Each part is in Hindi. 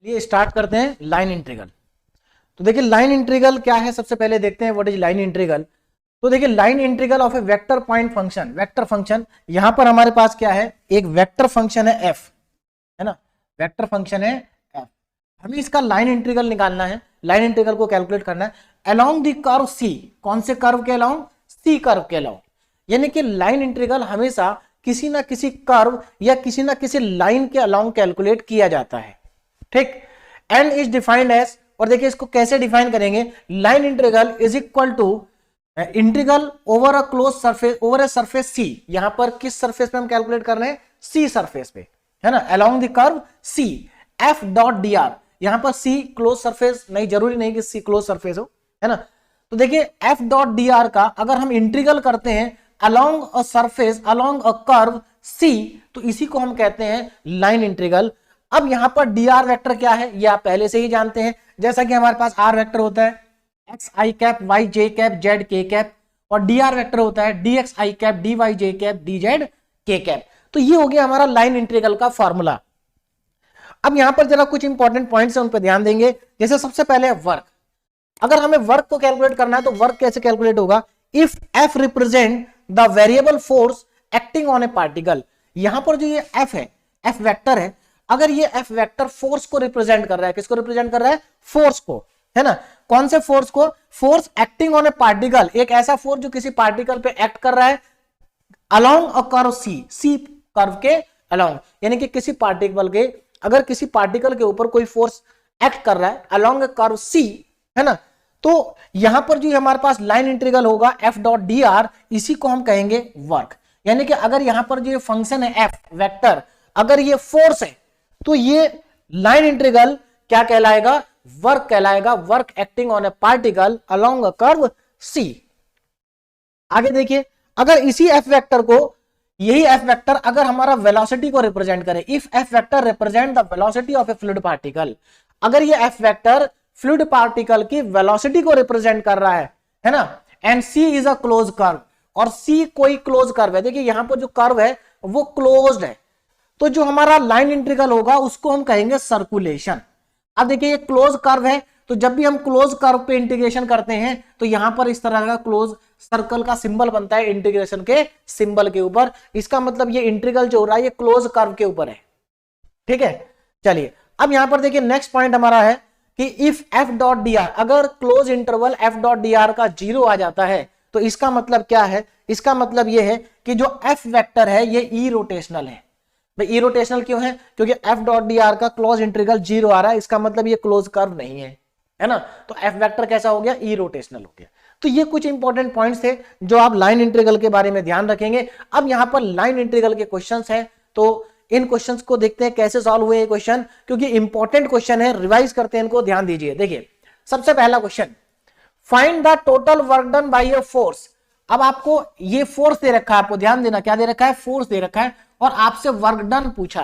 लिए स्टार्ट करते हैं लाइन इंटीग्रल। तो देखिए लाइन इंटीग्रल क्या है, सबसे पहले देखते हैं व्हाट इज लाइन इंटीग्रल। तो देखिए line integral of A vector point function, vector function, यहां पर हमारे पास क्या है, एक वेक्टर फंक्शन है एफ, है ना, वेक्टर फंक्शन है एफ। हमें इसका लाइन इंटीग्रल निकालना है, लाइन इंटीग्रल को कैलकुलेट करना है अलोंग द कर्व सी। कौन से कर्व के अलोंग? सी कर्व के अलोंग। यानी कि लाइन इंटीग्रल हमेशा किसी ना किसी कर्व या किसी ना किसी लाइन के अलोंग कैलकुलेट किया जाता है, ठीक। एंड इज डिफाइंड एज, और देखिए इसको कैसे डिफाइन करेंगे, line integral is equal to integral over a close surface, over a surface C. यहां पर किस सरफेस पे हम कैलकुलेट कर रहे हैं? सी सरफेस पे, है ना, along the curve C F dot D R. यहां पर सी क्लोज सरफेस नहीं, जरूरी नहीं कि सी क्लोज सरफेस हो, है ना। तो देखिए एफ डॉट डी आर का अगर हम इंटीग्रल करते हैं along a surface, along a curve C, तो इसी को हम कहते हैं लाइन इंटीग्रल। अब यहां पर डी आर वेक्टर क्या है, ये आप पहले से ही जानते हैं, जैसा कि हमारे पास आर वेक्टर होता है एक्स आई कैप वाई जे कैप जेड के कैप, और डी आर वेक्टर होता है डी एक्स आई कैप डी वाई जे कैप डी जेड के कैप। तो ये हो गया हमारा लाइन इंटीग्रल का फॉर्मूला। अब यहां पर जरा कुछ इंपॉर्टेंट पॉइंट्स हैं, उन पर ध्यान देंगे। जैसे सबसे पहले वर्क, अगर हमें वर्क को कैलकुलेट करना है तो वर्क कैसे कैलकुलेट होगा? If F represent the variable force acting on a particle. यहां पर जो ये एफ है, एफ वेक्टर है, अगर ये एफ वेक्टर फोर्स को रिप्रेजेंट कर रहा है, किसको रिप्रेजेंट कर रहा है? फोर्स को, है ना। कौन से फोर्स को? Force acting on a particle, एक ऐसा फोर्स जो किसी पार्टिकल पे एक्ट कर रहा है along a curve C, C curve के अलोंग। यानी कि किसी पार्टिकल के, अगर किसी पार्टिकल के ऊपर कोई फोर्स एक्ट कर रहा है अलोंग अ कर्व सी, है ना, तो यहां पर जो हमारे पास लाइन इंटीग्रल होगा एफ डॉट डी आर, इसी को हम कहेंगे वर्क। यानी कि अगर यहां पर जो फंक्शन है एफ वेक्टर, अगर ये फोर्स है तो ये लाइन इंटीग्रल क्या कहलाएगा? वर्क कहलाएगा, work acting on a particle along a curve C. आगे देखिए, अगर इसी एफ वेक्टर को, यही एफ वेक्टर अगर हमारा वेलोसिटी को रिप्रेजेंट करे, if F vector represent the velocity of a fluid particle, अगर ये एफ वेक्टर फ्लूइड पार्टिकल की वेलोसिटी को रिप्रेजेंट कर रहा है ना, and C is a close curve, और सी कोई क्लोज कर्व है, देखिए यहां पर जो कर्व है वो क्लोज्ड है, तो जो हमारा लाइन इंटीग्रल होगा उसको हम कहेंगे सर्कुलेशन। अब देखिए ये क्लोज कर्व है, तो जब भी हम क्लोज कर्व पे इंटीग्रेशन करते हैं तो यहां पर इस तरह का क्लोज सर्कल का सिंबल बनता है इंटीग्रेशन के सिंबल के ऊपर। इसका मतलब ये इंटीग्रल जो हो रहा है ये क्लोज कर्व के ऊपर है, ठीक है। चलिए अब यहां पर देखिए नेक्स्ट पॉइंट हमारा है कि if F dot D R, अगर close interval F dot D R का 0 आ जाता है तो इसका मतलब क्या है? इसका मतलब ये है कि जो एफ वेक्टर है ये ई रोटेशनल है। भाई ई रोटेशनल क्यों है? क्योंकि एफ डॉट डी आर का क्लोज इंटीग्रल 0 आ रहा है, इसका मतलब ये क्लोज कर्व नहीं है, है ना। तो एफ वेक्टर कैसा हो गया? ई रोटेशनल हो गया। तो ये कुछ इंपॉर्टेंट पॉइंट्स थे जो आप लाइन इंटीग्रल के बारे में ध्यान रखेंगे। अब यहां पर लाइन इंटीग्रल के क्वेश्चंस हैं, तो इन क्वेश्चंस को देखते हैं कैसे सॉल्व हुए ये क्वेश्चन, क्योंकि इंपॉर्टेंट क्वेश्चन है, रिवाइज करते हैं इनको, ध्यान दीजिए। देखिए सबसे पहला question, find the total work done by a force. अब आपको ये फोर्स दे रखा है, आपको ध्यान देना, क्या दे रखा है? फोर्स दे रखा है, और आपसे वर्क डन पूछा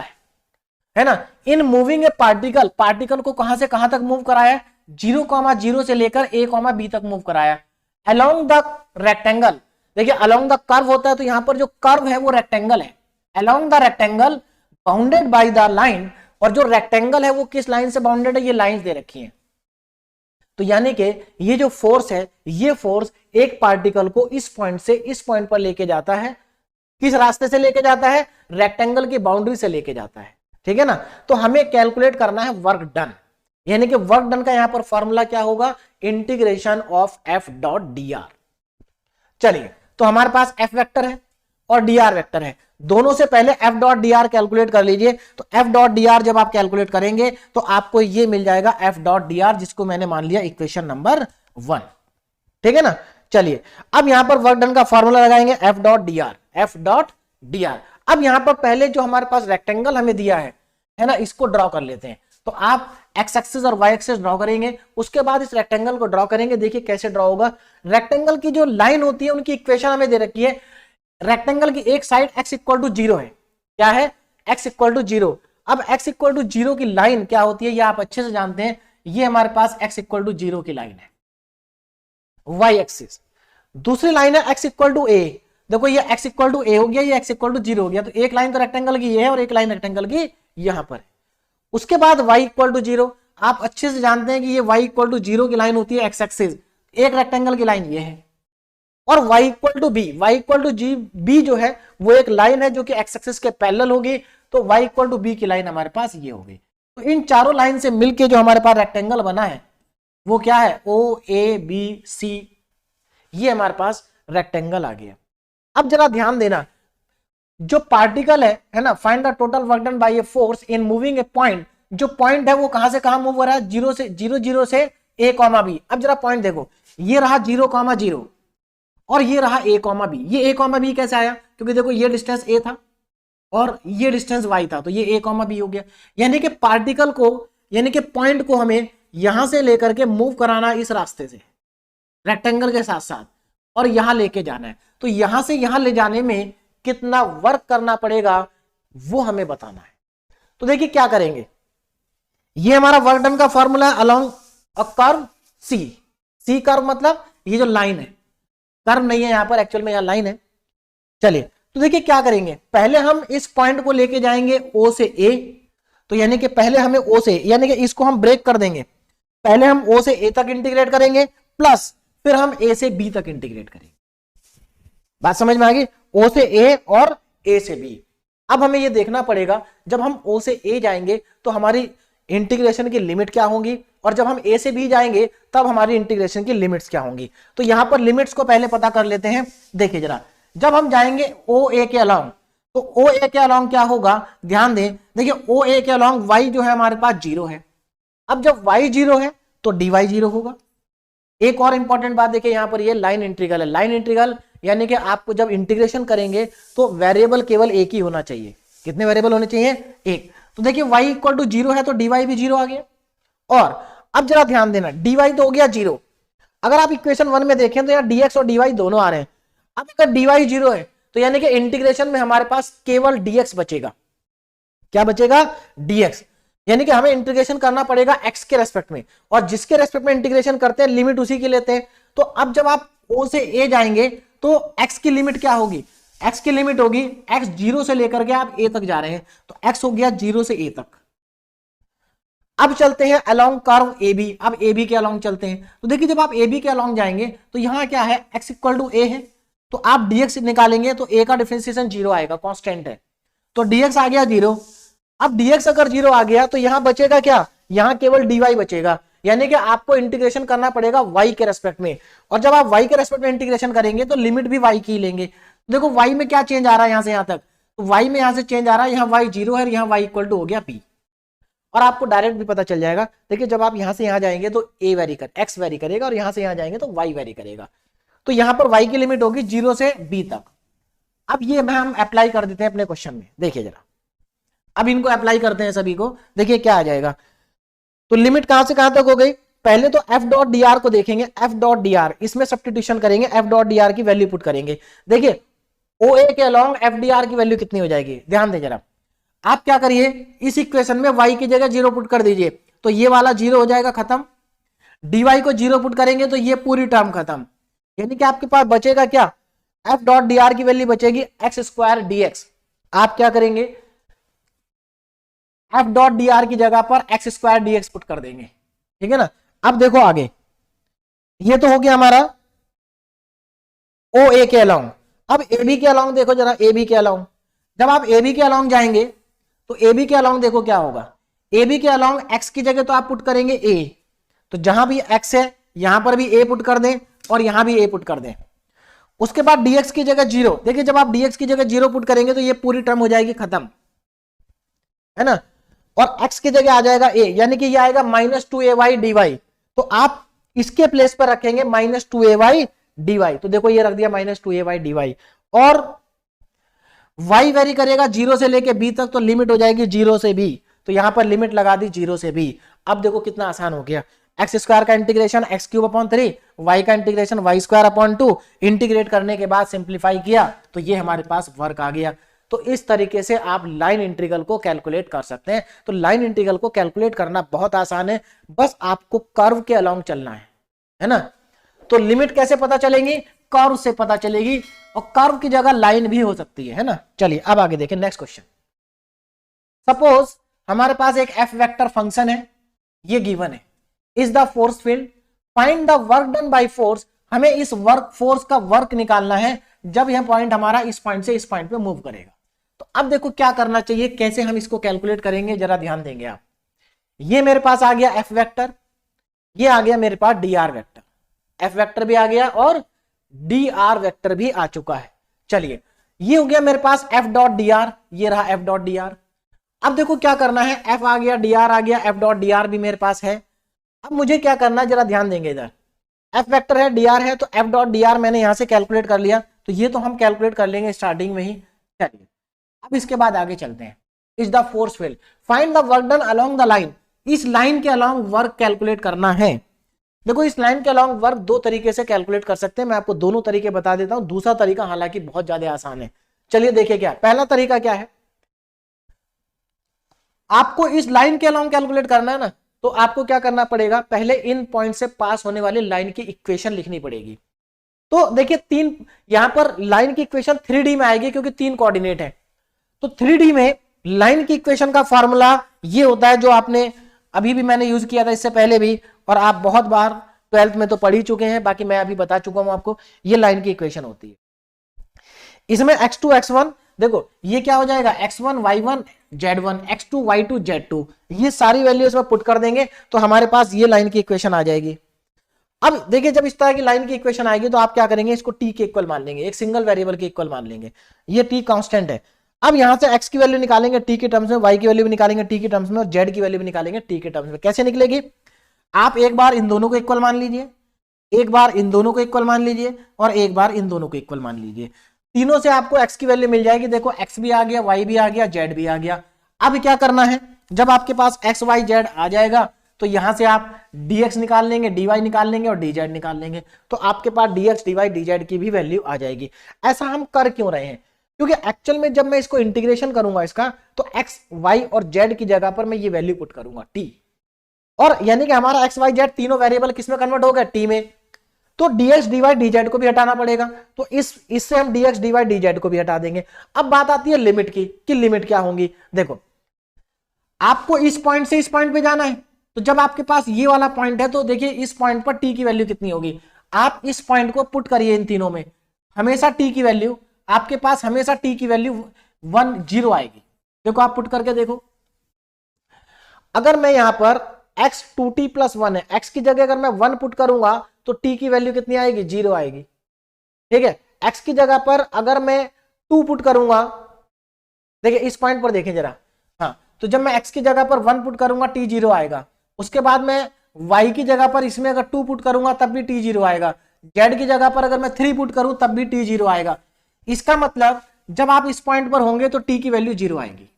है ना। In moving A particle, particle को कहां से कहां तक मूव कराया? 0,0 से लेकर a,b तक मूव कराया अलोंग द रेक्टेंगल। देखिए अलोंग द कर्व होता है, तो यहां पर जो कर्व है वो रेक्टेंगल है, along the rectangle bounded by the line, और जो रेक्टेंगल है वो किस लाइन से बाउंडेड है? ये लाइंस दे रखी हैं। तो यानी कि ये जो फोर्स है, ये फोर्स एक पार्टिकल को इस पॉइंट से इस पॉइंट पर लेके जाता है, किस रास्ते से लेके जाता है? रेक्टेंगल की बाउंड्री से लेके जाता है, ठीक है ना। तो हमें कैलकुलेट करना है वर्क डन, यानी कि वर्क डन का यहां पर फॉर्मूला क्या होगा? Integration of F dot D are. चलिए तो हमारे पास एफ वेक्टर है और डी आर वेक्टर है, दोनों से पहले F dot D are calculate कर लीजिए। तो एफ डॉट डी आर जब आप कैलकुलेट करेंगे तो आपको ये मिल जाएगा एफ डॉट डी आर, जिसको मैंने मान लिया इक्वेशन नंबर 1, ठीक है ना। चलिए अब यहां पर वर्क डन का फॉर्मूला लगाएंगे F dot D are, F dot D are. अब यहां पर पहले जो हमारे पास रेक्टेंगल हमें दिया है ना, इसको ड्रॉ कर लेते हैं। तो आप एक्स एक्सिस और वाई एक्सिस ड्रॉ करेंगे, उसके बाद इस रेक्टेंगल को ड्रॉ करेंगे। देखिए कैसे ड्रॉ होगा, रेक्टेंगल की जो लाइन होती है उनकी इक्वेशन हमें दे रखी है। रेक्टेंगल की एक साइड x इक्वल टू 0 है, क्या है? x equal to 0। अब x इक्वल टू 0 की लाइन क्या होती है ये आप अच्छे से जानते हैं, ये हमारे पास x इक्वल टू 0 की लाइन है, y एक्सिस। दूसरी लाइन है x इक्वल टू a, देखो ये x इक्वल टू a हो गया, ये x इक्वल टू 0 हो गया। तो एक लाइन तो रेक्टेंगल की ये है और एक लाइन रेक्टेंगल की यहां पर है। उसके बाद y इक्वल टू 0, आप अच्छे से जानते हैं कि ये y इक्वल टू 0 की लाइन होती है एक्स एक्सिस, एक रेक्टेंगल की लाइन ये है, और y equal to b, y equal to g b जो है वो एक लाइन है जो कि एक्स एक्सिस के पैरेलल होगी, तो y इक्वल टू बी की लाइन हमारे पास ये होगी। तो इन चारों लाइन से मिलके जो हमारे पास रेक्टेंगल बना है वो क्या है, ओ ए बी सी, ये हमारे पास रेक्टेंगल आ गया। अब जरा ध्यान देना, जो पार्टिकल है ना, find the total work done by a force in moving A point, जो पॉइंट है वो कहां से कहां मूव हो रहा है, 0 से 0 से a कॉमा बी। अब जरा पॉइंट देखो, ये रहा 0,0 और ये रहा a कॉमा बी। ये a कॉमा बी कैसे आया, क्योंकि देखो ये डिस्टेंस a था और ये डिस्टेंस y था, तो ये a कॉमा बी हो गया। यानी कि पार्टिकल को, यानी कि पॉइंट को हमें यहां से लेकर के मूव कराना इस रास्ते से रेक्टेंगल के साथ साथ, और यहां लेके जाना है। तो यहां से यहां ले जाने में कितना वर्क करना पड़ेगा वो हमें बताना है। तो देखिए क्या करेंगे, ये हमारा वर्क डन का formula along a curve C. C curve मतलब ये जो लाइन है, कर्व नहीं है यहां पर, एक्चुअल में यहां लाइन है। चलिए तो देखिए क्या करेंगे, पहले हम इस पॉइंट को लेके जाएंगे O से A, तो यानी कि पहले हमें O से, यानी कि इसको हम ब्रेक कर देंगे, पहले हम O से A तक इंटीग्रेट करेंगे, प्लस फिर हम A से B तक इंटीग्रेट करेंगे। बात समझ में आ गई, O से A और A से B। अब हमें यह देखना पड़ेगा, जब हम O से A जाएंगे तो हमारी इंटीग्रेशन की लिमिट क्या होंगी, और जब हम A से B जाएंगे तब हमारी इंटीग्रेशन की लिमिट्स क्या होंगी। तो यहां पर लिमिट्स को पहले पता कर लेते हैं। देखिए जरा, जब हम जाएंगे OA के अलोंग, तो OA के अलोंग क्या होगा, ध्यान दें, देखिए OA के अलोंग y जो है हमारे पास 0 है। अब जब y 0 है तो dy 0 होगा। एक और इंपॉर्टेंट बात देखिए, यहां पर ये लाइन इंटीग्रल है। लाइन इंटीग्रल यानी कि आपको जब इंटीग्रेशन करेंगे तो वेरिएबल केवल एक ही होना चाहिए। कितने वेरिएबल होने चाहिए, एक। तो देखिए y इक्वल टू 0 है तो dy भी 0 आ गया। और अब जरा ध्यान देना, dy तो हो गया 0। अगर आप इक्वेशन 1 में देखें तो यहाँ dx और dy दोनों आ रहे हैं। अब अगर dy 0 है तो यानी कि इंटीग्रेशन में हमारे पास केवल dx बचेगा। क्या बचेगा, dx। यानी कि हमें इंटीग्रेशन करना पड़ेगा x के रेस्पेक्ट में, और जिसके रेस्पेक्ट में इंटीग्रेशन करते हैं लिमिट उसी की लेते हैं। तो अब जब आप O से A जाएंगे तो x की लिमिट क्या होगी, x की लिमिट होगी, x 0 से लेकर के आप A तक जा रहे हैं तो x हो गया 0 से A तक। अब चलते हैं अलोंग कर्व AB। अब AB के अलोंग चलते हैं, तो देखिए जब आप AB के अलोंग जाएंगे तो यहां क्या है, x इक्वल टू A है, तो आप dx निकालेंगे तो A का डिफरेंशिएशन 0 आएगा, कांस्टेंट है, तो dx आ गया 0। अब dx अगर 0 आ गया तो यहां बचेगा क्या, यहां केवल dy बचेगा। यानी कि आपको इंटीग्रेशन करना पड़ेगा y के रेस्पेक्ट में, और जब आप y के रेस्पेक्ट में इंटीग्रेशन करेंगे तो लिमिट भी y की लेंगे। देखो y में क्या चेंज आ रहा है यहां से यहां तक, तो y में यहां से चेंज आ रहा है, यहां y 0 है, यहां y इक्वल टू हो गया p। और आपको डायरेक्ट भी पता चल जाएगा, देखिए जब आप यहां से यहां जाएंगे तो a वेरी कर, x वेरी करेगा, और यहां से यहां जाएंगे तो y वेरी करेगा। तो यहां पर y की लिमिट होगी 0 से b तक। अब ये हम अप्लाई कर देते हैं अपने क्वेश्चन में। देखिए जरा, अब इनको अप्लाई करते हैं सभी को, देखिए क्या आ जाएगा। तो लिमिट कहां से कहां तक हो गई, पहले तो f डॉट dr को देखेंगे, f डॉट dr, इसमें सब्स्टिट्यूशन करेंगे, f डॉट dr की वैल्यू पुट करेंगे। देखिए OA के अलोंग f dr की वैल्यू कितनी हो जाएगी, ध्यान दें जरा। आप क्या करिए, इस इक्वेशन में y की जगह 0 पुट कर दीजिए, तो ये वाला 0 हो जाएगा, खत्म। dy को 0 पुट करेंगे तो ये पूरी टर्म खत्म। यानी कि आपके पास बचेगा क्या, f डॉट dr की वैल्यू बचेगी x स्क्वायर dx। आप क्या करेंगे, f डॉट dr की जगह पर x स्क्वायर dx पुट कर देंगे, ठीक है ना। अब देखो आगे, ये तो हो गया हमारा OA के अलोंग। अब AB के अलोंग देखो जरा, AB के अलोंग, जब आप AB के अलोंग जाएंगे तो AB के अलोंग देखो क्या होगा, AB के अलोंग x की जगह तो आप पुट करेंगे a, तो जहां भी x है यहां पर भी a पुट कर दें और यहां भी a पुट कर दें। उसके बाद dx की जगह 0, देखिए जब आप dx की जगह 0 पुट करेंगे तो ये पूरी टर्म हो जाएगी खत्म, है ना। और x की जगह आ जाएगा a, यानी कि ये आएगा -2ay dy। तो आप इसके प्लेस पर रखेंगे -2ay dy, तो देखो ये रख दिया -2ay dy। और y वेरी करेगा 0 से लेके b तक, तो लिमिट हो जाएगी 0 से b, तो यहां पर लिमिट लगा दी 0 से b। अब देखो कितना आसान हो गया, एक्स स्क्वायर का इंटीग्रेशन x³ 3, y का इंटीग्रेशन y²/2, इंटीग्रेट करने के बाद सिंप्लीफाई किया तो ये हमारे पास वर्क आ गया। तो इस तरीके से आप लाइन इंटीग्रल को कैलकुलेट कर सकते हैं। तो लाइन इंटीग्रल को कैलकुलेट करना बहुत आसान है, बस आपको कर्व के अलोंग चलना है ना। तो लिमिट कैसे पता चलेगी, कर्व से पता चलेगी, और कर्व की जगह लाइन भी हो सकती है ना। चलिए अब आगे देखें नेक्स्ट क्वेश्चन। सपोज हमारे पास एक एफ वेक्टर फंक्शन है, ये गिवन है, is the force field, find the work done by force, हमें इस वर्क फोर्स का वर्क निकालना है जब यह पॉइंट हमारा इस पॉइंट से इस पॉइंट पे मूव करेगा। तो अब देखो क्या करना चाहिए, कैसे हम इसको कैलकुलेट करेंगे, जरा ध्यान देंगे आप। ये मेरे पास आ गया एफ वेक्टर, ये आ गया मेरे पास D R vector, F vector भी आ गया और डी आर वेक्टर भी आ चुका है। चलिए ये हो गया मेरे पास एफ डॉट डी आर, ये रहा एफ डॉट डी आर। अब देखो क्या करना है, एफ आ गया, डी आर आ गया, एफ डॉट डी आर भी मेरे पास है। अब मुझे क्या करना है, जरा ध्यान देंगे इधर, एफ वेक्टर है, डी आर है, तो एफ डॉट डी आर मैंने यहां से कैलकुलेट कर लिया, तो ये तो हम कैलकुलेट कर लेंगे स्टार्टिंग में ही। चलिए अब इसके बाद आगे चलते हैं। Is the force field, find the work done along the line, इस लाइन के अलोंग वर्क कैलकुलेट करना है। देखो इस लाइन के अलोंग वर्क दो तरीके से कैलकुलेट कर सकते हैं, मैं आपको दोनों तरीके बता देता हूं। दूसरा तरीका हालांकि बहुत ज्यादा आसान है। चलिए देखिए क्या पहला तरीका क्या है, आपको इस लाइन के अलोंग कैलकुलेट करना है ना, तो आपको क्या करना पड़ेगा, पहले इन पॉइंट से पास होने वाली लाइन की इक्वेशन लिखनी पड़ेगी। तो देखिए तीन, यहां पर लाइन की इक्वेशन 3D में आएगी क्योंकि 3 कोऑर्डिनेट है। तो 3D में लाइन की इक्वेशन का फॉर्मूला ये होता है जो आपने अभी भी मैंने यूज किया था इससे पहले भी, और आप बहुत बार 12th में तो पढ़ ही चुके हैं, बाकी मैं अभी बता चुका हूं आपको। ये लाइन की इक्वेशन होती है, इसमें x2 x1, देखो ये क्या हो जाएगा, x1 y1 z1, x2 y2 z2, ये सारी वैल्यू इसमें पुट कर देंगे तो हमारे पास ये लाइन की इक्वेशन आ जाएगी। अब देखिए जब इस तरह की लाइन की इक्वेशन आएगी तो आप क्या करेंगे, इसको t के इक्वल मान लेंगे, एक सिंगल वेरिएबल के इक्वल मान लेंगे, ये t कांस्टेंट है। अब यहां से x की वैल्यू निकालेंगे t के टर्म्स में, y की वैल्यू भी निकालेंगे t के टर्म्स में, और z की वैल्यू भी निकालेंगे t के टर्म्स में। कैसे निकलेगी, आप एक बार इन दोनों को इक्वल मान लीजिए, एक बार इन दोनों को इक्वल मान लीजिए, और एक बार इन दोनों को इक्वल मान लीजिए। तीनों से आपको x की वैल्यू मिल जाएगी। देखो x भी आ गया, y भी आ गया, z भी आ गया। अब क्या करना है, जब आपके पास x y z आ जाएगा तो यहां से आप dx निकाल लेंगे, dy निकाल लेंगे और dz निकाल लेंगे, तो आपके पास dx dy dz की भी वैल्यू आ जाएगी। ऐसा हम कर क्यों रहे हैं, क्योंकि एक्चुअल में जब मैं इसको इंटीग्रेशन करूंगा इसका, तो x y और z की जगह पर मैं ये वैल्यू पुट करूंगा t, और यानी कि हमारा x y z तीनों वेरिएबल किसमें कन्वर्ट हो गया, t में। तो dx dy dz को भी हटाना पड़ेगा, तो इससे हम dx dy dz को भी हटा देंगे। अब बात आती है लिमिट की, कि लिमिट क्या होंगी। देखो आपको इस पॉइंट से इस पॉइंट पे जाना है, तो जब आपके पास ये वाला पॉइंट है तो देखिए इस पॉइंट पर t की वैल्यू कितनी होगी, आप इस पॉइंट को पुट करिए इन तीनों में, हमेशा t की वैल्यू आपके पास हमेशा t की वैल्यू 1 0 आएगी। देखो आप पुट करके देखो, अगर मैं यहां पर x 2t + 1 है, x की जगह अगर मैं 1 पुट करूंगा तो t की वैल्यू कितनी आएगी, 0 आएगी। ठीक है, x की जगह पर अगर मैं 2 पुट करूंगा, देखिए इस पॉइंट पर देखें जरा, हाँ, तो जब मैं x की जगह पर 1 पुट करूंगा t 0 आएगा। उसके बाद मैं y की जगह पर इसमें अगर 2 पुट करूंगा तब भी t 0 आएगा। z की जगह पर अगर मैं 3 पुट करूं तब भी t 0 आएगा। इसका मतलब जब आप इस पॉइंट पर होंगे तो t की वैल्यू 0 आएगी,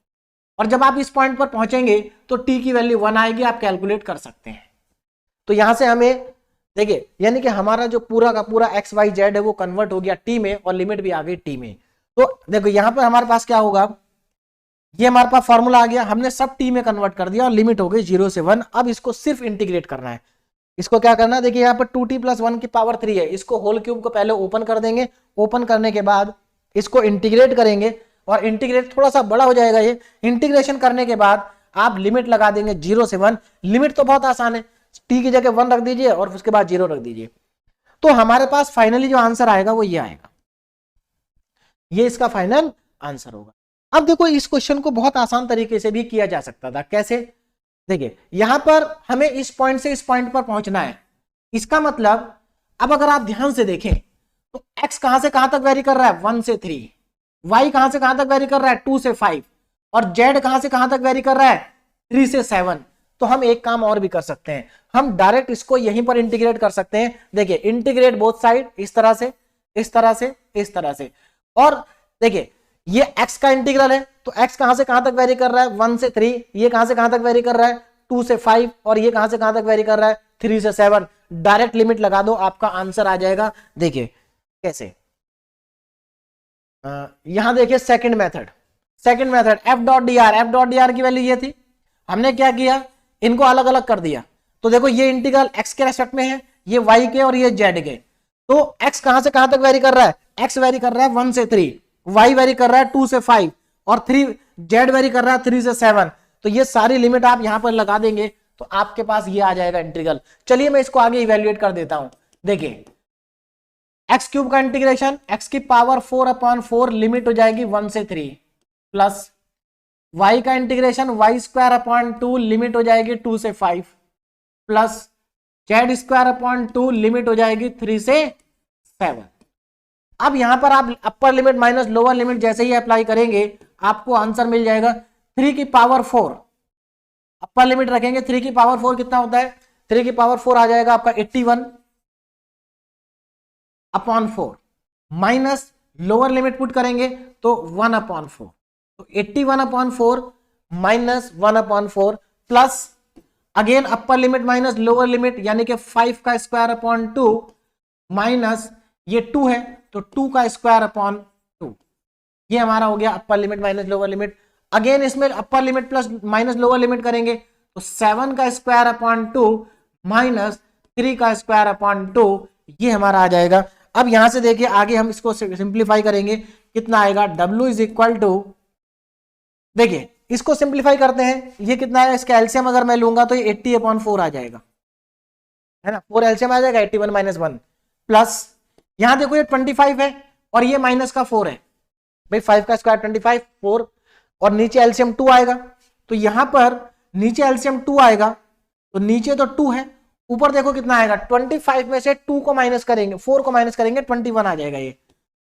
और जब आप इस पॉइंट पर पहुंचेंगे तो t की वैल्यू 1 आएगी। आप कैलकुलेट कर सकते हैं। तो यहां से हमें देखिए, यानी कि हमारा जो पूरा का पूरा x y z है वो कन्वर्ट हो गया t में, और लिमिट भी आ गई t में। तो देखो यहां पर हमारे पास क्या होगा, ये हमारे पास फॉर्मूला आ गया, हमने सब t में कन्वर्ट कर दिया और लिमिट हो गई 0 से 1। अब इसको सिर्फ इंटीग्रेट करना है। इसको क्या करना है, देखिए यहाँ पर 2t + 1 की पावर 3 है, इसको होल क्यूब को पहले ओपन कर देंगे, ओपन करने के बाद इसको इंटीग्रेट करेंगे, और इंटीग्रेट थोड़ा सा बड़ा हो जाएगा। ये इंटीग्रेशन करने के बाद आप लिमिट लगा देंगे 0 से 1। लिमिट तो बहुत आसान है, t की जगह 1 रख दीजिए और उसके बाद 0 रख दीजिए, तो हमारे पास फाइनली जो आंसर आएगा वो ये आएगा, ये इसका फाइनल आंसर होगा। अब देखो इस क्वेश्चन को बहुत आसान तरीके से भी किया जा सकता था। कैसे, देखिए यहां पर हमें इस पॉइंट से इस पॉइंट पर पहुंचना है। इसका मतलब अब अगर आप ध्यान से देखें तो x कहां से कहां तक वेरी कर रहा है, 1 से 3, y कहां से कहां तक वेरी कर रहा है, 2 से 5, और z कहां से कहां तक वेरी कर रहा है, 3 से 7। तो हम एक काम और भी कर सकते हैं, हम डायरेक्ट इसको यहीं पर इंटीग्रेट कर सकते हैं। देखिए इंटीग्रेट बोथ साइड, इस तरह से, इस तरह से, इस तरह से। और देखिए ये x का इंटीग्रल है, तो x कहां से कहां तक वेरी कर रहा है, 1 से 3, ये कहां से कहां तक वेरी कर रहा है, 2 से 5, और ये कहां से कहां तक वेरी कर रहा है, 3 से 7। डायरेक्ट लिमिट लगा दो, आपका आंसर आ जाएगा। देखिए कैसे, यहां देखिए second method F dot D are की वैल्यू ये थी, हमने क्या किया, इनको अलग अलग कर दिया। तो देखो ये इंटीग्रल x के रेस्पेक्ट में है, ये y के और ये z के। तो x कहां से कहां तक वेरी कर रहा है, x वेरी कर रहा है 1 से 3, y वेरी कर रहा है 2 से 5, और 3 z वेरी कर रहा है 3 से 7। तो ये सारी लिमिट आप यहां पर लगा देंगे तो आपके पास ये आ जाएगा इंटीग्रल। चलिए मैं इसको आगे इवेल्युएट कर देता हूं। देखिए एक्स क्यूब का इंटीग्रेशन एक्स की पावर 4/4 लिमिट हो जाएगी 1 से 3 प्लस y का इंटीग्रेशन y² लिमिट हो जाएगी 2 से 5 प्लस z² लिमिट हो जाएगी 3 से 7। अब यहां पर आप अपर लिमिट माइनस लोअर लिमिट जैसे ही अप्लाई करेंगे आपको आंसर मिल जाएगा 3 की पावर 4। अपर लिमिट रखेंगे 3 की पावर 4 कितना होता है, 3 की पावर 4 आ जाएगा आपका 81/4 माइनस लोअर लिमिट पुट करेंगे तो 1/4, तो 81/4 माइनस 1/4 प्लस अगेन अपर लिमिट माइनस लोअर लिमिट यानी कि 5² माइनस ये 2 है तो 2² ये हमारा हो गया upper limit minus lower limit. Again इसमें upper limit plus minus lower limit करेंगे तो 7² माइनस 3² ये हमारा आ जाएगा। अब यहां से देखिए आगे हम इसको सिंप्लीफाई करेंगे, कितना आएगा W इज इक्वल टू, देखिए इसको सिंप्लीफाई करते हैं, ये कितना है, इसका एलसीएम अगर मैं लूंगा तो ये 80/4 आ जाएगा, है ना, 4 एलसीएम आ जाएगा 81 - 1 प्लस यहां देखो ये 25 है और ये माइनस का 4 है, भाई 5² 25 4 और नीचे एलसीएम 2 आएगा, तो यहां पर नीचे एलसीएम 2 आएगा तो नीचे तो 2 है, ऊपर देखो कितना आएगा 25 में से 2 को माइनस करेंगे 4 को माइनस करेंगे 21 आ जाएगा, ये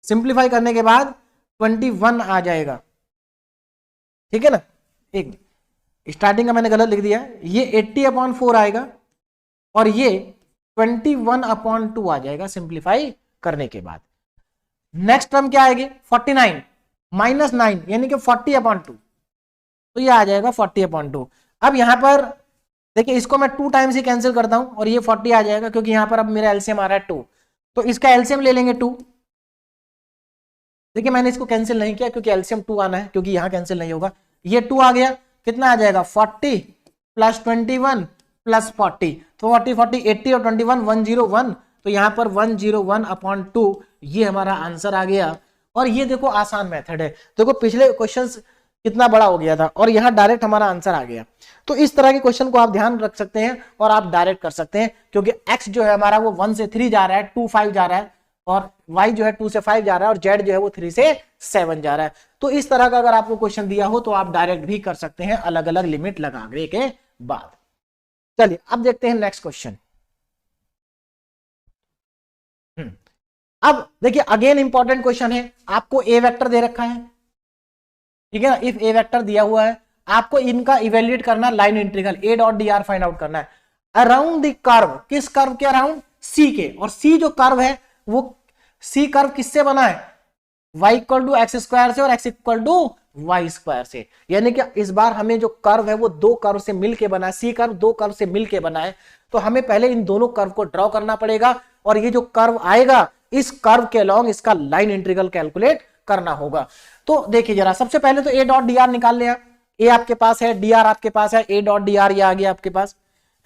सिंप्लीफाई करने के बाद 21 आ जाएगा, ठीक है ना। एक स्टार्टिंग का मैंने गलत लिख दिया, ये 80/4 आएगा और ये 21/2 आ जाएगा सिंप्लीफाई करने के बाद। नेक्स्ट टर्म क्या आएगी 49 माइनस 9 यानी कि 40/2, तो ये आ जाएगा 40/2। अब यहां पर देखिए इसको मैं 2 टाइम्स ही कैंसिल करता हूं और ये 40 आ जाएगा क्योंकि यहां पर अब मेरा एलसीएम आ रहा है 2, तो इसका एलसीएम ले लेंगे 2। देखिए मैंने इसको कैंसिल नहीं किया क्योंकि एलसीएम 2 आना है, क्योंकि यहां कैंसिल नहीं होगा, ये 2 आ गया, कितना आ जाएगा 40 प्लस 21 प्लस 40, तो 40 40 80 और 21 101, तो यहां पर 101/2 ये हमारा आंसर आ गया। और ये देखो आसान मेथड है, देखो पिछले क्वेश्चंस कितना बड़ा हो गया था और यहां डायरेक्ट हमारा आंसर आ गया। तो इस तरह के क्वेश्चन को आप ध्यान रख सकते हैं और आप डायरेक्ट कर सकते हैं, क्योंकि x जो है हमारा वो 1 से 3 जा रहा है, 2 5 जा रहा है, और y जो है 2 से 5 जा रहा है, और z जो है वो 3 से 7 जा रहा है। तो इस तरह का अगर आपको क्वेश्चन दिया हो तो आप डायरेक्ट भी कर सकते हैं अलग अलग लिमिट लगाने के बाद। चलिए अब देखते हैं नेक्स्ट क्वेश्चन। अब देखिए अगेन इंपॉर्टेंट क्वेश्चन है, आपको ए वेक्टर दे रखा है, ठीक है ना, इफ ए वेक्टर दिया हुआ है, आपको इनका इवेल्युएट करना, line integral A.dr find out करना है अराउंड द कर्व, किस कर्व के अराउंड, सी के, और सी जो कर्व है वो सी कर्व किससे बना है, y = x² से और x = y² से, यानी कि इस बार हमें जो कर्व है वो 2 कर्व से मिलके बना है, सी कर्व 2 कर्व से मिलके बना है, तो हमें पहले इन दोनों कर्व को ड्रॉ करना पड़ेगा और ये जो कर्व आएगा इस कर्व के अलॉन्ग इसका लाइन इंटीग्रल कैलकुलेट करना होगा। तो देखिए जरा, सबसे पहले तो A.dr निकाल लिया, ए आपके पास है, dr आपके पास है, A.dr ये आ गया आपके पास,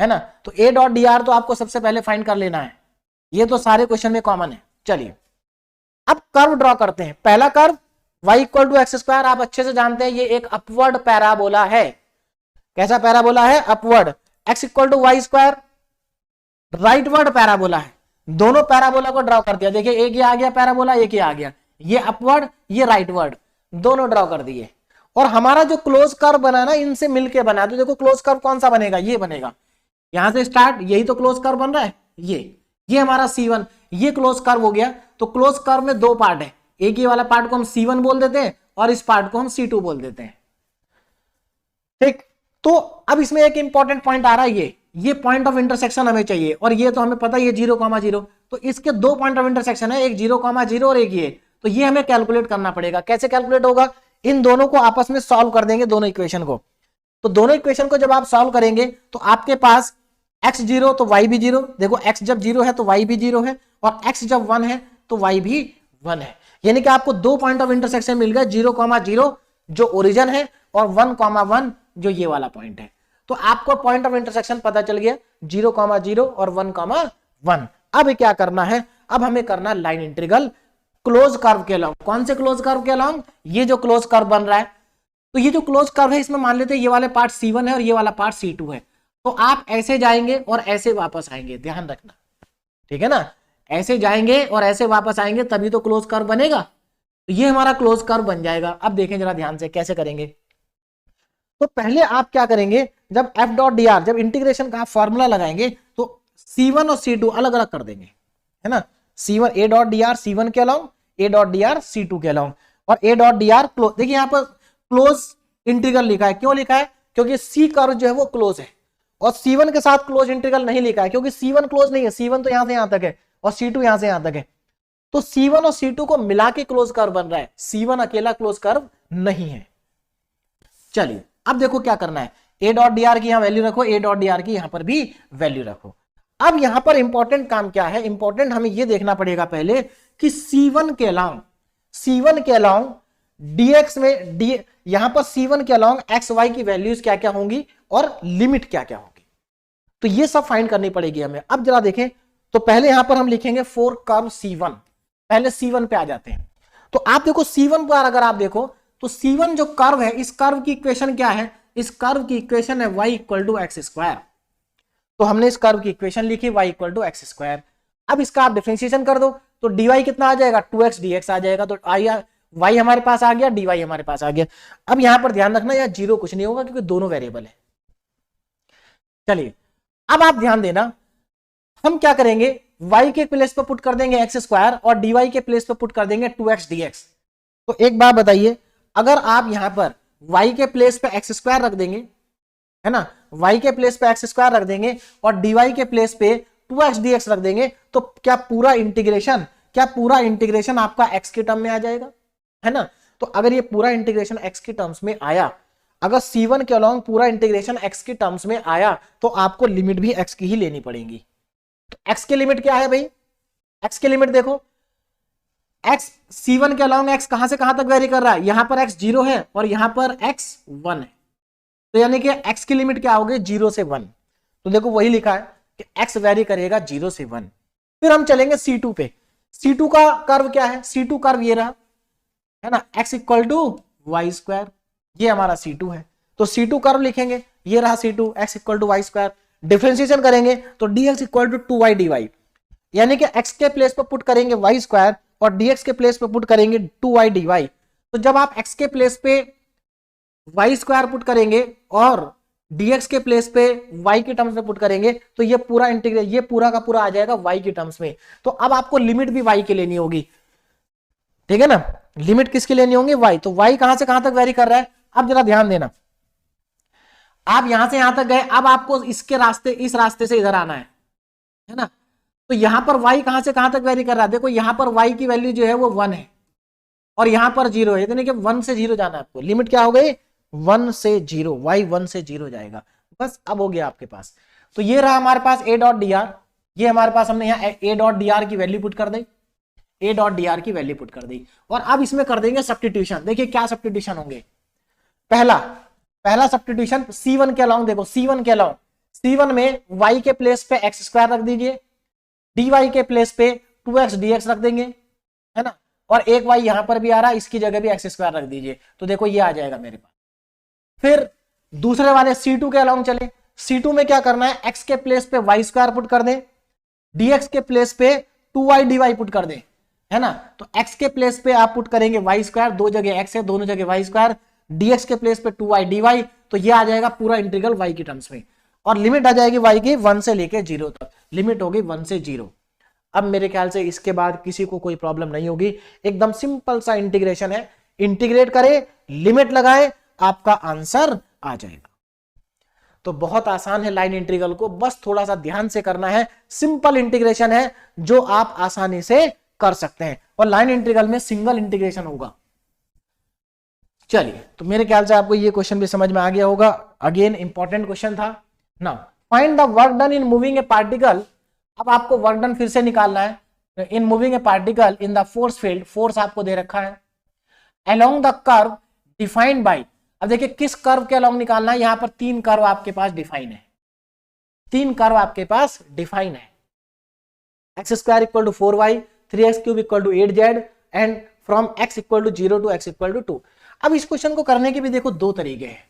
है ना, तो A.dr तो आपको सबसे पहले फाइंड कर लेना है, ये तो सारे क्वेश्चन में कॉमन है। चलिए अब कर्व ड्रॉ करते हैं। पहला कर्व y = x², आप अच्छे से जानते हैं ये एक अपवर्ड पैराबोला है। कैसा पैराबोला है, upward, x = y², rightward parabola है। दोनों पैराबोला को ड्रॉ कर दिया, देखिए एक ये आ गया पैराबोला, एक ये आ गया, ये अपवर्ड ये राइटवर्ड, दोनों ड्रॉ कर दिए। और हमारा जो क्लोज कर्व बना ना इनसे मिलके बना, तो देखो क्लोज कर्व कौन सा बनेगा, ये बनेगा, यहां से स्टार्ट, यही तो क्लोज कर्व बन रहा है, ये हमारा C1, ये क्लोज कर्व हो गया। तो क्लोज कर्व में 2 पार्ट है, एक ये वाला पार्ट को हम C1 बोल देते हैं और इस पार्ट को हम C2 बोल देते हैं, ठीक। तो अब इसमें एक इंपॉर्टेंट पॉइंट आ रहा है, ये पॉइंट ऑफ इंटरसेक्शन हमें चाहिए, और ये तो हमें पता है ये 0,0, तो इसके 2 पॉइंट ऑफ इंटरसेक्शन है, एक 0,0 और एक ये, तो ये हमें कैलकुलेट करना पड़ेगा। कैसे कैलकुलेट होगा, इन दोनों को आपस में सॉल्व कर देंगे, दोनों इक्वेशन को। तो दोनों इक्वेशन को जब आप सॉल्व करेंगे तो आपके पास x 0 तो y भी 0, देखो x जब 0 है तो y भी 0 है, और x जब 1 है तो y भी 1 है, यानी कि आपको 2 पॉइंट ऑफ इंटरसेक्शन मिल गए, 0,0 जो ओरिजिन है और 1,1 जो ये वाला पॉइंट है। तो आपको पॉइंट ऑफ इंटरसेक्शन पता चल गया, 0,0 और 1,1। अब क्या करना है, अब हमें करना लाइन इंटीग्रल क्लोज कर्व के अलॉन्ग। कौन से क्लोज कर्व के अलॉन्ग, ये जो क्लोज कर्व बन रहा है तो ये जो क्लोज कर्व है इसमें मान लेते हैं ये वाले पार्ट C1 है और ये वाला पार्ट C2 है, तो आप ऐसे जाएंगे और ऐसे वापस आएंगे, ध्यान रखना, ठीक है ना, ऐसे जाएंगे और ऐसे वापस आएंगे तभी तो क्लोज कर्व बनेगा। तो ये हमारा क्लोज कर्व बन जाएगा। अब देखें जरा ध्यान से कैसे करेंगे। तो पहले आप क्या करेंगे, जब एफ डॉट डी आर, जब इंटीग्रेशन का फॉर्मूला लगाएंगे तो C1 और C2 अलग अलग कर देंगे, है ना, C1 ए डॉट डी आर C1 के along, A dot D R C2 के अलाउंग, और A dot D R close. देखिए यहाँ पर क्लोज इंटीग्रल लिखा है, क्यों लिखा है, क्योंकि C कर्व जो है वो क्लोज है, और C1 के साथ क्लोज इंटीग्रल नहीं लिखा है क्योंकि C1 क्लोज नहीं है, C1 तो यहां से यहां तक है और C2 यहां से यहां तक है, तो C1 और C2 को मिला के क्लोज कर्व बन रहा है, C1 अकेला क्लोज कर्व नहीं है। चलिए अब देखो क्या करना है, ए डॉट डी आर की यहां वैल्यू रखो, ए डॉट डी आर की यहां पर भी वैल्यू रखो। अब यहां पर इंपॉर्टेंट काम क्या है, इंपॉर्टेंट हमें यह देखना पड़ेगा पहले कि C1 के अलाउंग dx में डी, यहां पर C1 के अलाउंग एक्स वाई की वैल्यूज क्या क्या होंगी और लिमिट क्या क्या होगी, तो ये सब फाइंड करनी पड़ेगी हमें। अब जरा देखें, तो पहले यहां पर हम लिखेंगे फॉर कर्व C1, पहले C1 पे आ जाते हैं। तो आप देखो C1 पर अगर आप देखो तो C1 जो कर्व है, इस कर्व की इक्वेशन क्या है, इस कर्व की इक्वेशन है y equal to x square. तो हमने इस कर्व की इक्वेशन लिखी y equal to x square. अब इसका आप डिफरेंशिएशन कर दो तो dy कितना आ जाएगा, 2x dx आ जाएगा, तो y हमारे पास आ गया, dy हमारे पास आ गया। अब यहां पर ध्यान रखना यार जीरो कुछ नहीं होगा क्योंकि दोनों वेरिएबल है। चलिए अब आप ध्यान देना, हम क्या करेंगे, y के प्लेस पर पुट कर देंगे एक्स स्क्वायर और dy के प्लेस पर पुट कर देंगे 2x dx। तो एक बात बताइए, अगर आप यहां पर y के प्लेस पे एक्स स्क्वायर रख देंगे, है ना, y के प्लेस पे एक्स स्क्वायर रख देंगे और dy के प्लेस पे 2x dx रख देंगे, तो क्या पूरा इंटीग्रेशन आपका x के टर्म में आ जाएगा, है ना। तो अगर ये पूरा इंटीग्रेशन x के टर्म्स में आया, अगर C1 के अलोंग पूरा इंटीग्रेशन x के टर्म्स में आया, तो आपको लिमिट भी x की ही लेनी पड़ेगी। तो x की लिमिट क्या है भाई, x की लिमिट देखो, x C1 के अलोंग x कहां से कहां तक वेरी कर रहा है, यहां पर x 0 है और यहां पर x 1 है, तो यानी कि x की लिमिट क्या होगी, 0 से 1। तो देखो वही लिखा है कि x वेरी करेगा 0 से 1। फिर हम चलेंगे C2 पे, C2 का कर्व क्या है, C2 कर्व ये रहा, है ना, x equal to y square, ये हमारा C2 है, तो C2 कर्व लिखेंगे, ये रहा C2, x equal to y square. Differentiation करेंगे तो dx equal to 2y dy, यानी कि x के प्लेस पर पुट करेंगे वाई स्क्वायर और dx के प्लेस पर पुट करेंगे 2y dy। तो जब आप x के प्लेस पे वाई स्क्वायर पुट करेंगे और dx के प्लेस पे y के टर्म्स में पुट करेंगे, तो ये पूरा इंटीग्रेट, ये पूरा का पूरा आ जाएगा y के टर्म्स में। तो अब आपको लिमिट भी y की लेनी होगी, ठीक है ना, लिमिट किसकी लेनी होगी, y। तो y कहां से कहां तक वेरी कर रहा है, अब जरा ध्यान देना, आप यहां से यहां तक गए, अब आपको इसके रास्ते, इस रास्ते से इधर आना है ना। तो यहां पर y कहां से कहां तक वेरी कर रहा है, देखो यहां पर y की वैल्यू जो है वो 1 है और यहां पर 0 है, यानी कि 1 से 0 जाना है आपको। लिमिट क्या हो गई, 1 से 0, y 1 से 0 जाएगा, बस अब हो गया आपके पास। तो ये रहा हमारे पास a डॉट डी आर, ये हमारे पास हमने यहाँ a डॉट डी आर की वैल्यू पुट कर दी, a डॉट डी आर की वैल्यू पुट कर दी, और अब इसमें कर देंगे सब्स्टिट्यूशन। देखिए क्या सब्स्टिट्यूशन होंगे, पहला सब्स्टिट्यूशन C1 के अलाउंग, देखो C1 के अलाउंग, C1 में y के प्लेस पे एक्स स्क्वायर रख दीजिए, dy के प्लेस पे 2x dx रख देंगे, है ना, और एक y यहां पर भी आ रहा है, इसकी जगह भी एक्स स्क्वायर रख दीजिए, तो देखो ये आ जाएगा मेरे पास। फिर दूसरे वाले C2 के अलाउंग चले, C2 में क्या करना है, x के प्लेस पे y स्क्वायर पुट कर दें, dx के प्लेस पे 2y dy पुट कर दें, है ना। तो x के प्लेस पे आप पुट करेंगे y स्क्वायर, दो जगह x है, दोनों जगह y स्क्वायर, dx के प्लेस पे 2y dy, तो ये आ जाएगा पूरा इंटीग्रल y की टर्म्स में, और लिमिट आ जाएगी y की 1 से लेके 0 तक, लिमिट होगी 1 से 0। अब मेरे ख्याल से इसके बाद किसी को कोई प्रॉब्लम नहीं होगी, एकदम सिंपल सा इंटीग्रेशन है, इंटीग्रेट करें, लिमिट लगाएं, आपका आंसर आ जाएगा। तो बहुत आसान है लाइन इंटीग्रल को, बस थोड़ा सा ध्यान से करना है, सिंपल इंटीग्रेशन है जो आप आसानी से कर सकते हैं, और लाइन इंटीग्रल में सिंगल इंटीग्रेशन होगा। चलिए, तो मेरे ख्याल से आपको ये क्वेश्चन भी समझ में आ गया होगा, अगेन इंपॉर्टेंट क्वेश्चन था ना। Find the work done in moving A particle, अब आपको वर्क डन फिर से निकालना है in moving A particle in the force field, force आपको दे रखा है along the curve defined by. अब देखिए किस कर्व के अलोंग निकालना है, यहां पर 3 कर्व आपके पास डिफाइन है, 3 कर्व आपके पास डिफाइन है, x square equal to 4y, 3x cube equal to 8z, and from x equal to 0 to x equal to 2। अब इस क्वेश्चन को करने के भी देखो दो तरीके हैं,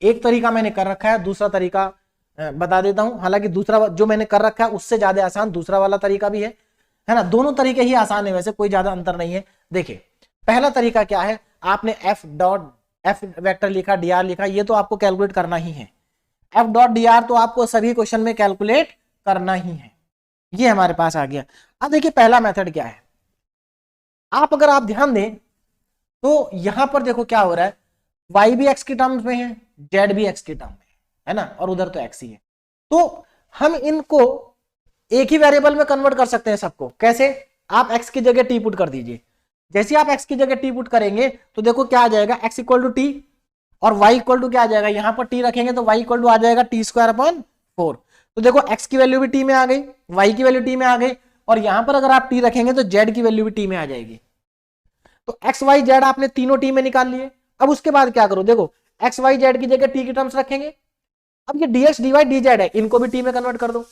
एक तरीका मैंने कर रखा है, दूसरा तरीका बता देता हूं। हालांकि दूसरा जो मैंने कर रखा है उससे ज्यादा आसान दूसरा वाला तरीका भी है ना, दोनों तरीके ही आसान है, वैसे कोई ज्यादा अंतर नहीं है। देखिए पहला तरीका क्या है, आपने एफ वेक्टर लिखा, dr लिखा, ये तो आपको कैलकुलेट करना ही है, एफ डॉट dr तो आपको सभी क्वेश्चन में कैलकुलेट करना ही है, ये हमारे पास आ गया। अब देखिए पहला मेथड क्या है, अगर आप ध्यान दें तो यहां पर देखो क्या हो रहा है, y भी x के टर्म्स में है, z भी x के टर्म में है ना, और उधर तो x ही है, तो हम इनको एक ही वेरिएबल में कन्वर्ट कर सकते हैं सबको। कैसे, आप x की जगह t पुट कर दीजिए, जैसे आप x की जगह t पुट करेंगे तो देखो क्या आ जाएगा, x इक्वल टू टी और y इक्वल टू क्या आ जाएगा, यहां पर t रखेंगे तो y इक्वल टू आ जाएगा टी स्क्वायर अपॉन 4। तो देखो x की वैल्यू भी t में आ गई, y की वैल्यू t में आ गई, और यहां पर अगर आप t रखेंगे तो z की वैल्यू भी t में आ जाएगी। तो x y z आपने तीनों t में निकाल लिए। अब उसके बाद क्या करो, देखो x y z की जगह t की टर्म्स रखेंगे, अब ये dx dy dz है, इनको भी t में कन्वर्ट कर दो।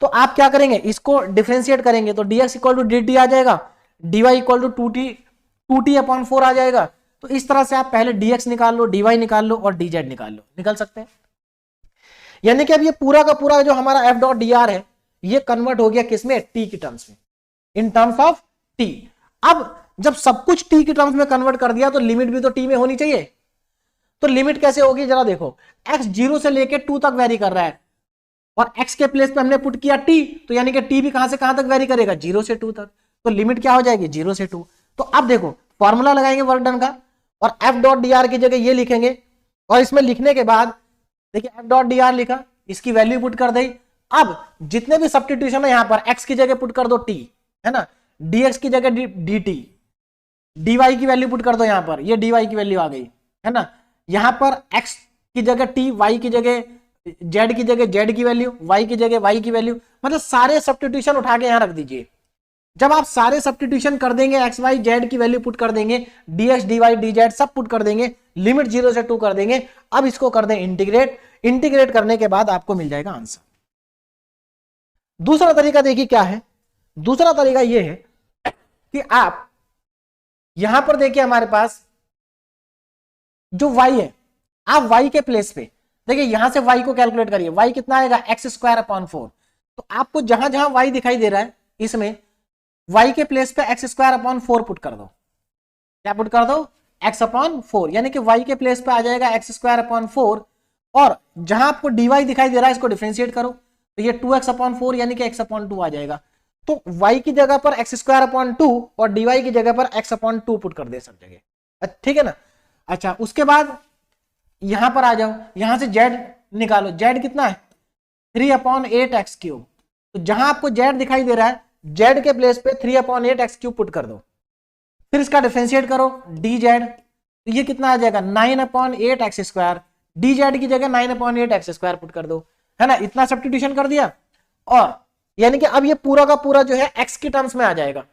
तो आप क्या करेंगे, इसको डिफरेंशिएट करेंगे तो dx इक्वल टू dt आ जाएगा, dy equal to 2t upon 4 आ जाएगा। तो इस तरह से आप पहले dx निकाल लो, dy निकाल लो और dz निकाल लो, निकल सकते हैं। यानी कि अब ये पूरा का पूरा जो हमारा f डॉट dr है ये कन्वर्ट हो गया किसमें, t की टर्म्स में, इन टर्म्स ऑफ t। अब जब सब कुछ t की टर्म्स में कन्वर्ट कर दिया तो लिमिट भी तो t में होनी चाहिए। तो लिमिट कैसे होगी जरा देखो, x 0 से लेके 2 तक वेरी कर रहा है और x के प्लेस पे हमने पुट किया t, तो यानी कि t भी कहां से कहां तक वेरी करेगा, 0 से 2 तक। तो लिमिट क्या हो जाएगी, 0 से 2। तो अब देखो फॉर्मूला लगाएंगे वर्क डन का और f डॉट dr की जगह ये लिखेंगे, और इसमें लिखने के बाद देखिए f डॉट dr लिखा, इसकी वैल्यू पुट कर दी। अब जितने भी सब्स्टिट्यूशन है यहां पर x की जगह पुट कर दो t, है ना, dx की जगह dt, dy की वैल्यू पुट कर दो, यहां पर ये dy की वैल्यू आ गई, है ना, यहां पर x की जगह t, y की जगह z की जगह z की वैल्यू, y की जगह y की वैल्यू, मतलब सारे सब्स्टिट्यूशन उठा के यहां रख दीजिए। जब आप सारे सब्स्टिट्यूशन कर देंगे, x y z की वैल्यू पुट कर देंगे, dx dy dz सब पुट कर देंगे, लिमिट 0 से 2 कर देंगे। अब इसको कर दें इंटीग्रेट, इंटीग्रेट करने के बाद आपको मिल जाएगा आंसर। दूसरा तरीका देखिए क्या है, दूसरा तरीका यह है कि आप यहां पर देखिए हमारे पास जो y है, आप y के प्लेस पे देखिए यहां से y को कैलकुलेट करिए, y कितना आएगा, एक्स स्क्वायर अपॉन 4। तो आपको जहां जहां y दिखाई दे रहा है इसमें y के प्लेस पे एक्स स्क्वायर अपॉन 4 पुट कर दो, क्या पुट कर दो, x अपॉन 4, यानी कि y के प्लेस पे आ जाएगा एक्स स्क्वायर अपॉन 4, और जहां आपको dy दिखाई दे रहा है इसको डिफरेंशिएट करो तो ये 2x अपॉन 4 यानी कि x अपॉन 2 आ जाएगा। तो y की जगह पर एक्स स्क्वायर अपॉन 2 और dy की जगह पर x अपॉन 2 पुट कर दे सब जगह, ठीक है ना। अच्छा उसके बाद यहां पर आ जाओ, यहां से z निकालो, z कितना है 3/8x³। तो जहां आपको z दिखाई दे रहा है z के प्लेस पे 3/8x³ पुट कर दो, फिर इसका डिफरेंशिएट करो dz, तो ये कितना आ जाएगा 9/8x², dz की जगह 9/8x² पुट कर दो, है ना, इतना सब्स्टिट्यूशन कर दिया। और यानी कि अब ये पूरा का पूरा जो है x की टर्म्स में आ जाएगा,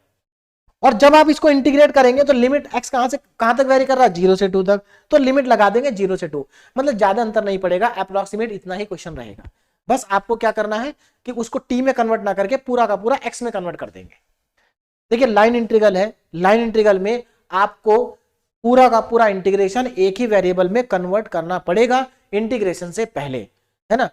और जब आप इसको इंटीग्रेट करेंगे तो लिमिट x कहां से कहां तक वेरी कर रहा है, 0 से 2 तक, तो लिमिट लगा देंगे 0 से 2, मतलब ज्यादा अंतर नहीं पड़ेगा, अप्रोक्सीमेट इतना ही क्वेश्चन रहेगा। बस आपको क्या करना है कि उसको t में कन्वर्ट ना करके पूरा का पूरा x में कन्वर्ट कर देंगे। देखिए लाइन इंटीग्रल है, लाइन इंटीग्रल में आपको पूरा का पूरा इंटीग्रेशन एक ही वेरिएबल में कन्वर्ट करना पड़ेगा इंटीग्रेशन से पहले, है ना,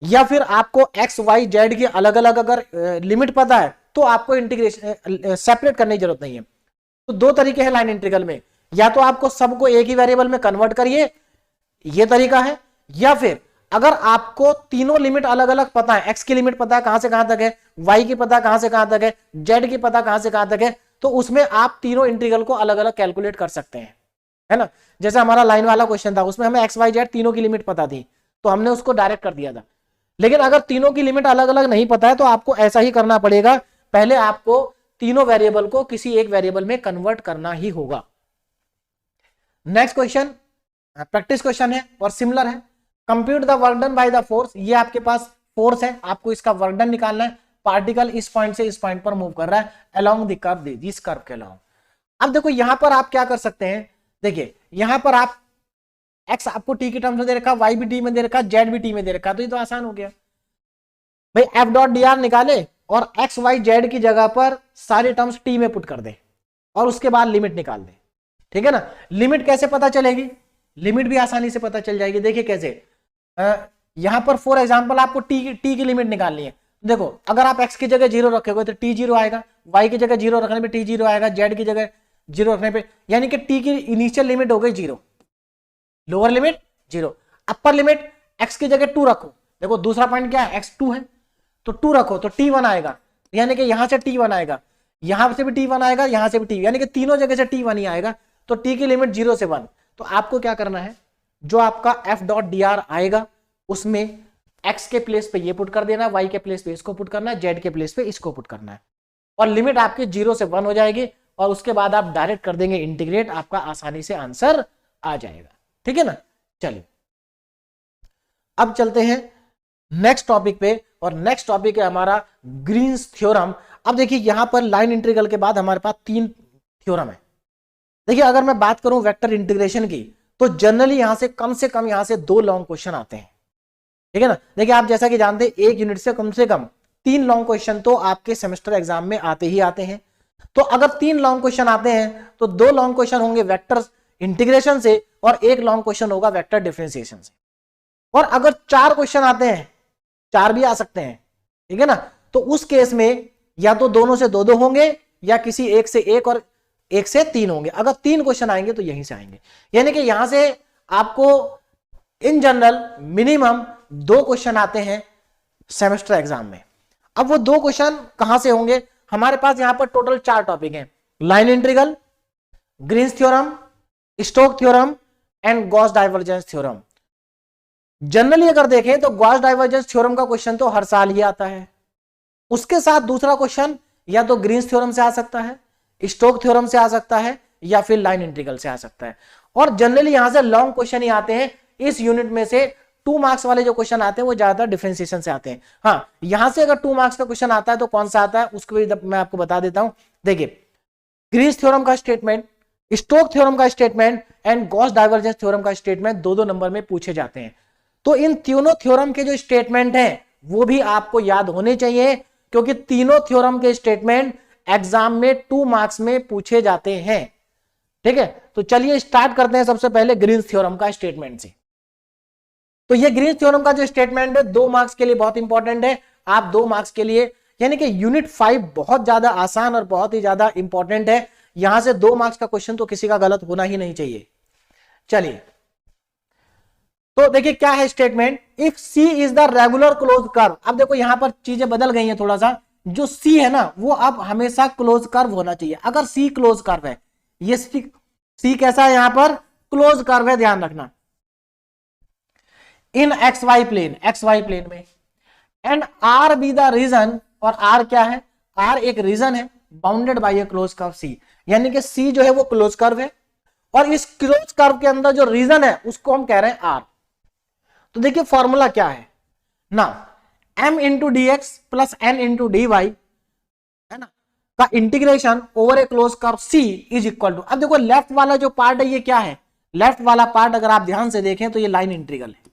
या फिर आपको x y z की अलग अलग अगर लिमिट पता है तो आपको इंटीग्रेशन सेपरेट करने की जरूरत नहीं है। तो दो तरीके हैं लाइन इंटीग्रल में, या तो आपको सबको एक ही वेरिएबल में कन्वर्ट करिए, ये तरीका है, या फिर अगर आपको तीनों लिमिट अलग अलग पता है, x की लिमिट पता है कहां से कहां तक है, y की पता कहां से कहां तक है, z की पता कहां से कहां तक है, तो उसमें आप तीनों इंटीग्रल को अलग अलग कैलकुलेट कर सकते हैं, है ना। जैसे हमारा लाइन वाला क्वेश्चन था उसमें हमें x y z तीनों की लिमिट पता थी तो हमने उसको डायरेक्ट कर दिया था। लेकिन अगर तीनों की लिमिट अलग अलग नहीं पता है तो आपको ऐसा ही करना पड़ेगा, पहले आपको तीनों वेरिएबल को किसी एक वेरिएबल में कन्वर्ट करना ही होगा। नेक्स्ट क्वेश्चन प्रैक्टिस क्वेश्चन है और सिमिलर है, compute the work done by the force. ये आपके पास फोर्स है, आपको इसका वर्क डन निकालना है, पार्टिकल इस पॉइंट से इस पॉइंट पर मूव कर रहा है along the curve, this curve के अलोंग। अब देखो यहां पर आप क्या कर सकते हैं, देखिए यहां पर आप x आपको t की टर्म्स में दे रखा, y भी t में दे रखा, z भी t में दे रखा, तो ये तो आसान हो गया भाई, f डॉट dr निकाले और x y z की जगह पर सारे टर्म्स t में पुट कर दे और उसके बाद लिमिट निकाल दे। ठीक है ना। लिमिट कैसे पता चलेगी, लिमिट भी आसानी से पता चल जाएगी। देखिए कैसे, यहां पर फॉर एग्जांपल आपको टी की लिमिट निकालनी है। देखो अगर आप x की जगह 0 रखोगे तो t 0 आएगा, y की जगह 0 रखने पे t 0 आएगा, z की जगह 0 रखने पे, यानी कि t की इनिशियल लिमिट हो गई 0, lower limit 0, upper limit x की जगह 2 रखो। देखो दूसरा पॉइंट क्या है, x 2 है तो 2 रखो तो t1 आएगा, यानी कि यहां से t1 आएगा, यहां से भी t1 आएगा, यहां से भी t, यानी कि तीनों जगह से t1 ही आएगा। तो t की लिमिट 0 से 1। तो आपको क्या करना है, जो आपका f.dr आएगा उसमें x के प्लेस पे ये पुट कर देना, y के प्लेस पे इसको पुट करना है, z के प्लेस पे इसको पुट करना है, और लिमिट आपकी 0 से 1 हो जाएगी। और उसके बाद आप डायरेक्ट कर देंगे इंटीग्रेट, आपका आसानी से आंसर आ जाएगा। ठीक है ना। चलिए अब चलते हैं नेक्स्ट टॉपिक पे, और नेक्स्ट टॉपिक है हमारा ग्रीन्स थ्योरम। अब देखिए यहां पर लाइन इंटीग्रल के बाद हमारे पास 3 थ्योरम है। देखिए अगर मैं बात करूं वेक्टर इंटीग्रेशन की, तो जनरली यहां से कम 2 लॉन्ग क्वेश्चन आते हैं। ठीक है ना। देखिए आप जैसा कि जानते हैं एक यूनिट से कम 3 लॉन्ग क्वेश्चन तो आपके सेमेस्टर एग्जाम में आते ही आते हैं। तो अगर 3 लॉन्ग क्वेश्चन आते हैं तो 2 लॉन्ग क्वेश्चन होंगे वेक्टर इंटीग्रेशन से और 1 लॉन्ग क्वेश्चन होगा वेक्टर डिफरेंशिएशन से। और अगर 4 क्वेश्चन आते हैं, 4 भी आ सकते हैं, ठीक है ना, तो उस केस में या तो दोनों से 2-2 होंगे या किसी एक से 1 और 1 से 3 होंगे। अगर 3 क्वेश्चन आएंगे तो यहीं से आएंगे, यानी कि यहां से आपको इन जनरल मिनिमम 2 क्वेश्चन आते हैं सेमेस्टर एग्जाम में। अब वो 2 क्वेश्चन कहां से होंगे, हमारे पास यहां पर टोटल 4 टॉपिक हैं, line integral, Green's theorem, Stokes theorem and Gauss divergence theorem. Generally अगर देखें तो गॉस डाइवर्जेंस थ्योरम का क्वेश्चन तो हर साल ही आता है, उसके साथ दूसरा क्वेश्चन या तो ग्रीन्स थ्योरम से आ सकता है, स्टोक्स थ्योरम से आ सकता है, या फिर लाइन इंटीग्रल से आ सकता है। और जनरली यहां से लॉन्ग क्वेश्चन ही आते हैं। इस यूनिट में से 2 मार्क्स वाले जो क्वेश्चन आते हैं वो ज्यादातर डिफरेंशिएशन से आते हैं। हाँ, यहां से अगर 2 मार्क्स का क्वेश्चन आता है तो कौन सा आता है उसको भी मैं आपको बता देता हूं। देखिए ग्रीन्स थ्योरम का स्टेटमेंट, स्टोक्स थ्योरम का statement and Gauss divergence theorem का स्टेटमेंट 2-2 नंबर में पूछे जाते हैं। तो इन तीनों थ्योरम के जो स्टेटमेंट हैं वो भी आपको याद होने चाहिए, क्योंकि तीनों थ्योरम के स्टेटमेंट एग्जाम में 2 मार्क्स में पूछे जाते हैं। ठीक है, तो चलिए स्टार्ट करते हैं सबसे पहले ग्रीन्स थ्योरम का स्टेटमेंट से। तो ये ग्रीन्स थ्योरम का जो स्टेटमेंट है 2 मार्क्स के लिए बहुत इंपॉर्टेंट है। आप 2 मार्क्स के लिए, यानी कि यूनिट 5 बहुत ज्यादा आसान और बहुत ही ज्यादा इंपॉर्टेंट है। यहां से 2 मार्क्स का क्वेश्चन तो किसी का गलत होना ही नहीं चाहिए। चलिए तो देखिए क्या है statement, if C is the regular close curve. अब देखो यहां पर चीजें बदल गई हैं थोड़ा सा, जो सी है ना वो अब हमेशा क्लोज कर्व होना चाहिए। अगर सी क्लोज कर्व है, ये सी कैसा है, यहां पर क्लोज कर्व है, ध्यान रखना, इन एक्स वाई प्लेन में, and R be the region, और आर क्या है, आर एक रीजन है bounded by a close curve C, यानी कि सी जो है वो क्लोज कर्व है और इस क्लोज कर्व के अंदर जो रीजन है उसको हम कह रहे हैं आर। तो देखिए फॉर्मूला क्या है ना, m into d x plus n into d y है ना का integration over a close curve C is equal to. अब देखो लेफ्ट वाला जो पार्ट है ये क्या है, लेफ्ट वाला पार्ट अगर आप ध्यान से देखें तो ये लाइन इंटीग्रल है।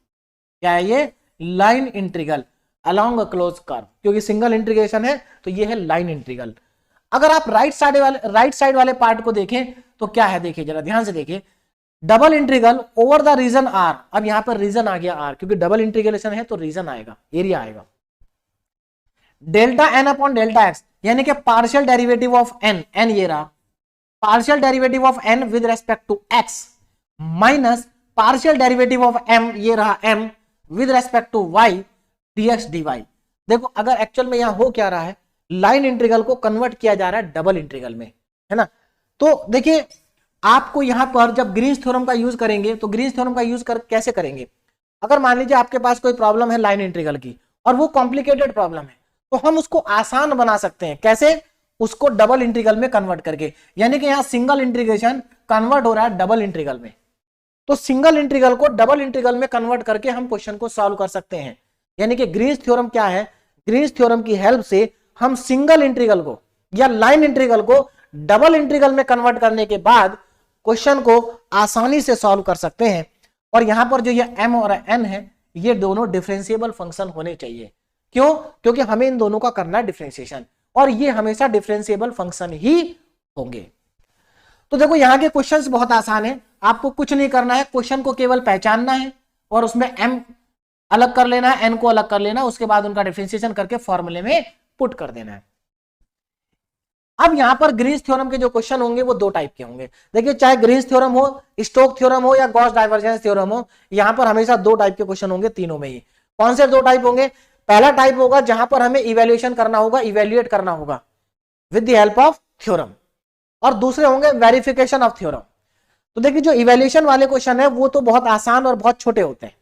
क्या है ये, line integral along a close curve, क्योंकि सिंगल इंटीग्रेशन है तो ये है लाइन इंटीग्रल। अगर आप राइट साइड वाले पार्ट को देखें तो क्या है, देखिए जरा ध्यान से देखिए, double integral over the region R. अब यहां पर रीजन आ गया आर, क्योंकि डबल इंटीग्रेशन है तो रीजन आएगा, एरिया आएगा, delta n upon delta x, यानी कि partial derivative of n, n ये रहा, partial derivative of n with respect to x minus partial derivative of m ये रहा m with respect to y dx dy. देखो अगर एक्चुअल में यहां हो क्या रहा है, लाइन इंटीग्रल को कन्वर्ट किया जा रहा है डबल इंटीग्रल में, है ना। तो देखिए आपको यहां पर जब ग्रीन्स थ्योरम का यूज करेंगे तो ग्रीन्स थ्योरम का यूज कैसे करेंगे, अगर मान लीजिए आपके पास कोई प्रॉब्लम है लाइन इंटीग्रल की और वो कॉम्प्लिकेटेड प्रॉब्लम है, तो हम उसको आसान बना सकते हैं। कैसे, उसको डबल इंटीग्रल में कन्वर्ट करके, यानी कि यहां सिंगल इंटीग्रेशन कन्वर्ट हो रहा है डबल इंटीग्रल में, तो सिंगल इंटीग्रल को डबल इंटीग्रल में कन्वर्ट करके हम क्वेश्चन को सॉल्व कर सकते हैं। यानी कि ग्रीन्स थ्योरम क्या है, ग्रीन्स थ्योरम की हेल्प से हम सिंगल इंटीग्रल को या लाइन इंटीग्रल को डबल इंटीग्रल में कन्वर्ट करने के बाद क्वेश्चन को आसानी से सॉल्व कर सकते हैं। और यहां पर जो ये m और n है ये दोनों डिफरेंशिएबल फंक्शन होने चाहिए। क्यों, क्योंकि हमें इन दोनों का करना है डिफरेंशिएशन और ये हमेशा डिफरेंशिएबल फंक्शन ही होंगे। तो देखो यहाँ के क्वेश्चंस बहुत आसान है, आपको कुछ नहीं करना है, क्वेश्चन को केवल पहचानना है और उसमें m अलग कर लेना है, n को अलग कर लेना है, उसके बाद उनका डिफरेंशिएशन करके फॉर्मूले में पुट कर देना है। अब यहां पर ग्रीन्स थ्योरम के जो क्वेश्चन होंगे वो दो टाइप के होंगे। देखिए चाहे ग्रीन्स थ्योरम हो, स्टोक्स थ्योरम हो या गॉस डाइवर्जेंस थ्योरम हो, यहां पर हमेशा दो टाइप के क्वेश्चन होंगे तीनों में ही। कौन से दो टाइप होंगे? पहला टाइप होगा जहां पर हमें इवेल्युएशन करना होगा, इवेल्युएट करना होगा with the help of theorem, और दूसरे होंगे वेरिफिकेशन ऑफ थ्योरम। तो देखिए जो इवेल्युएशन वाले क्वेश्चन है वो तो बहुत आसान और बहुत छोटे होते हैं।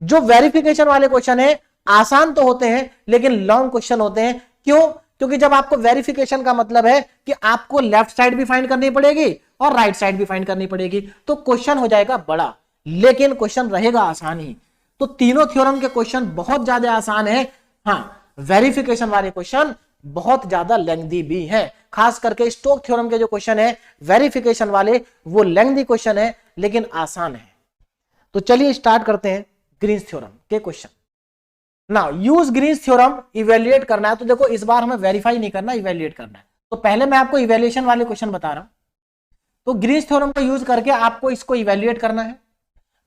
जो वेरिफिकेशन वाले क्वेश्चन है आसान तो होते हैं लेकिन लॉन्ग क्वेश्चन होते हैं। क्यों? क्योंकि जब आपको वेरिफिकेशन का मतलब है कि आपको लेफ्ट साइड भी फाइंड करनी पड़ेगी और राइट साइड भी फाइंड करनी पड़ेगी, तो क्वेश्चन हो जाएगा बड़ा, लेकिन क्वेश्चन रहेगा आसान ही। तो तीनों थ्योरम के क्वेश्चन बहुत ज्यादा आसान है। हाँ, वेरिफिकेशन वाले क्वेश्चन बहुत ज्यादा लेंथी भी है, खास करके स्टोक्स थ्योरम के जो क्वेश्चन है वेरिफिकेशन वाले वो लेंथी क्वेश्चन है लेकिन आसान है। तो चलिए स्टार्ट करते हैं ग्रीन्स थ्योरम के question. Now use Green's theorem, evaluate करना है। तो देखो इस बार हमें वेरीफाई नहीं करना, इवेल्युएट करना है। तो पहले मैं आपको इवेल्युएशन वाले क्वेश्चन बता रहा हूं। तो ग्रीन्स थ्योरम का यूज करके आपको इसको इवेल्युएट करना है।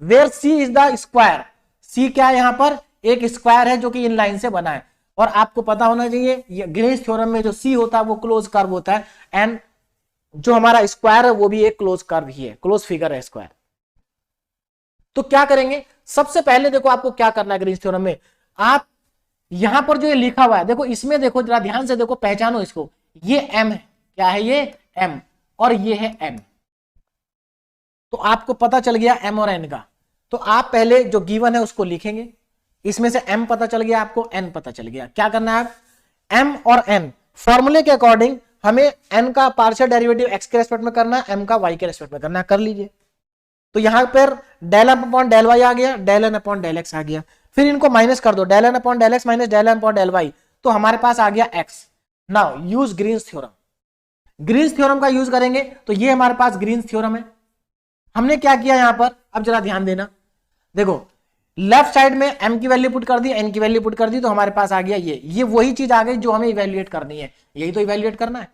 Where C is the square, C क्या है? यहां पर एक स्क्वायर है जो कि इन लाइन से बना है, और आपको पता होना चाहिए ग्रीन्स थ्योरम में जो सी होता है वो क्लोज कर्व होता है, एंड जो हमारा स्क्वायर है वो भी एक क्लोज कर्व ही है, क्लोज फिगर है स्क्वायर। तो क्या करेंगे? सबसे पहले देखो आपको क्या करना है ग्रीन्स थ्योरम में, आप यहां पर जो ये लिखा हुआ है देखो, इसमें देखो जरा ध्यान से देखो, पहचानो इसको, ये m है, क्या है ये? m, और ये है n। तो आपको पता चल गया m और n का। तो आप पहले जो गिवन है उसको लिखेंगे, इसमें से m पता चल गया आपको, n पता चल गया। क्या करना है? m और n फॉर्मूले के अकॉर्डिंग हमें n का पार्शियल डेरिवेटिव x के रेस्पेक्ट में करना है, m का y के रेस्पेक्ट में करना है, कर लीजिए। तो यहां पर del m upon del y आ गया, del n upon del x आ गया, फिर इनको माइनस कर दो, del n upon del x minus del m upon del y, तो हमारे पास आ गया x। Now use Green's theorem, Green's theorem का यूज करेंगे तो ये हमारे पास ग्रीन्स थ्योरम है। हमने क्या किया यहां पर, अब जरा ध्यान देना, देखो लेफ्ट साइड में m की वैल्यू पुट कर दी, n की वैल्यू पुट कर दी, तो हमारे पास आ गया ये वही चीज आ गई जो हमें इवेल्युएट करनी है, यही तो इवेल्युएट करना है।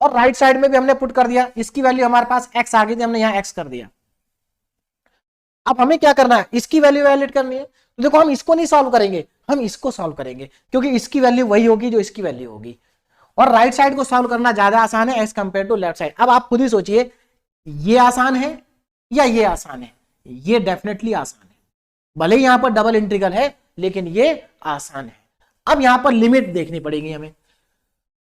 और राइट साइड में भी हमने पुट कर दिया, इसकी वैल्यू हमारे पास x आ गई थी, हमने यहां x कर दिया। अब हमें क्या करना है? इसकी वैल्यू इवेल्युएट करनी है। तो देखो हम इसको नहीं सॉल्व करेंगे, हम इसको सॉल्व करेंगे, क्योंकि इसकी वैल्यू वही होगी जो इसकी वैल्यू होगी, और राइट साइड को सॉल्व करना ज्यादा आसान है as compare to left side. अब आप खुद ही सोचिए, ये आसान है या ये आसान है? ये डेफिनेटली आसान है, भले ही यहां पर डबल इंटीग्रल है लेकिन ये आसान है। अब यहां पर लिमिट देखनी पड़ेगी हमें।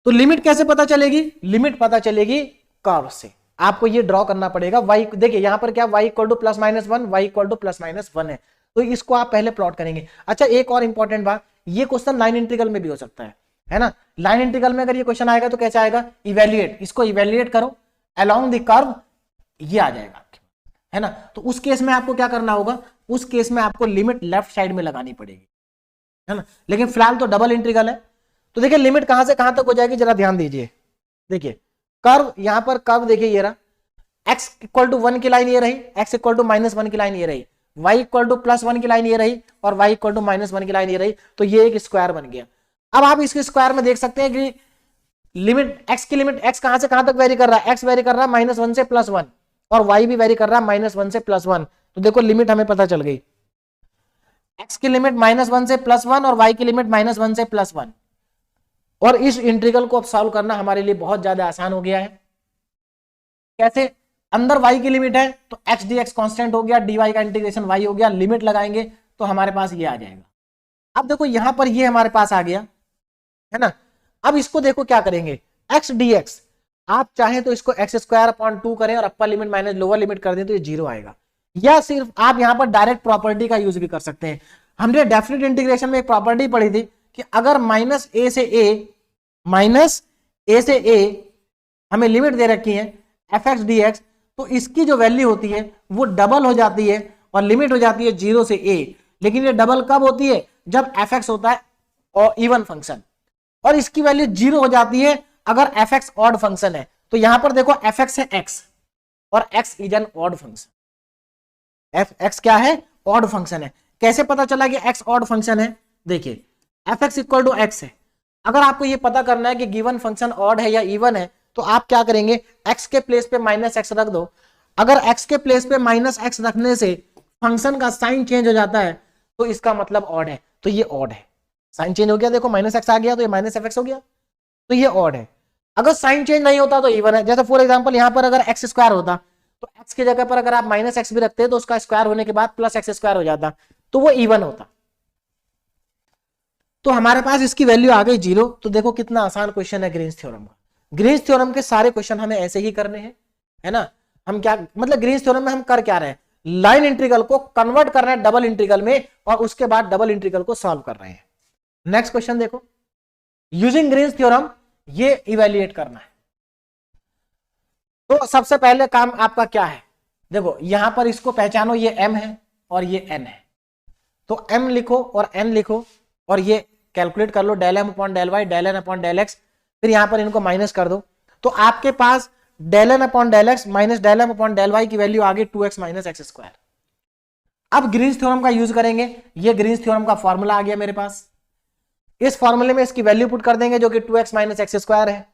तो लिमिट कैसे पता चलेगी? लिमिट पता चलेगी कर्व से। आपको ये ड्रॉ करना पड़ेगा, y देखिए यहां पर क्या, y equal to plus minus 1, y equal to plus minus 1 है, तो इसको आप पहले प्लॉट करेंगे। अच्छा एक और इंपॉर्टेंट बात, ये क्वेश्चन लाइन इंटीग्रल में भी हो सकता है ना? लाइन इंटीग्रल में अगर ये क्वेश्चन आएगा तो कैसे आएगा? इवेल्युएट, इसको इवेल्युएट करो अलोंग द कर्व, ये आ जाएगा, है ना? तो उस केस में आपको क्या करना होगा? उस केस में आपको लिमिट लेफ्ट साइड में लगानी पड़ेगी, है ना? लेकिन फिलहाल तो डबल इंटीग्रल है। तो देखिए लिमिट कहां से कहां तक हो जाएगी, जरा ध्यान दीजिए। देखिए कर्व, यहां पर कर्व देखिए ये रहा, x इक्वल टू 1 की लाइन ये रही, x इक्वल टू माइनस 1 की लाइन ये रही, y इक्वल टू प्लस 1 की लाइन ये रही, और y इक्वल टू माइनस 1 की लाइन ये रही, तो ये एक स्क्वायर बन गया। अब आप इसके स्क्वायर में देख सकते हैं कि लिमिट x की लिमिट x कहां से कहां तक वेरी कर रहा है? x वेरी कर रहा है माइनस 1 से प्लस 1, और y भी वेरी कर रहा है माइनस 1 से प्लस 1। तो देखो लिमिट हमें पता चल गई, x की लिमिट माइनस 1 से प्लस 1 और y की लिमिट माइनस 1 से प्लस 1। और इस इंटीग्रल को अब सॉल्व करना हमारे लिए बहुत ज्यादा आसान हो गया है। कैसे? अंदर y की लिमिट है तो x dx कांस्टेंट हो गया, dy का इंटीग्रेशन y हो गया, लिमिट लगाएंगे तो हमारे पास ये आ जाएगा। अब देखो यहां पर ये हमारे पास आ गया, है ना? अब इसको देखो क्या करेंगे, x dx, आप चाहें तो इसको x स्क्वायर अपॉन 2 करें और अपर लिमिट माइनस लोअर लिमिट कर दें तो ये 0 आएगा, या सिर्फ आप यहां पर डायरेक्ट प्रॉपर्टी का यूज भी कर सकते हैं। हमने डेफिनेट इंटीग्रेशन में एक प्रॉपर्टी पढ़ी थी कि अगर माइनस ए से a हमें लिमिट दे रखी है fx dx, तो इसकी जो वैल्यू होती है वो डबल हो जाती है और लिमिट हो जाती है 0 से a। लेकिन ये डबल कब होती है? जब fx होता है और इवन फंक्शन, और इसकी वैल्यू 0 हो जाती है अगर fx ऑड फंक्शन है। तो यहां पर देखो fx है x और x is an odd function, fx क्या है? ऑड फंक्शन है। कैसे पता चला कि x ऑड फंक्शन है? देखिए fx इक्वल टू x है, अगर आपको ये पता करना है कि गिवन फंक्शन ऑड है या इवन है तो आप क्या करेंगे, x के प्लेस पे माइनस एक्स रख दो। अगर x के प्लेस पे माइनस एक्स रखने से फंक्शन का साइन चेंज हो जाता है तो इसका मतलब ऑड है, तो ये ऑड है। साइन चेंज हो गया, देखो माइनस एक्स आ गया तो ये माइनस एफ एक्स हो गया, तो ये ऑड है। अगर साइन चेंज नहीं होता तो इवन है। जैसे फॉर एग्जांपल यहाँ पर अगर एक्स स्क्वायर होता तो एक्स की जगह पर अगर आप माइनस एक्स भी रखते तो उसका स्क्वायर होने के बाद प्लस एक्स स्क्वायर हो जाता, तो वो इवन होता। तो हमारे पास इसकी वैल्यू आ गई 0। तो देखो कितना आसान क्वेश्चन है ग्रीन्स थ्योरम का। ग्रीन्स थ्योरम के सारे क्वेश्चन हमें ऐसे ही करने हैं, है ना। हम क्या मतलब ग्रीन्स थ्योरम में हम कर क्या रहे हैं, लाइन इंटीग्रल को कन्वर्ट कर रहे हैं डबल इंटीग्रल में और उसके बाद डबल इंटीग्रल को सॉल्व कर रहे हैं। नेक्स्ट क्वेश्चन देखो, यूजिंग ग्रीन्स थ्योरम ये इवेल्युएट करना है। तो सबसे पहले काम आपका क्या है, देखो यहां पर इसको पहचानो, ये m है और ये n है। तो m लिखो और n लिखो और ये कैलकुलेट कर लो, del m upon del Y, del n upon del x, फिर यहां पर इनको माइनस कर दो। तो आपके पास del n upon del x minus del m upon del y की वैल्यू आ गई 2x माइनस एक्स स्क्वायर। अब ग्रीन्स थ्योरम का यूज करेंगे, ये ग्रीन्स थ्योरम का फॉर्मूला आ गया मेरे पास। इस फॉर्मूले में इसकी वैल्यू पुट कर देंगे जो कि 2x माइनस एक्स स्क्वायर है।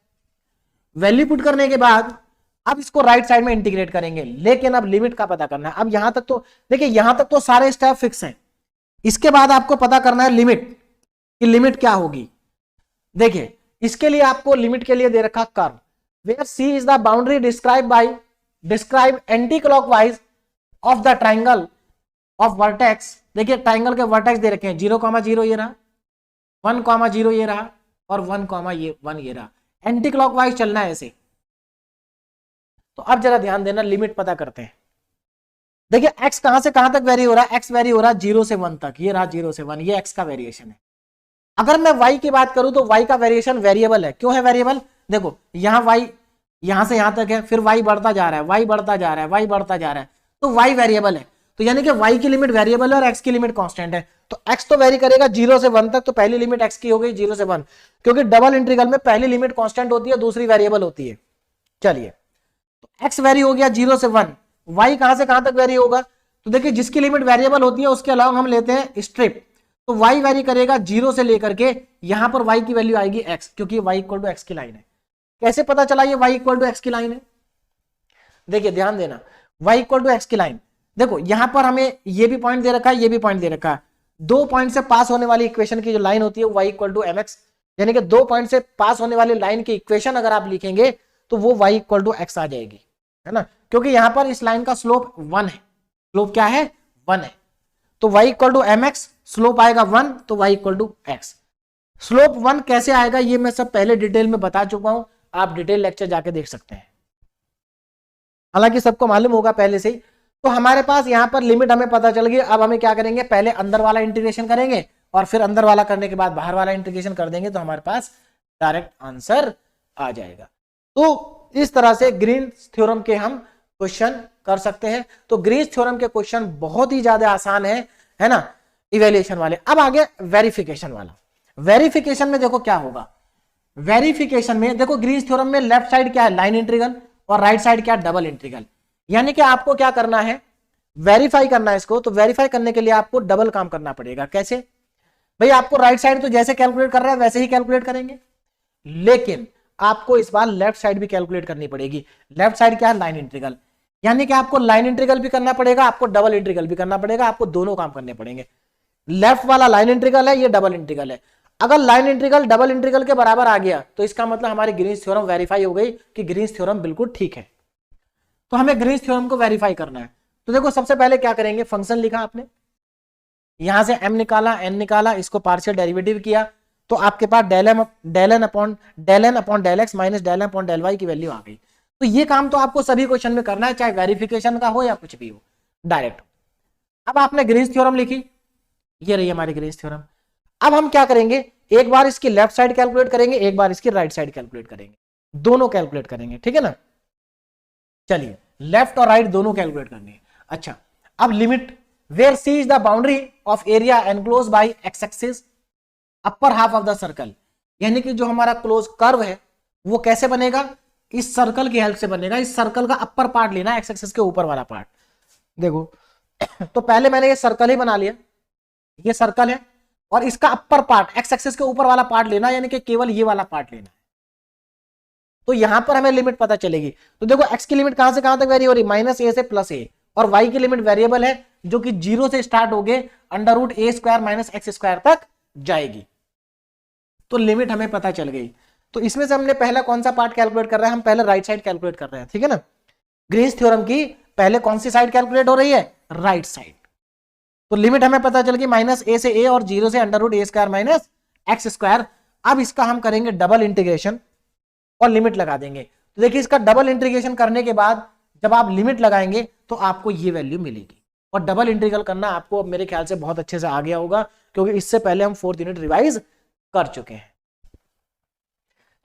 वैल्यू पुट करने के बाद अब इसको राइट साइड में इंटीग्रेट करेंगे, लेकिन अब लिमिट का पता करना है। अब यहां तक तो देखिए, यहां तक तो सारे स्टेप फिक्स हैं, इसके बाद आपको पता करना है लिमिट कि लिमिट क्या होगी। देखिए इसके लिए आपको लिमिट के लिए दे रखा curve, where C is the boundary describe anti clockwise of the triangle of vertex. देखिए ट्राइंगल के वर्टेक्स दे रखे हैं 0,0 ये रहा, 1,0 ये रहा और 1,1 ये रहा। एंटी क्लॉकवाइज चलना है ऐसे। तो अब जरा ध्यान देना, लिमिट पता करते हैं। देखिए x कहां से कहां तक वेरी हो रहा है, x वेरी हो रहा है 0 से 1 तक, ये रहा 0 से 1, ये x का वेरिएशन है। अगर मैं y की बात करूं तो y का वेरिएशन वेरिएबल है। क्यों है वेरिएबल, देखो यहां y यहां से यहां तक है, फिर y बढ़ता जा रहा है, y बढ़ता जा रहा है, y बढ़ता जा रहा है, तो y वेरिएबल है। तो यानी कि y की लिमिट वेरिएबल है और x की लिमिट कांस्टेंट है। तो x तो वेरी करेगा 0 से 1 तक, तो पहली लिमिट x की हो गई 0 से 1, क्योंकि डबल इंटीग्रल में पहली लिमिट कांस्टेंट होती है, दूसरी वेरिएबल होती है। चलिए तो x वेरी हो गया 0 से 1, y कहां से कहां तक वेरी होगा, तो देखिए जिसकी लिमिट वेरिएबल होती है उसके अलावा हम लेते हैं स्ट्रिप। तो y वेरी करेगा 0 से लेकर के, यहां पर y की वैल्यू आएगी x, क्योंकि y इक्वल टू x की लाइन है। कैसे पता चला ये y इक्वल टू x की लाइन है, देखिए ध्यान देना, y इक्वल टू x की लाइन। देखो यहां पर हमें ये भी पॉइंट दे रखा है, ये भी पॉइंट दे रखा है। 2 पॉइंट से पास होने वाली इक्वेशन की जो लाइन होती है y इक्वल टू mx, यानी कि 2 पॉइंट से पास होने वाली लाइन की इक्वेशन अगर आप लिखेंगे तो वो y इक्वल टू x आ जाएगी, है ना, क्योंकि यहां पर इस लाइन का स्लोप 1 है। स्लोप क्या है, 1 है। तो y equal to mx, slope आएगा 1, तो y equal to x। Slope 1 कैसे आएगा ये मैं सब पहले डिटेल में बता चुका हूं, आप डिटेल लेक्चर जाके देख सकते हैं, हालांकि सबको मालूम होगा पहले से ही। तो हमारे पास यहां पर लिमिट हमें पता चल गई। अब हमें क्या करेंगे, पहले अंदर वाला इंटीग्रेशन करेंगे और फिर अंदर वाला करने के बाद बाहर वाला इंटीग्रेशन कर देंगे, तो हमारे पास डायरेक्ट आंसर आ जाएगा। तो इस तरह से ग्रीन्स थ्योरम के हम क्वेश्चन कर सकते हैं। तो ग्रीन्स थ्योरम के क्वेश्चन बहुत ही ज्यादा आसान है ना, इवैल्यूएशन वाले। अब आगे वेरिफिकेशन वाला। वेरिफिकेशन में देखो क्या होगा, वेरिफिकेशन में देखो ग्रीन्स थ्योरम में लेफ्ट साइड क्या है, लाइन इंटीग्रल, और राइट साइड क्या है, डबल इंटीग्रल। यानी कि आपको क्या करना है, वेरीफाई करना है इसको। तो वेरीफाई करने के लिए आपको डबल काम करना पड़ेगा। कैसे भाई, आपको राइट साइड तो जैसे कैलकुलेट कर रहा है वैसे ही कैलकुलेट करेंगे, लेकिन आपको इस बार लेफ्ट साइड भी कैलकुलेट करनी पड़ेगी। लेफ्ट साइड क्या है, लाइन इंटीग्रल। यानी कि आपको लाइन इंटीग्रल भी करना पड़ेगा, आपको डबल इंटीग्रल भी करना पड़ेगा, आपको दोनों काम करने पड़ेंगे। लेफ्ट वाला लाइन इंटीग्रल है, ये डबल इंटीग्रल है। अगर लाइन इंटीग्रल डबल इंटीग्रल के बराबर आ गया तो इसका मतलब हमारी ग्रीन्स थ्योरम वेरीफाई हो गई कि ग्रीन्स थ्योरम बिल्कुल ठीक है। तो हमें ग्रीन्स थ्योरम को वेरीफाई करना है। तो देखो सबसे पहले क्या करेंगे, फंक्शन लिखा आपने, यहां से m निकाला, n निकाला, इसको पार्शियल डेरिवेटिव किया, तो आपके पास del N upon del X minus del M upon del Y की वैल्यू आ गई। तो ये काम तो आपको सभी क्वेश्चन में करना है, चाहे वेरिफिकेशन का हो या कुछ भी हो, डायरेक्ट। अब आपने ग्रीन्स थ्योरम लिखी, ये रही हमारी ग्रीन्स थ्योरम। अब हम क्या करेंगे, एक बार इसकी लेफ्ट साइड कैलकुलेट करेंगे, एक बार इसकी राइट साइड कैलकुलेट करेंगे, दोनों कैलकुलेट करेंगे, ठीक है ना। चलिए लेफ्ट और राइट दोनों कैलकुलेट करनी है। अच्छा, अब limit where C is the boundary of area enclose by x axis upper half of the circle. यानी कि जो हमारा क्लोज कर्व है वो कैसे बनेगा, इस सर्कल की हेल्प से बनेगा। इस सर्कल का अपर पार्ट लेना, एक्स एक्सिस के ऊपर वाला पार्ट। देखो तो पहले मैंने ये सर्कल ही बना लिया, ये सर्कल है, और इसका अपर पार्ट एक्स एक्सिस के ऊपर वाला पार्ट लेना, यानी कि केवल ये वाला पार्ट लेना है। तो यहां पर हमें लिमिट पता चलेगी। तो देखो x की लिमिट कहां से कहां तक वेरी हो रही, -a से +a, और y की लिमिट वेरिएबल है जो कि 0 से स्टार्ट हो गए √a² - x² तक जाएगी। तो लिमिट हमें पता चल गई। तो इसमें से हमने पहला कौन सा पार्ट कैलकुलेट कर रहे हैं, हम पहले राइट साइड कैलकुलेट कर रहे हैं, ठीक है ना। ग्रीन्स थ्योरम की पहले कौन सी साइड कैलकुलेट हो रही है, राइट साइड। तो लिमिट हमें पता चल गई -a से a और 0 से √a² - x²। अब इसका हम करेंगे डबल इंटीग्रेशन और लिमिट लगा देंगे। तो देखिए इसका डबल इंटीग्रेशन करने के बाद जब आप लिमिट लगाएंगे तो आपको ये वैल्यू मिलेगी। और डबल इंटीग्रल करना आपको मेरे ख्याल से बहुत अच्छे से आ गया होगा, क्योंकि इससे पहले हम 4th यूनिट रिवाइज कर चुके हैं।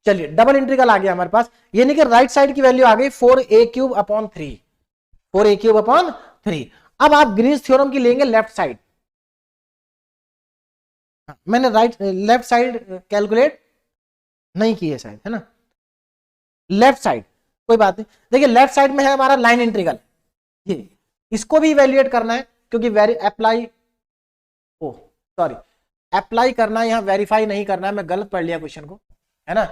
चलिए डबल इंटीग्रल आ गया हमारे पास, यानी कि राइट साइड की वैल्यू आ गई 4a³ 3। अब आप ग्रीन्स थ्योरम की लेंगे लेफ्ट साइड। मैंने लेफ्ट साइड कैलकुलेट नहीं की है शायद, है ना। लेफ्ट साइड कोई बात नहीं, देखिए लेफ्ट साइड में है हमारा लाइन इंटीग्रल, ये इसको भी इवेल्युएट करना है, क्योंकि अप्लाई करना, यहां वेरीफाई नहीं करना है, मैं गलत पढ़ लिया क्वेश्चन को, है ना।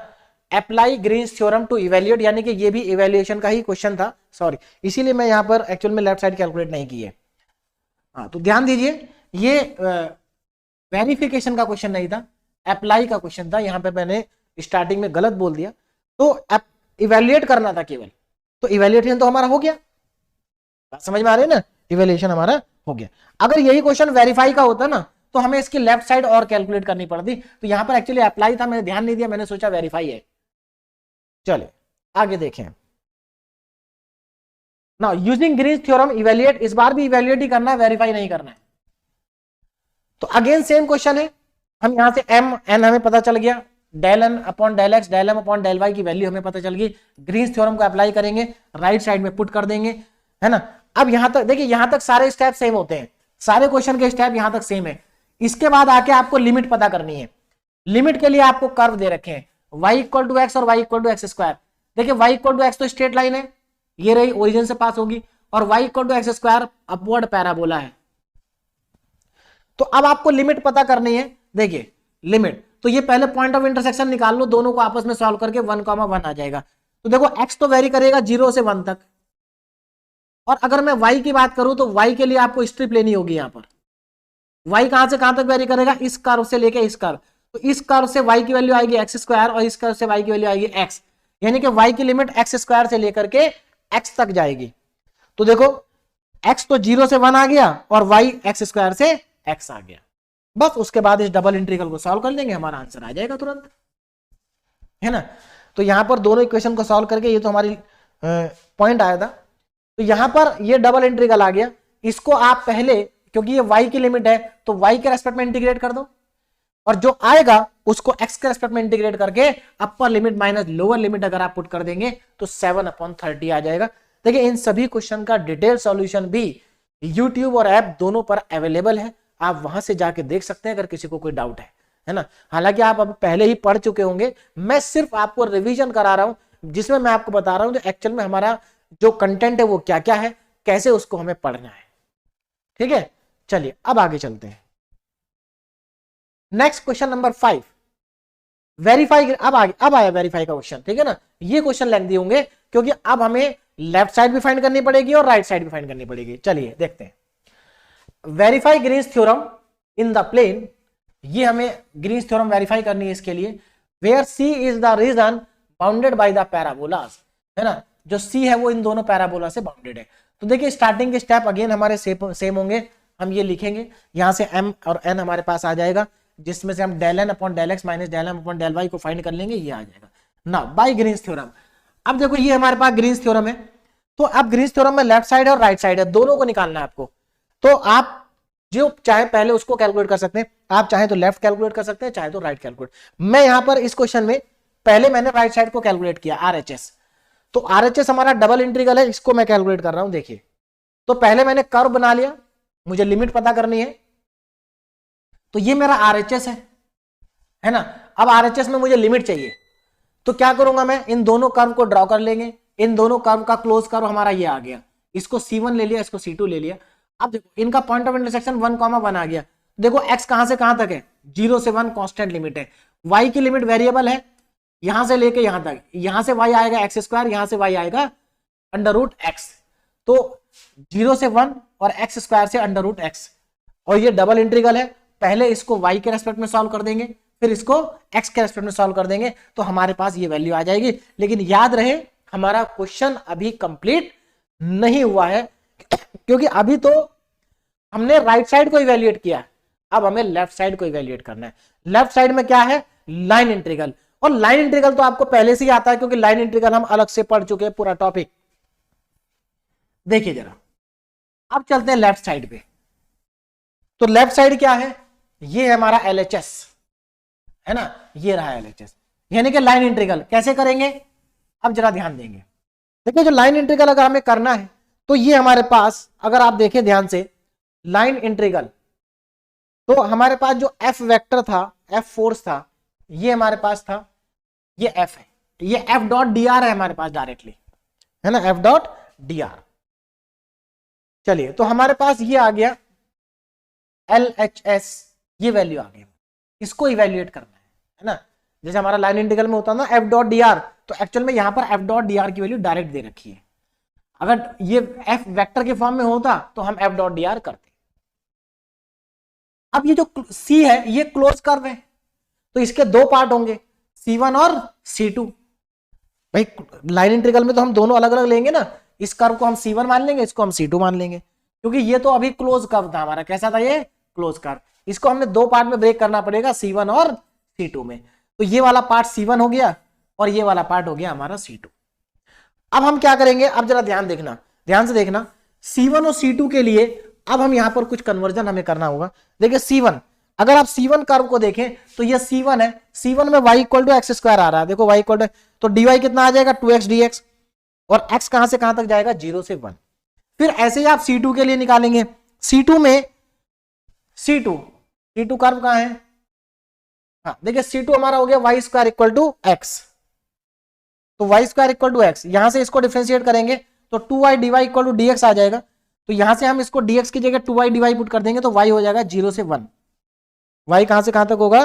Apply Green's theorem to evaluate, यानी कि ये भी इवेल्युएशन का ही क्वेश्चन था, सॉरी, इसीलिए मैं यहां पर एक्चुअल में लेफ्ट साइड कैलकुलेट नहीं की है। हाँ तो ध्यान दीजिए, ये वेरिफिकेशन का क्वेश्चन नहीं था, अप्लाई का क्वेश्चन था, यहां पे मैंने स्टार्टिंग में गलत बोल दिया। तो इवेल्युएट करना था केवल, तो इवेल्युएशन तो हमारा हो गया, बात समझ में आ रही है ना, इवेल्युएशन हमारा हो गया। अगर यही क्वेश्चन वेरीफाई का होता ना तो हमें इसकी लेफ्ट साइड और कैलकुलेट करनी पड़ती, तो यहां पर एक्चुअली अप्लाई था, मैंने ध्यान नहीं दिया, मैंने सोचा वेरीफाई है। चलिए आगे देखें। Now using Green's theorem evaluate, इस बार भी इवेल्युएट ही करना है, वेरीफाई नहीं करना है। तो अगेन सेम क्वेश्चन है, हम यहां से n हमें पता चल गया, ∂n/∂x ∂m/∂y की वैल्यू हमें पता चल गई। ग्रीन्स थ्योरम को अप्लाई करेंगे, राइट साइड में पुट कर देंगे, है ना। अब यहां तक देखिए, यहां तक सारे स्टेप सेम होते हैं, सारे क्वेश्चन के स्टेप यहां तक सेम है। इसके बाद आके आपको लिमिट पता करनी है। लिमिट के लिए आपको कर्व दे रखे हैं, y = x और y = x²। देखिए y = x तो स्ट्रेट लाइन है, ये रही, ओरिजिन से पास होगी, और y = x² अपवर्ड पैराबोला है। तो अब आपको लिमिट पता करनी है। देखिए लिमिट, तो ये पहले पॉइंट ऑफ इंटरसेक्शन निकाल लो, दोनों को आपस में सॉल्व करके 1,1 आ जाएगा। तो देखो x तो वेरी करेगा 0 से 1 तक, और अगर मैं y की बात करूं तो y के लिए आपको स्ट्रिप लेनी होगी। यहां पर y कहां से कहां तक वेरी करेगा, इस कर्व से लेके इस कर्व, तो इस कर्व से y की वैल्यू आएगी x² और इस कर्व से y की वैल्यू आएगी x, यानी कि y की लिमिट x² से लेकर के x तक जाएगी। तो देखो x तो 0 से 1 आ गया और y x² से x आ गया। बस उसके बाद इस डबल इंटीग्रल को सॉल्व कर लेंगे, हमारा आंसर आ जाएगा तुरंत, है ना। तो यहां पर दोनों इक्वेशन को सॉल्व करके, ये तो हमारी पॉइंट आया था। तो यहां पर ये डबल इंटीग्रल आ गया, इसको आप पहले, क्योंकि ये y की लिमिट है तो y के रेस्पेक्ट में इंटीग्रेट कर दो, और जो आएगा उसको x के रेस्पेक्ट में इंटीग्रेट करके अपर लिमिट माइनस लोअर लिमिट अगर आप पुट कर देंगे तो 7/30 आ जाएगा। देखिए इन सभी क्वेश्चन का डिटेल सॉल्यूशन भी YouTube और ऐप दोनों पर अवेलेबल है, आप वहां से जाके देख सकते हैं अगर किसी को कोई डाउट है ना। हालांकि आप अब पहले ही पढ़ चुके होंगे, मैं सिर्फ आपको रिवीजन करा रहा हूं, जिसमें मैं आपको बता रहा हूं तो एक्चुअल में हमारा जो कंटेंट है वो क्या क्या है, कैसे उसको हमें पढ़ना है, ठीक है। चलिए अब आगे चलते हैं। Next question number 5, verify. अब आया वेरीफाई का क्वेश्चन, ठीक है ना। ये क्वेश्चन लेंथी होंगे क्योंकि अब हमें लेफ्ट साइड भी फाइंड करनी पड़ेगी और राइट साइड भी फाइंड करनी पड़ेगी। चलिए देखते हैं। Verify Green's theorem in the plane, ये हमें ग्रीन्स थ्योरम वेरीफाई करनी है इसके लिए, where C is the region bounded by the parabolas, है ना। जो सी है वो इन दोनों पैराबोला से बाउंडेड है। तो देखिए स्टार्टिंग के स्टेप अगेन हमारे सेम होंगे, हम ये लिखेंगे, यहां से m और n हमारे पास आ जाएगा, जिसमें से हम ∂n/∂x -∂m/∂y को फाइंड कर लेंगे, ये आ जाएगा ना बाय ग्रीन्स थ्योरम। अब देखो ये हमारे पास ग्रीन्स थ्योरम है, तो अब ग्रीन्स थ्योरम में लेफ्ट साइड और राइट साइड है, दोनों को निकालना है आपको। तो आप जो चाहे पहले उसको कैलकुलेट कर सकते हैं, आप चाहे तो लेफ्ट कैलकुलेट कर सकते हैं, चाहे तो राइट कैलकुलेट। मैं यहां पर इस क्वेश्चन में पहले मैंने राइट साइड को कैलकुलेट किया, RHS। तो RHS हमारा डबल इंटीग्रल है, इसको मैं कैलकुलेट कर रहा हूं। देखिए तो पहले मैंने कर्व बना लिया, मुझे लिमिट पता करनी है, तो ये मेरा RHS है ना। अब RHS में मुझे लिमिट चाहिए, तो क्या करूंगा मैं, इन दोनों कर्व को ड्रॉ कर लेंगे, इन दोनों कर्व का क्लोज कर्व हमारा ये आ गया, इसको C1 ले लिया, इसको C2 ले लिया। अब देखो इनका पॉइंट ऑफ इंटरसेक्शन 1,1 आ गया। देखो x कहां से कहां तक है, 0 से 1 कांस्टेंट लिमिट है, y की लिमिट वेरिएबल है, यहां से लेके यहां तक, यहां से y आएगा एक्स स्क्वायर, यहां से y आएगा अंडर रूट एक्स। तो 0 से 1 और एक्स स्क्वायर से अंडर रूट एक्स, और ये डबल इंटीग्रल है। पहले इसको y के रेस्पेक्ट में सॉल्व कर देंगे, फिर इसको x के रेस्पेक्ट में सॉल्व कर देंगे, तो हमारे पास ये वैल्यू आ जाएगी। लेकिन याद रहे हमारा क्वेश्चन अभी कंप्लीट नहीं हुआ है, क्योंकि अभी तो हमने राइट साइड को इवेल्युएट किया, अब हमें लेफ्ट साइड को इवेल्युएट करना है। लेफ्ट साइड में क्या है, लाइन इंटीग्रल। और लाइन इंटीग्रल तो आपको पहले से ही आता है, क्योंकि लाइन इंटीग्रल हम अलग से पढ़ चुके हैं पूरा टॉपिक। देखिए जरा, अब चलते हैं लेफ्ट साइड पे। तो लेफ्ट साइड क्या है, ये है हमारा LHS, है ना, ये रहा LHS, यानी कि लाइन इंटीग्रल। कैसे करेंगे, अब जरा ध्यान देंगे। देखिए जो लाइन इंटीग्रल अगर हमें करना है, तो ये हमारे पास अगर आप देखें ध्यान से, लाइन इंटीग्रल, तो हमारे पास जो F वेक्टर था, F फोर्स था, ये हमारे पास था, ये F है, ये F डॉट dr है हमारे पास डायरेक्टली, है ना, F डॉट dr। चलिए, तो हमारे पास ये आ गया LHS, ये वैल्यू आ गई, इसको इवेल्युएट करना है ना। जैसे हमारा लाइन इंटीग्रल में होता है ना F डॉट dr, तो एक्चुअल में यहां पर F डॉट dr की वैल्यू डायरेक्ट दे रखी है। अगर ये F वेक्टर के फॉर्म में होता तो हम F डॉट dr करते। अब ये जो C है ये क्लोज कर्व है, तो इसके दो पार्ट होंगे, C1 और C2। भाई लाइन इंटीग्रल में तो हम दोनों अलग अलग लेंगे ना, इस कर्व को हम C1 मान लेंगे, इसको हम C2 मान लेंगे, क्योंकि ये तो अभी क्लोज कर्व था हमारा। कैसा था ये, क्लोज कर्व। इसको हमने दो पार्ट में ब्रेक करना पड़ेगा, C1 और C2 में। तो ये वाला पार्ट C1 हो गया और ये वाला पार्ट हो गया हमारा C2। अब हम क्या करेंगे, अब जरा ध्यान देखना, ध्यान से देखना, C1 और C2 के लिए अब हम यहां पर कुछ कन्वर्जन हमें करना होगा। देखिए C1, अगर आप C1 कर्व को देखें तो ये C1 है, C1 में y equal to x square आ रहा है, देखो y इक्वल टू, तो dy कितना आ जाएगा 2x dx, और x कहां से कहां तक जाएगा 0 से 1। फिर ऐसे ही आप C2 के लिए निकालेंगे, C2 में C2 कर्व कहां है, हाँ देखिए C2 हमारा हो गया y square equal to x, तो y square equal to x, यहां से इसको डिफरेंशिएट करेंगे तो 2y dy equal to dx आ जाएगा। तो यहां से हम इसको dx की जगह 2y dy पुट कर देंगे, तो y हो जाएगा 0 से 1। y कहां से कहां तक होगा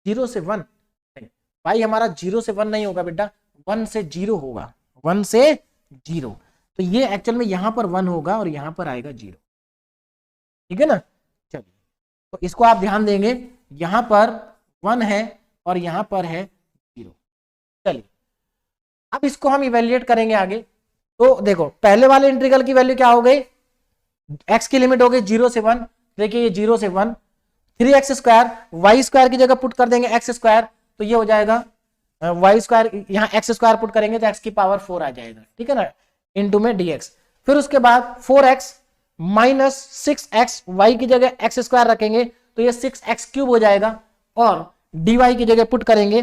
0 से 1, y हमारा 0 से 1 नहीं होगा बेटा, 1 से 0 होगा, 1 से 0। तो ये एक्चुअल में यहां पर 1 होगा और यहां पर आएगा 0, ठीक है ना। चलिए, तो इसको आप ध्यान देंगे, यहां पर 1 है और यहां पर है 0। चलिए, अब इसको हम इवेल्युएट करेंगे आगे। तो देखो पहले वाले इंटीग्रल की वैल्यू क्या हो गई, x की लिमिट हो गई 0 से 1, देखिए ये 0 से 1, 3x स्क्वायर, y स्क्वायर की जगह पुट कर देंगे x स्क्वायर, तो ये हो जाएगा y स्क्वायर, यहाँ x स्क्वायर पुट करेंगे तो x की पावर 4 आ जाएगा, ठीक है ना, इनटू में dx। फिर उसके बाद 4x माइनस 6x, y की जगह x स्क्वायर रखेंगे तो ये 6x क्यूब हो जाएगा, और dy की जगह पुट करेंगे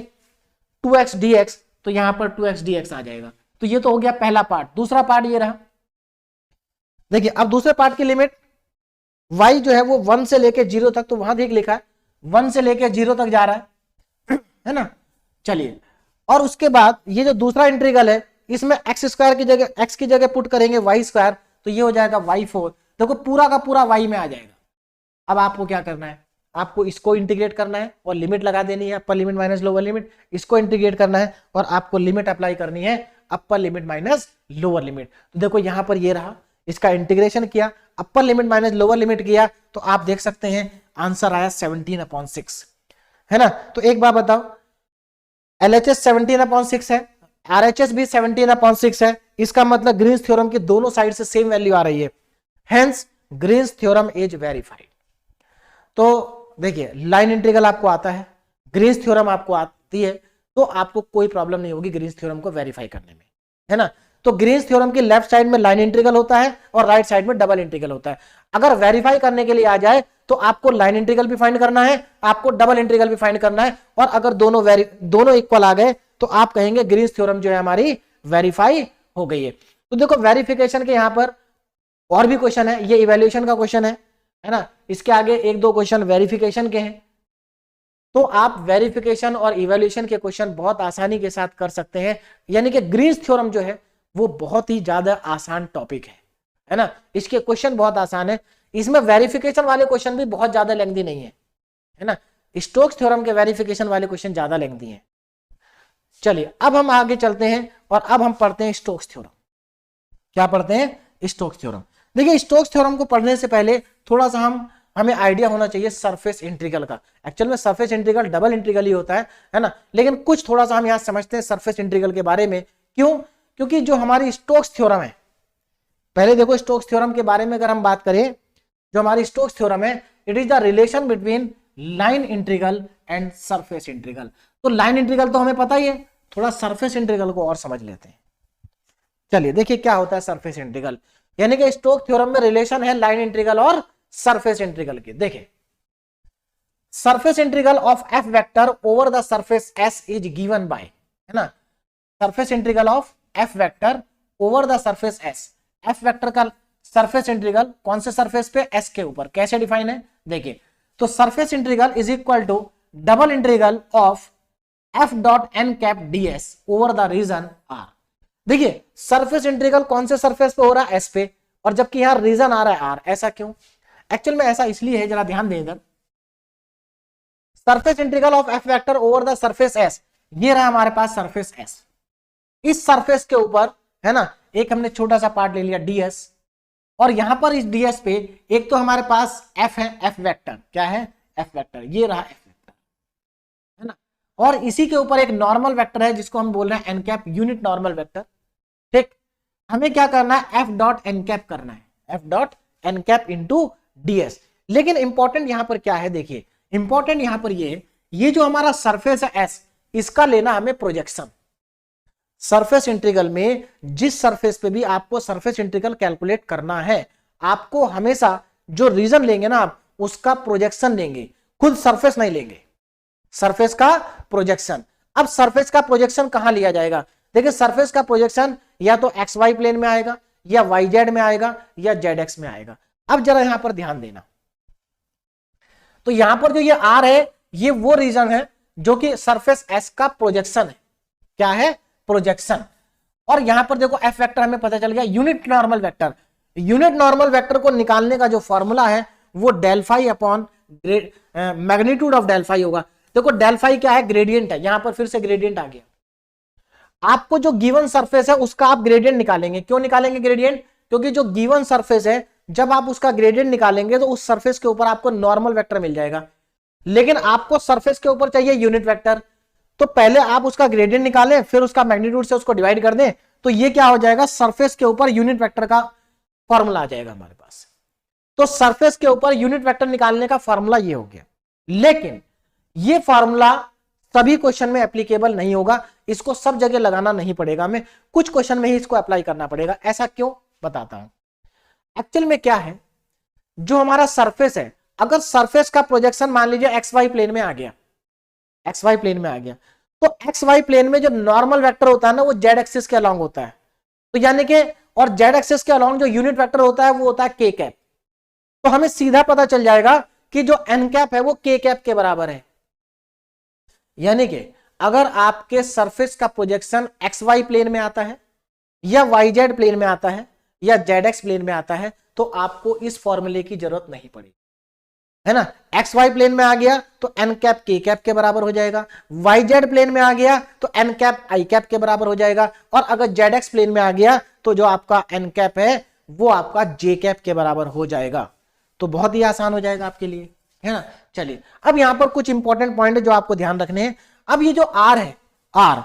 2x dx, तो यहां पर 2x dx आ जाएगा। तो ये तो हो गया पहला पार्ट। दूसरा पार्ट ये रहा, देखिए अब दूसरे पार्ट की लिमिट y जो है वो 1 से लेके 0 तक, तो वहां देख लिखा है 1 से लेके 0 तक जा रहा है ना। चलिए, और उसके बाद ये जो दूसरा इंटीग्रल है, इसमें x स्क्वायर की जगह x की जगह पुट करेंगे y स्क्वायर, तो ये हो जाएगा y4। देखो पूरा का पूरा y में आ जाएगा। अब आपको क्या करना है, आपको इसको इंटीग्रेट करना है और लिमिट लगा देनी है, अपर लिमिट माइनस लोअर लिमिट, इसको इंटीग्रेट करना है और आपको लिमिट अप्लाई करनी है, अपर लिमिट माइनस लोअर लिमिट। तो देखो यहां पर ये रहा, इसका इंटीग्रेशन किया, अपर लिमिट माइनस लोअर लिमिट किया, तो आप देख सकते हैं आंसर आया 17/6, है ना। तो एक बात बताओ, LHS 17/6 है, RHS भी 17/6 है, इसका मतलब ग्रीन्स थ्योरम की दोनों साइड से सेम वैल्यू आ रही है, hence Green's theorem is verified. तो देखिए लाइन इंटीग्रल आपको आता है, ग्रीन्स थ्योरम आपको आती है, तो आपको कोई प्रॉब्लम नहीं होगी ग्रीन्स थ्योरम को वेरीफाई करने में, है ना। तो ग्रीन्स थ्योरम की लेफ्ट साइड में लाइन इंटीग्रल होता है और राइट साइड में डबल इंटीग्रल होता है। अगर वेरीफाई करने के लिए आ जाए तो आपको लाइन इंटीग्रल भी फाइंड करना है, आपको डबल इंटीग्रल भी फाइंड करना है, और अगर दोनों इक्वल आ गए तो आप कहेंगे ग्रीन्स थ्योरम जो है हमारी वेरीफाई हो गई है। तो देखो वेरिफिकेशन के यहां पर और भी क्वेश्चन है, ये इवैल्यूएशन का क्वेश्चन है ना, इसके आगे एक दो क्वेश्चन वेरिफिकेशन के हैं। तो आप वेरिफिकेशन और इवैल्यूएशन के क्वेश्चन बहुत आसानी के साथ कर सकते हैं, यानी कि ग्रीन्स थ्योरम जो है वो बहुत ही ज्यादा आसान टॉपिक है ना, इसके क्वेश्चन बहुत आसान है। इसमें वेरिफिकेशन वाले क्वेश्चन भी बहुत ज्यादा लेंथी नहीं है ना, स्टोक्स थ्योरम के वेरिफिकेशन वाले क्वेश्चन ज्यादा लेंथी हैं। चलिए अब हम आगे चलते हैं और अब हम पढ़ते हैं स्टोक्स थ्योरम। क्या पढ़ते हैं? Stokes theorem. देखिए स्टोक्स थ्योरम को पढ़ने से पहले थोड़ा सा हमें आइडिया होना चाहिए सरफेस इंटीग्रल का। एक्चुअल में सरफेस इंटीग्रल डबल इंटीग्रल ही होता है ना, लेकिन कुछ थोड़ा सा हम यहां समझते हैं सरफेस इंटीग्रल के बारे में। क्यों? क्योंकि जो हमारी स्टोक्स थ्योरम है, पहले देखो स्टोक्स थ्योरम के बारे में अगर हम बात करें, जो हमारी स्टोक्स थ्योरम है, it is the relation between line integral and surface integral. तो लाइन इंटीग्रल तो हमें पता ही है, थोड़ा सरफेस इंटीग्रल को और समझ लेते हैं। चलिए देखिए क्या होता है सरफेस इंटीग्रल, यानी कि स्टोक्स थ्योरम में रिलेशन है लाइन इंटीग्रल और सरफेस इंटीग्रल के। देखिए surface integral of F vector over the surface S is given by, है ना, surface integral of F vector over the surface S. F vector का सरफेस इंटीग्रल कौन से सरफेस पे? एस के ऊपर। कैसे डिफाइन है? देखिए तो surface integral is equal to double integral of F dot N cap dS over the region R. देखिए सरफेस इंटीग्रल कौन से सरफेस पे हो रहा है? एस पे, और जबकि यहां रीजन आ रहा है आर। ऐसा क्यों? एक्चुअल में ऐसा इसलिए है, जरा ध्यान दें इधर। Surface integral of F vector over the surface S, ये रहा हमारे पास सरफेस एस। इस सरफेस के ऊपर, है ना, एक हमने छोटा सा पार्ट ले लिया डीएस, और यहां पर इस डीएस पे एक तो हमारे पास एफ है, एफ वेक्टर। क्या है? F vector. ये रहा एफ वेक्टर, है ना, और इसी के ऊपर एक नॉर्मल वेक्टर है जिसको हम बोल रहे हैं N cap, unit normal vector. ठीक, हमें क्या करना है? एफ डॉट एन कैप करना है, F dot N cap into dS. लेकिन इंपॉर्टेंट यहां पर क्या है? देखिए इंपॉर्टेंट यहां पर ये जो हमारा सरफेस है एस, इसका लेना हमें प्रोजेक्शन। सरफेस इंटीग्रल में जिस सरफेस पे भी आपको सरफेस इंटीग्रल कैलकुलेट करना है, आपको हमेशा जो रीजन लेंगे ना आप, उसका प्रोजेक्शन लेंगे, खुद सरफेस नहीं लेंगे, सरफेस का प्रोजेक्शन। अब सरफेस का प्रोजेक्शन कहां लिया जाएगा? देखिए सरफेस का प्रोजेक्शन या तो एक्स वाई प्लेन में आएगा, या वाई जेड में आएगा, या जेड एक्स में आएगा। अब जरा यहां पर ध्यान देना, तो यहां पर जो ये आर है, ये वो रीजन है जो कि सरफेस एस का प्रोजेक्शन है। क्या है? प्रोजेक्शन। और यहां पर देखो एफ वेक्टर हमें पता चल गया, unit normal vector. Unit normal vector को निकालने का जो फॉर्मूला है वो del phi upon magnitude of del phi होगा। देखो डेल फाई क्या है? ग्रेडियंट है। यहां पर फिर से ग्रेडियंट आ गया। आपको जो गिवन सरफेस है उसका आप ग्रेडियंट निकालेंगे। क्यों निकालेंगे ग्रेडियंट? क्योंकि जो गिवन सरफेस है, जब आप उसका ग्रेडियंट निकालेंगे तो उस सरफेस के ऊपर आपको नॉर्मल वेक्टर मिल जाएगा। लेकिन आपको सरफेस के ऊपर चाहिए यूनिट वेक्टर, तो पहले आप उसका ग्रेडियंट निकालें, फिर उसका मैग्नीट्यूड से उसको डिवाइड कर दें, तो ये क्या हो जाएगा? सरफेस के ऊपर यूनिट वेक्टर का फॉर्मूला आ जाएगा हमारे पास। तो सरफेस के ऊपर यूनिट वेक्टर निकालने का फॉर्मूला ये हो गया। लेकिन ये फॉर्मूला सभी क्वेश्चन में एप्लीकेबल नहीं होगा, इसको सब जगह लगाना नहीं पड़ेगा, हमें कुछ क्वेश्चन में ही इसको अप्लाई करना पड़ेगा। ऐसा क्यों? बताता हूं। एक्चुअल में क्या है, जो हमारा सरफेस है, अगर सरफेस का प्रोजेक्शन मान लीजिए एक्स वाई प्लेन में आ गया, एक्स वाई प्लेन में आ गया, तो एक्स वाई प्लेन में जो नॉर्मल वेक्टर होता है ना, वो जेड एक्सिस के अलोंग होता है। तो यानी कि, और जेड एक्सिस के अलोंग जो यूनिट वेक्टर होता है वो होता है के कैप। तो हमें सीधा पता चल जाएगा कि जो एन कैप है वो के कैप के बराबर है। यानी कि अगर आपके सरफेस का प्रोजेक्शन एक्स वाई प्लेन में आता है, या वाई जेड प्लेन में आता है, या जेड एक्स प्लेन में आता है, तो आपको इस फॉर्मूले की जरूरत नहीं पड़ेगी, है ना। एक्स वाई प्लेन में आ गया तो एन कैप के कैप के बराबर हो जाएगा, वाई जेड प्लेन में आ गया तो एन कैप आई कैप के बराबर हो जाएगा, और अगर जेड एक्स प्लेन में आ गया तो जो आपका एन कैप है वो आपका जे कैप के बराबर हो जाएगा। तो बहुत ही आसान हो जाएगा आपके लिए, है ना। चलिए अब यहां पर कुछ इंपॉर्टेंट पॉइंट है जो आपको ध्यान रखने हैं। अब ये जो आर है, आर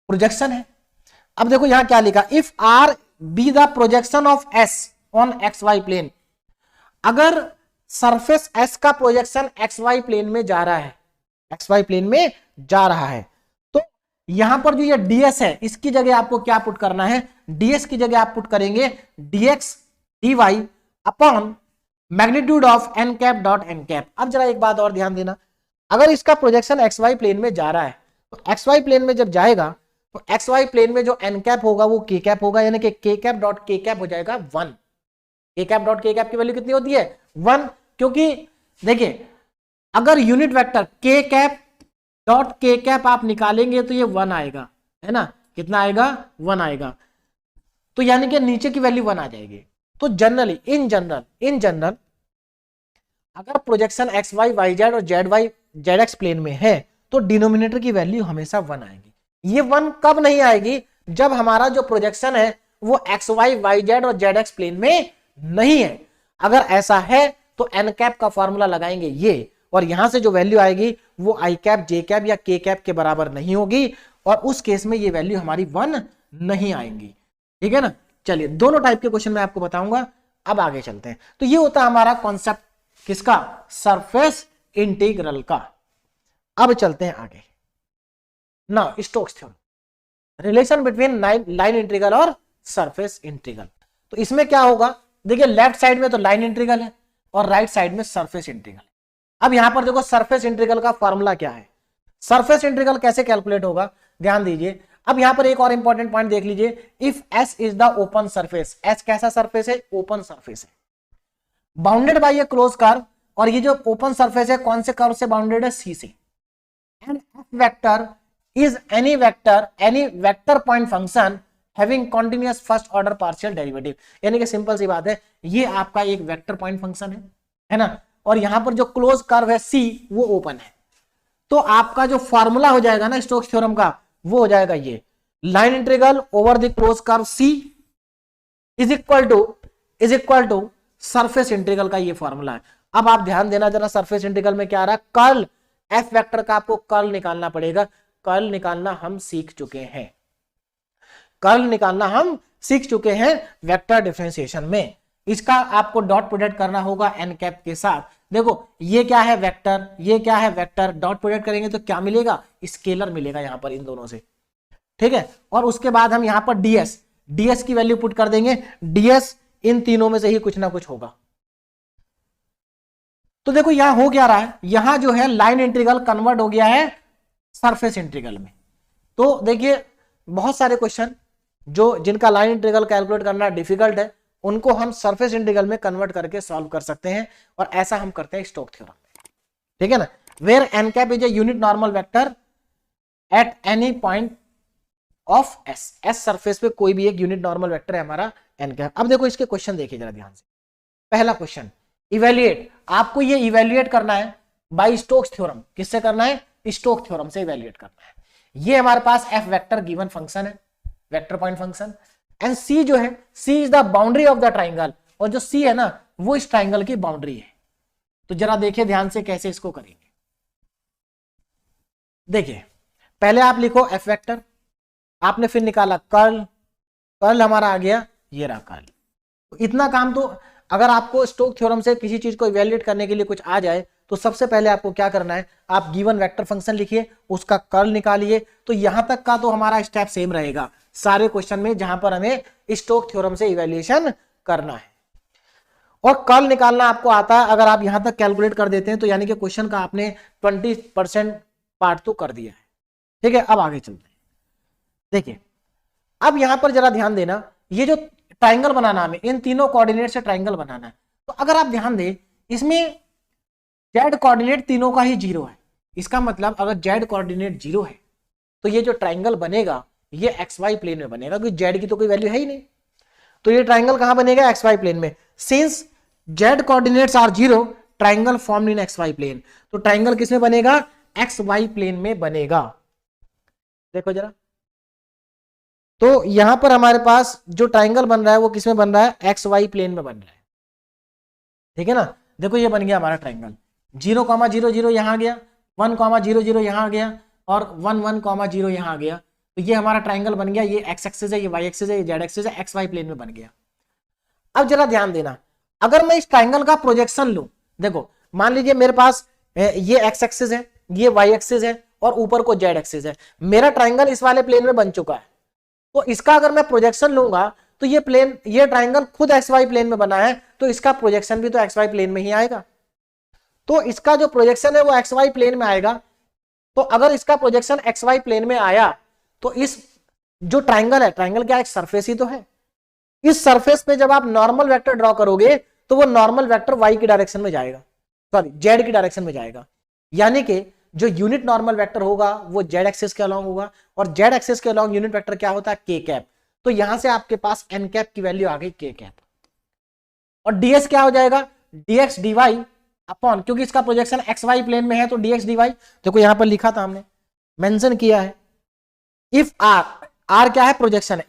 प्रोजेक्शन है। अब देखो यहां क्या लिखा, if R be the projection of S on x Y plane. अगर सरफेस एस का प्रोजेक्शन एक्स वाई प्लेन में जा रहा है, एक्स वाई प्लेन में जा रहा है, तो यहां पर जो ये डीएस है, इसकी जगह आपको क्या पुट करना है? डीएस की जगह आप पुट करेंगे dx d y upon magnitude of N cap dot N cap. अब जरा एक बात और ध्यान देना, अगर इसका प्रोजेक्शन एक्स वाई प्लेन में जा रहा है, तो एक्स वाई प्लेन में जब जाएगा तो एक्स वाई प्लेन में जो एन कैप होगा वो के कैप होगा, यानी कि के कैप डॉट के कैप हो जाएगा 1। के कैप डॉट के कैप की वैल्यू कितनी होती है? 1। क्योंकि देखिए अगर यूनिट वेक्टर के कैप डॉट के कैप आप निकालेंगे तो ये 1 आएगा, है ना। कितना आएगा? 1 आएगा। तो यानी कि नीचे की वैल्यू 1 आ जाएगी। तो जनरली इन जनरल अगर projection x Y Y Z और Z Y Z X plane में है तो डिनोमिनेटर की वैल्यू हमेशा 1 आएगी। ये 1 कब नहीं आएगी, जब हमारा जो प्रोजेक्शन है वो एक्स वाई वाई जेड और जेड एक्स प्लेन में नहीं है। अगर ऐसा है तो एन कैप का फॉर्मूला लगाएंगे ये, और यहां से जो वैल्यू आएगी वो आई कैप जे कैप या के कैप के बराबर नहीं होगी, और उस केस में ये वैल्यू हमारी 1 नहीं आएंगी। ठीक है ना। चलिए दोनों टाइप के क्वेश्चन मैं आपको बताऊंगा। अब आगे चलते हैं। तो ये होता है हमारा कॉन्सेप्ट किसका, सरफेस इंटीग्रल का। अब चलते हैं आगे। Now Stokes theorem, relation between line integral और सरफेस इंटीग्रल। तो इसमें क्या होगा, देखिए लेफ्ट साइड में तो लाइन इंटीग्रल है और राइट साइड में सरफेस इंटीग्रल। अब यहां पर देखो सरफेस इंटीग्रल का फॉर्मूला क्या है, सरफेस इंटीग्रल कैसे कैलकुलेट होगा, ध्यान दीजिए। अब यहां पर एक और इंपॉर्टेंट पॉइंट देख लीजिए, if S is the open surface, S कैसा सरफेस है, ओपन सरफेस है, bounded by a close curve, और ये जो ओपन सरफेस है कौन से कर्व से बाउंडेड है, सी से, and F vector is any vector point function having continuous first order partial derivative. यानी कि सिंपल सी बात है, ये आपका एक वेक्टर पॉइंट फंक्शन है ना, और यहां पर जो क्लोज कर्व है सी वो ओपन है। तो आपका जो फॉर्मूला हो जाएगा ना स्टोक्स थ्योरम का, वो हो जाएगा ये, line integral over the close curve C is equal to surface integral का ये फॉर्मूला है। अब आप ध्यान देना जरा, सरफेस इंटीग्रल में क्या आ रहा है, कर्ल एफ वेक्टर का आपको कर्ल निकालना पड़ेगा। कर्ल निकालना हम सीख चुके हैं, कर्ल निकालना हम सीख चुके हैं वेक्टर डिफरेंशिएशन में। इसका आपको डॉट प्रोडक्ट करना होगा एन कैप के साथ। देखो ये क्या है वेक्टर, ये क्या है वेक्टर, डॉट प्रोडक्ट करेंगे तो क्या मिलेगा, स्केलर मिलेगा यहां पर इन दोनों से। ठीक है, और उसके बाद हम यहां पर डीएस की वैल्यू पुट कर देंगे, डीएस इन तीनों में से ही कुछ ना कुछ होगा। तो देखो यहां हो क्या रहा है, यहां जो है लाइन इंटीग्रल कन्वर्ट हो गया है सरफेस इंटीग्रल में। तो देखिए बहुत सारे क्वेश्चन जो जिनका लाइन इंटीग्रल कैलकुलेट करना डिफिकल्ट है, उनको हम सरफेस इंटीग्रल में कन्वर्ट करके सॉल्व कर सकते हैं, और ऐसा हम करते हैं स्टोक थ्योरम में। ठीक है ना, where N cap is a unit normal vector at any point of S, S surface पे कोई भी एक यूनिट नॉर्मल वेक्टर है हमारा एन कैप। अब देखो इसके क्वेश्चन देखिए जरा ध्यान से। पहला क्वेश्चन, इवेल्युएट, आपको ये इवेल्युएट करना है बाय स्टोक्स थ्योरम। किससे करना है, स्टोक थ्योरम से इवेल्युएट करना है। ये हमारे पास एफ वेक्टर गिवन फंक्शन है, vector point function, and C जो है, C is the boundary of the triangle, और जो सी है ना वो इस ट्राइंगल की बाउंड्री है। तो जरा देखिए ध्यान से कैसे इसको करेंगे। देखिए पहले आप लिखो एफ वेक्टर, आपने फिर निकाला कर्ल, कर्ल हमारा आ गया ये रहा कर्ल। तो इतना काम तो अगर आपको स्टोक थ्योरम से किसी चीज को इवैल्यूएट करने के लिए कुछ आ जाए तो सबसे पहले आपको क्या करना है, आप गिवन वेक्टर फंक्शन लिखिए, उसका कर्ल निकालिए। तो यहां तक का तो हमारा स्टेप सेम रहेगा सारे क्वेश्चन में जहां पर हमें स्टोक थ्योरम से इवैल्यूएशन करना है। और कर्ल निकालना आपको आता है, अगर आप यहां तक कैलकुलेट कर देते हैं तो यानी कि क्वेश्चन का आपने 20% पार्ट तो कर दिया है। ठीक है, अब आगे चलते हैं। देखिए अब यहां पर जरा ध्यान देना, ये जो ट्राइंगल बनाना हमें इन तीनों कोऑर्डिनेट से ट्राइंगल बनाना है। तो अगर आप ध्यान दें इसमें जेड कोऑर्डिनेट तीनों का ही 0 है। इसका मतलब अगर जेड कोऑर्डिनेट 0 है तो ये जो ट्राइंगल बनेगा ये एक्स वाई प्लेन में बनेगा, क्योंकि जेड की तो कोई वैल्यू है ही नहीं। तो ये ट्राइंगल कहां बनेगा, एक्स वाई प्लेन में। Since z coordinates are 0, triangle formed in x Y plane. तो ट्राइंगल किसमें बनेगा, एक्स वाई प्लेन में बनेगा। देखो जरा, तो यहां पर हमारे पास जो ट्राइंगल बन रहा है वो किसमें बन रहा है, एक्स वाई प्लेन में बन रहा है। ठीक है ना, देखो ये बन गया हमारा ट्राइंगल, 0,0,0 यहां आ गया, 1,0,0 यहां आ गया, और 1,1,0 यहां आ गया। तो ये हमारा ट्राइंगल बन गया, ये एक्स एक्सिस है, ये वाई एक्सिस है, ये जेड एक्सिस है, एक्स वाई प्लेन में बन गया। अब जरा ध्यान देना, अगर मैं इस ट्राइंगल का प्रोजेक्शन लूं, देखो मान लीजिए मेरे पास ये एक्स एक्सिस है, ये वाई एक्सिस है, और ऊपर को जेड एक्सिस है। मेरा ट्राइंगल इस वाले प्लेन में बन चुका है। तो इसका अगर मैं प्रोजेक्शन लूंगा तो ये प्लेन, ये ट्राइंगल खुद एक्स वाई प्लेन में बना है, तो इसका प्रोजेक्शन भी तो एक्स वाई प्लेन में ही आएगा। तो इसका जो प्रोजेक्शन है वो एक्स वाई प्लेन में आएगा। तो अगर इसका प्रोजेक्शन एक्स वाई प्लेन में आया तो इस जो ट्राइंगल है, ट्राइंगल क्या एक सरफेस ही तो है, इस सरफेस पे जब आप नॉर्मल वेक्टर ड्रॉ करोगे तो वो नॉर्मल वेक्टर वाई की डायरेक्शन में जाएगा, सॉरी जेड की डायरेक्शन में जाएगा। यानी कि जो यूनिट नॉर्मल वेक्टर होगा वो जेड एक्सिस के अलोंग होगा, और जेड एक्सिस के अलोंग यूनिट वेक्टर क्या होता है, के कैप। तो यहां से आपके पास एन कैप की वैल्यू आ गई के कैप, और डीएस क्या हो जाएगा, डीएक्स डीवाई अपॉन, क्योंकि इसका प्रोजेक्शन एक्स वाई प्लेन में है तो डीएक्स डीवाई। देखो यहां पर लिखा था हमने, मेंशन किया है, इफ आर क्या है, प्रोजेक्शन है,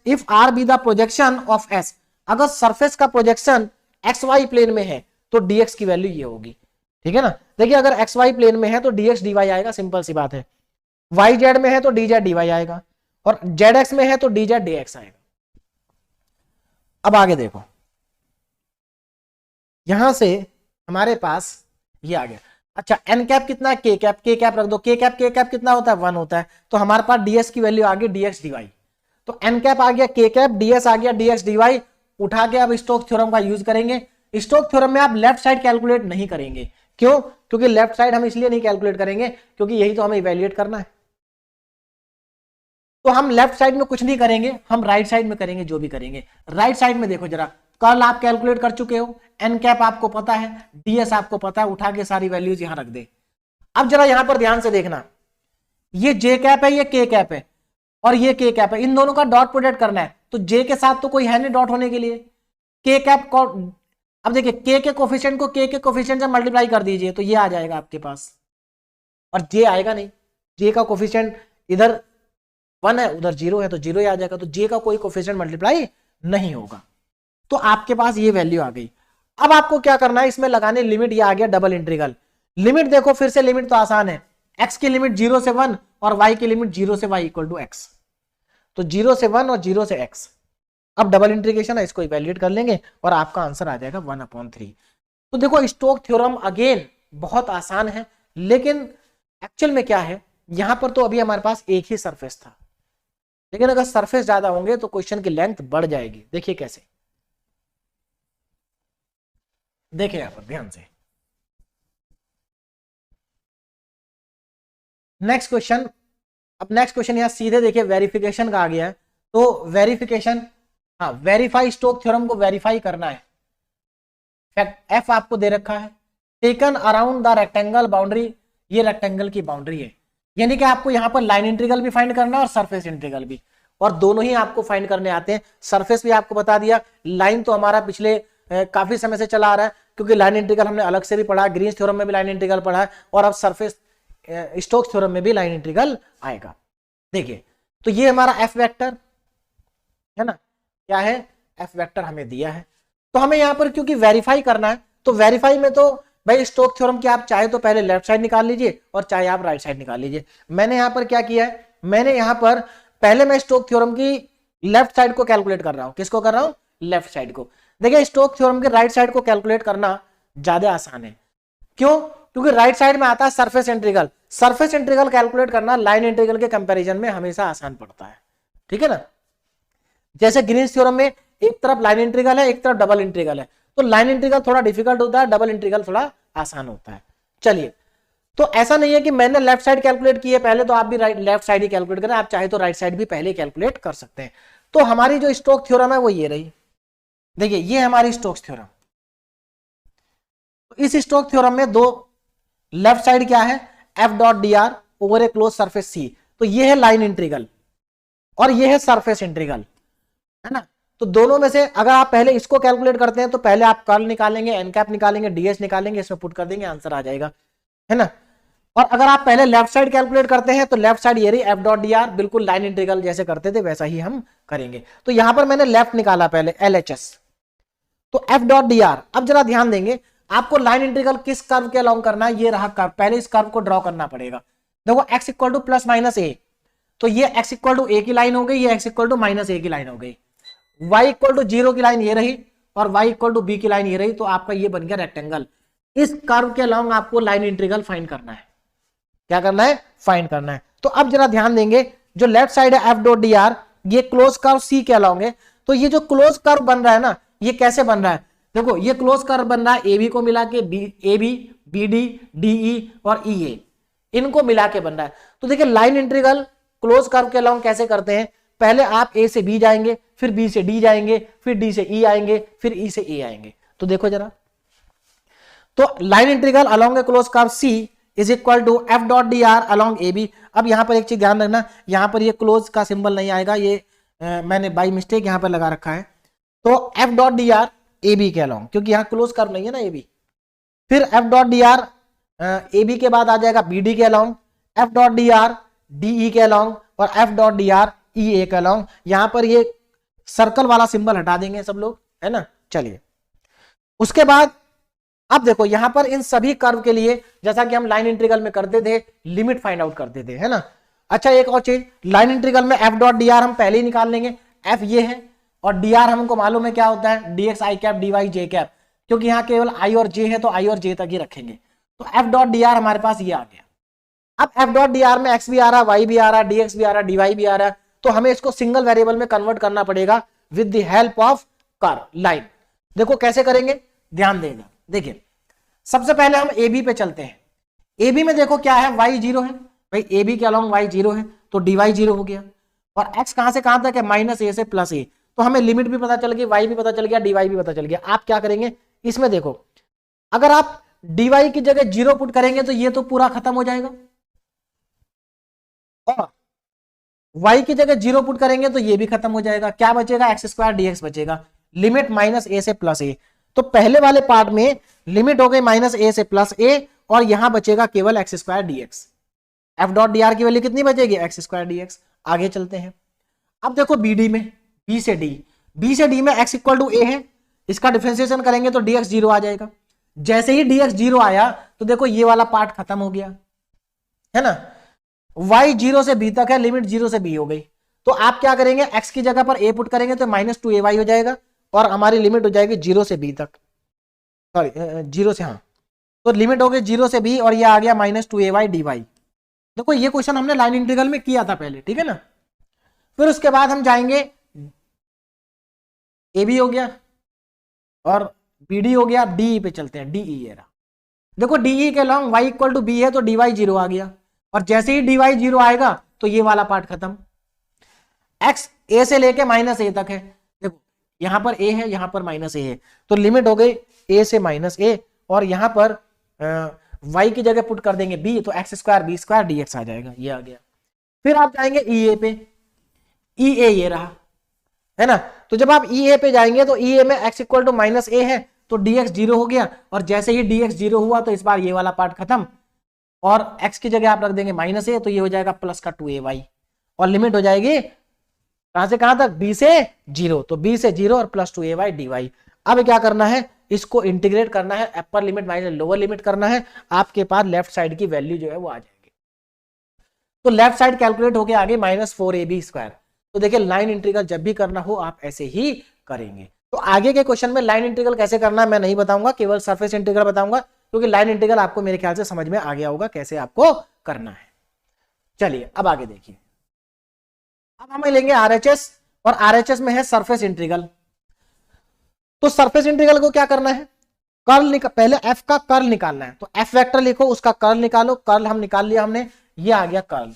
if R be the projection of S, अगर सरफेस का प्रोजेक्शन एक्स वाई प्लेन में है तो dx की वैल्यू ये होगी, ठीक है ना। देखिए अगर एक्स वाई प्लेन में है तो dx dy आएगा, सिंपल सी बात है। वाई जेड में है तो dz dy आएगा, और जेड में है तो dz dx आएगा। अब आगे देखो, यहां से हमारे पास ये आ गया। अच्छा एन कैप कितना है, के कैप रख दो, के कैप कितना होता है, 1 होता है, तो हमारे पास ds की वैल्यू आ गई dx dy। तो एन कैप आ गया, के कैप, ds आ गया dx dy। उठा के अब स्टोक्स थ्योरम का यूज करेंगे। स्टोक्स थ्योरम में आप लेफ्ट साइड कैलकुलेट नहीं करेंगे, क्यों, क्योंकि लेफ्ट साइड हम इसलिए नहीं कैलकुलेट करेंगे क्योंकि यही तो हमें इवैल्यूएट करना है। तो हम लेफ्ट साइड में कुछ नहीं करेंगे, हम राइट साइड में करेंगे जो भी करेंगे। राइट साइड में देखो जरा, कर्ल आप कैलकुलेट कर चुके हो, एन कैप आपको पता है, डीएस आपको पता है, उठा के सारी वैल्यूज यहां रख दे। अब जरा यहां पर ध्यान से देखना, ये जे कैप है, ये के कैप है, और ये के कैप है, इन दोनों का डॉट प्रोडक्ट करना है। तो जे के साथ तो कोई है नहीं डॉट होने के लिए, के कैप को, अब देखिए के कोफिशिएंट को के कोफिशिएंट से मल्टीप्लाई कर दीजिए तो ये आ जाएगा आपके पास, और जे आएगा नहीं, जे का कोफिशिएंट इधर 1 है उधर 0 है तो 0 ही आ जाएगा, तो जे का कोई कोफिशिएंट मल्टीप्लाई नहीं होगा। तो आपके पास ये वैल्यू आ गई। अब आपको क्या करना है, इसमें लगाने लिमिट, ये आ गया डबल इंटीग्रल। लिमिट देखो फिर से, लिमिट तो आसान है, x की लिमिट 0 से 1 और y की लिमिट 0 से y इक्वल टू x, तो 0 से 1 और 0 से x। अब डबल इंटीग्रेशन है, इसको इवैल्यूएट कर लेंगे और आपका आंसर आ जाएगा 1/3। तो देखो स्टोक थ्योरम अगेन बहुत आसान है, लेकिन एक्चुअल में क्या है, यहां पर तो अभी हमारे पास एक ही सरफेस था, लेकिन अगर सरफेस ज्यादा होंगे तो क्वेश्चन की लेंथ बढ़ जाएगी। देखिए कैसे, देखिए यहां पर ध्यान से, नेक्स्ट क्वेश्चन। अब नेक्स्ट क्वेश्चन यहां सीधे देखिए वेरिफिकेशन का आ गया है। तो वेरिफिकेशन, हाँ वेरीफाई स्टोक थ्योरम को वेरीफाई करना है। फैक्ट एफ आपको दे रखा है, taken around the rectangle boundary, ये रेक्टेंगल की बाउंड्री है, यानी कि आपको यहां पर लाइन इंटीग्रल भी फाइंड करना है और सरफेस इंटीग्रल भी, और दोनों ही आपको फाइंड करने आते हैं। सरफेस भी आपको बता दिया, लाइन तो हमारा पिछले काफी समय से चला आ रहा है, क्योंकि लाइन इंटीग्रल हमने अलग से भी पढ़ा, ग्रीन्स थ्योरम में भी लाइन इंटीग्रल पढ़ा है, और अब सरफेस स्टोक्स थ्योरम में भी लाइन इंटीग्रल आएगा। देखिए तो ये हमारा एफ वेक्टर है ना, क्या है, एफ वेक्टर हमें दिया है। तो हमें यहां पर क्योंकि वेरीफाई करना है, तो वेरीफाई में तो भाई स्टोक थ्योरम की आप चाहे तो पहले लेफ्ट साइड निकाल लीजिए और चाहे आप राइट साइड निकाल लीजिए। मैंने यहां पर क्या किया है, मैंने यहां पर पहले मैं स्टोक थ्योरम की लेफ्ट साइड को कैलकुलेट कर रहा हूं। किसको कर रहा हूं, लेफ्ट साइड को। देखिए स्टोक थ्योरम के राइट साइड को कैलकुलेट करना ज्यादा आसान है, क्यों, क्योंकि राइट साइड में आता है surface integral. Surface integral calculate करना लाइन इंटीग्रल के कंपैरिजन में हमेशा आसान पड़ता है, ठीक है ना। जैसे ग्रीन्स थ्योरम में एक तरफ लाइन इंटीग्रल है, एक तरफ डबल इंटीग्रल है, तो लाइन इंटीग्रल थोड़ा डिफिकल्ट होता है, डबल इंटीग्रल थोड़ा आसान होता है। चलिए, तो ऐसा नहीं है कि मैंने लेफ्ट साइड कैलकुलेट की है पहले, तो आप भी राइट लेफ्ट साइड ही कैलकुलेट करें, आप चाहे तो राइट साइड भी पहले कैलकुलेट कर सकते हैं। तो हमारी जो स्टोक थ्योरम है वो ये रही, देखिए ये हमारी स्टोक्स थ्योरम। तो इस स्टोक थ्योरम में दो, लेफ्ट साइड क्या है, F dot D R over a close surface C, तो ये है लाइन इंटीग्रल और ये है सरफेस इंटीग्रल, है ना। तो दोनों में से अगर आप पहले इसको कैलकुलेट करते हैं तो पहले आप कर्ल निकालेंगे, एन कैप निकालेंगे, डीएस निकालेंगे, इसमें पुट कर देंगे, आंसर आ जाएगा, है ना। और अगर आप पहले लेफ्ट साइड कैलकुलेट करते हैं तो लेफ्ट साइड ये रही एफ डॉट डी आर, बिल्कुल लाइन इंटीग्रल जैसे करते थे वैसा ही हम करेंगे। तो यहां पर मैंने लेफ्ट निकाला पहले LHS, तो एफ डॉट डी आर। अब जरा ध्यान देंगे, आपको लाइन इंटीग्रल किस कर्व के अलोंग करना है, ये रहा कर्व, पहले इस कर्व को ड्रॉ करना पड़ेगा। देखो x equal to plus minus A, तो ये x इक्वल टू ए की लाइन हो गई, ये x इक्वल टू माइनस ए की लाइन हो गई, y इक्वल टू 0 की लाइन ये रही और y इक्वल टू b की लाइन ये रही, तो आपका ये बन गया रेक्टेंगल। इस कर्व के अलोंग आपको लाइन इंटीग्रल फाइंड करना है, क्या करना है, फाइंड करना है। तो अब जरा ध्यान देंगे, जो लेफ्ट साइड है एफ डॉट डी आर, ये क्लोज कर्व सी के अलोंग है, तो ये जो क्लोज कर्व बन रहा है ना, ये कैसे बन रहा है, देखो ये क्लोज कर्व बन रहा है ए बी को मिला के, A B, B D, D E और ई ए, इनको मिला के बन रहा है। तो देखिए लाइन इंटीग्रल क्लोज कर्व के अलोंग कैसे करते हैं, पहले आप ए से बी जाएंगे, फिर बी से डी जाएंगे, फिर डी से ई आएंगे, फिर ई से ए आएंगे। तो देखो जरा, तो line integral along a close curve C is equal to F dot D R along A B. अब यहां पर एक चीज ध्यान रखना, यहां पर ये क्लोज का सिंबल नहीं आएगा, ये मैंने बाई मिस्टेक यहां पर लगा रखा है। तो F dot D R A B के अलोंग, क्योंकि यहां क्लोज कर्व नहीं है ना ए बी, फिर F dot D R A B के बाद आ जाएगा बी डी के along, F dot D R D E के अलोंग, और F dot D R E A के अलॉन्ग। यहां पर ये सर्कल वाला सिंबल हटा देंगे सब लोग, है ना। चलिए उसके बाद अब देखो यहां पर इन सभी कर्व के लिए जैसा कि हम लाइन इंटीग्रल में करते थे लिमिट फाइंड आउट करते थे, है ना। अच्छा एक और चीज, लाइन इंटीग्रल में एफ डॉट डी आर हम पहले ही निकाल लेंगे, एफ ये है और डी आर हमको मालूम है क्या होता है, डी एक्स आई कैप डी वाई जे कैप, क्योंकि यहाँ केवल आई और जे है तो आई और जे तक ही रखेंगे। तो एफ डॉट डी आर हमारे पास ये आ गया। अब एफ डॉट डी आर में एक्स भी आ रहा है, वाई भी आ रहा है, डी एक्स भी आ रहा है, डी वाई भी आ रहा है, तो हमें इसको सिंगल वेरिएबल में कन्वर्ट करना पड़ेगा with the help of curve line. देखो कैसे करेंगे, ध्यान देना। देखिए सबसे पहले हम ए बी पे चलते हैं। ए बी में देखो क्या है, वाई जीरो है, भाई ए बी के अलॉन्ग वाई जीरो है तो डी वाई जीरो हो गया। और एक्स कहां से कहां तक है, माइनस ए से प्लस ए, तो हमें लिमिट भी पता चल गई, वाई भी पता चल गया, डी वाई भी पता चल गया। आप क्या करेंगे इसमें देखो, अगर आप डी वाई की जगह जीरो पुट करेंगे तो ये तो पूरा खत्म हो जाएगा, और y की जगह जीरो पुट करेंगे तो ये भी खत्म हो जाएगा। क्या बचेगा, एक्स स्क्वायर डी एक्स बचेगा, लिमिट माइनस ए से प्लस ए। तो पहले वाले पार्ट में लिमिट हो गई माइनस ए से प्लस ए, और यहां बचेगा केवल x square D x. F dot D are की वैल्यू कितनी बचेगी, एक्स स्क्वायर डी एक्स। आगे चलते हैं, अब देखो बी डी में, बी से डी में एक्स इक्वल टू ए है, इसका डिफरेंशिएशन करेंगे तो डी एक्स जीरो आ जाएगा। जैसे ही डी एक्स जीरो आया तो देखो ये वाला पार्ट खत्म हो गया, है ना। y जीरो से b तक है, लिमिट जीरो से b हो गई, तो आप क्या करेंगे, x की जगह पर a पुट करेंगे तो माइनस टू ए वाई हो जाएगा, और हमारी लिमिट हो जाएगी जीरो से b तक, सॉरी जीरो से, हाँ तो लिमिट हो गई जीरो से b, और ये आ गया माइनस टू ए वाई डी वाई। देखो ये क्वेश्चन हमने लाइन इंटीग्रल में किया था पहले, ठीक है ना। फिर उसके बाद हम जाएंगे ए बी हो गया और बी डी हो गया, डी पे चलते हैं, डी ई रहा। देखो डी ई के long y equal to B है तो डी वाई जीरो आ गया, और जैसे ही डी वाई जीरो आएगा तो ये वाला पार्ट खत्म। एक्स ए से लेके माइनस ए तक है, देखो यहां पर ए है, यहां पर माइनस ए है, तो लिमिट हो गई ए से माइनस ए, और यहां पर वाई की जगह पुट कर देंगे बी, तो X square B square D X आ जाएगा, ये आ गया। फिर आप जाएंगे ई ए पे, ई ए ये रहा, है ना। तो जब आप ई ए पे जाएंगे तो ई ए में एक्स इक्वल टू माइनस ए है तो डी एक्स जीरो हो गया, और जैसे ही डी एक्स जीरो हुआ तो इस बार ये वाला पार्ट खत्म, और x की जगह आप रख देंगे माइनस ए, तो ये हो जाएगा प्लस का टू ए वाई, और लिमिट हो जाएगी कहां से कहां तक, b से जीरो, तो b से जीरो और प्लस टू ए वाई डी वाई। अब क्या करना है, इसको इंटीग्रेट करना है, अपर लिमिट माइनस लोअर लिमिट करना है, आपके पास लेफ्ट साइड की वैल्यू जो है वो आ जाएगी। तो लेफ्ट साइड कैलकुलेट होके आ गई minus four A B square. तो देखिए लाइन इंटीग्रल जब भी करना हो आप ऐसे ही करेंगे। तो आगे के क्वेश्चन में लाइन इंटीग्रल कैसे करना है मैं नहीं बताऊंगा, केवल सरफेस इंटीग्रल बताऊंगा, क्योंकि लाइन इंटीग्रल आपको मेरे ख्याल से समझ में आ गया होगा कैसे आपको करना है। चलिए अब आगे देखिए, अब हम लेंगे आरएचएस, और आरएचएस में है सरफेस इंटीग्रल। तो सरफेस इंटीग्रल को क्या करना है, कर्ल पहले एफ का कर्ल निकालना है, तो एफ वेक्टर लिखो, उसका कर्ल निकालो। कर्ल हम निकाल लिया हमने, ये आ गया कर्ल,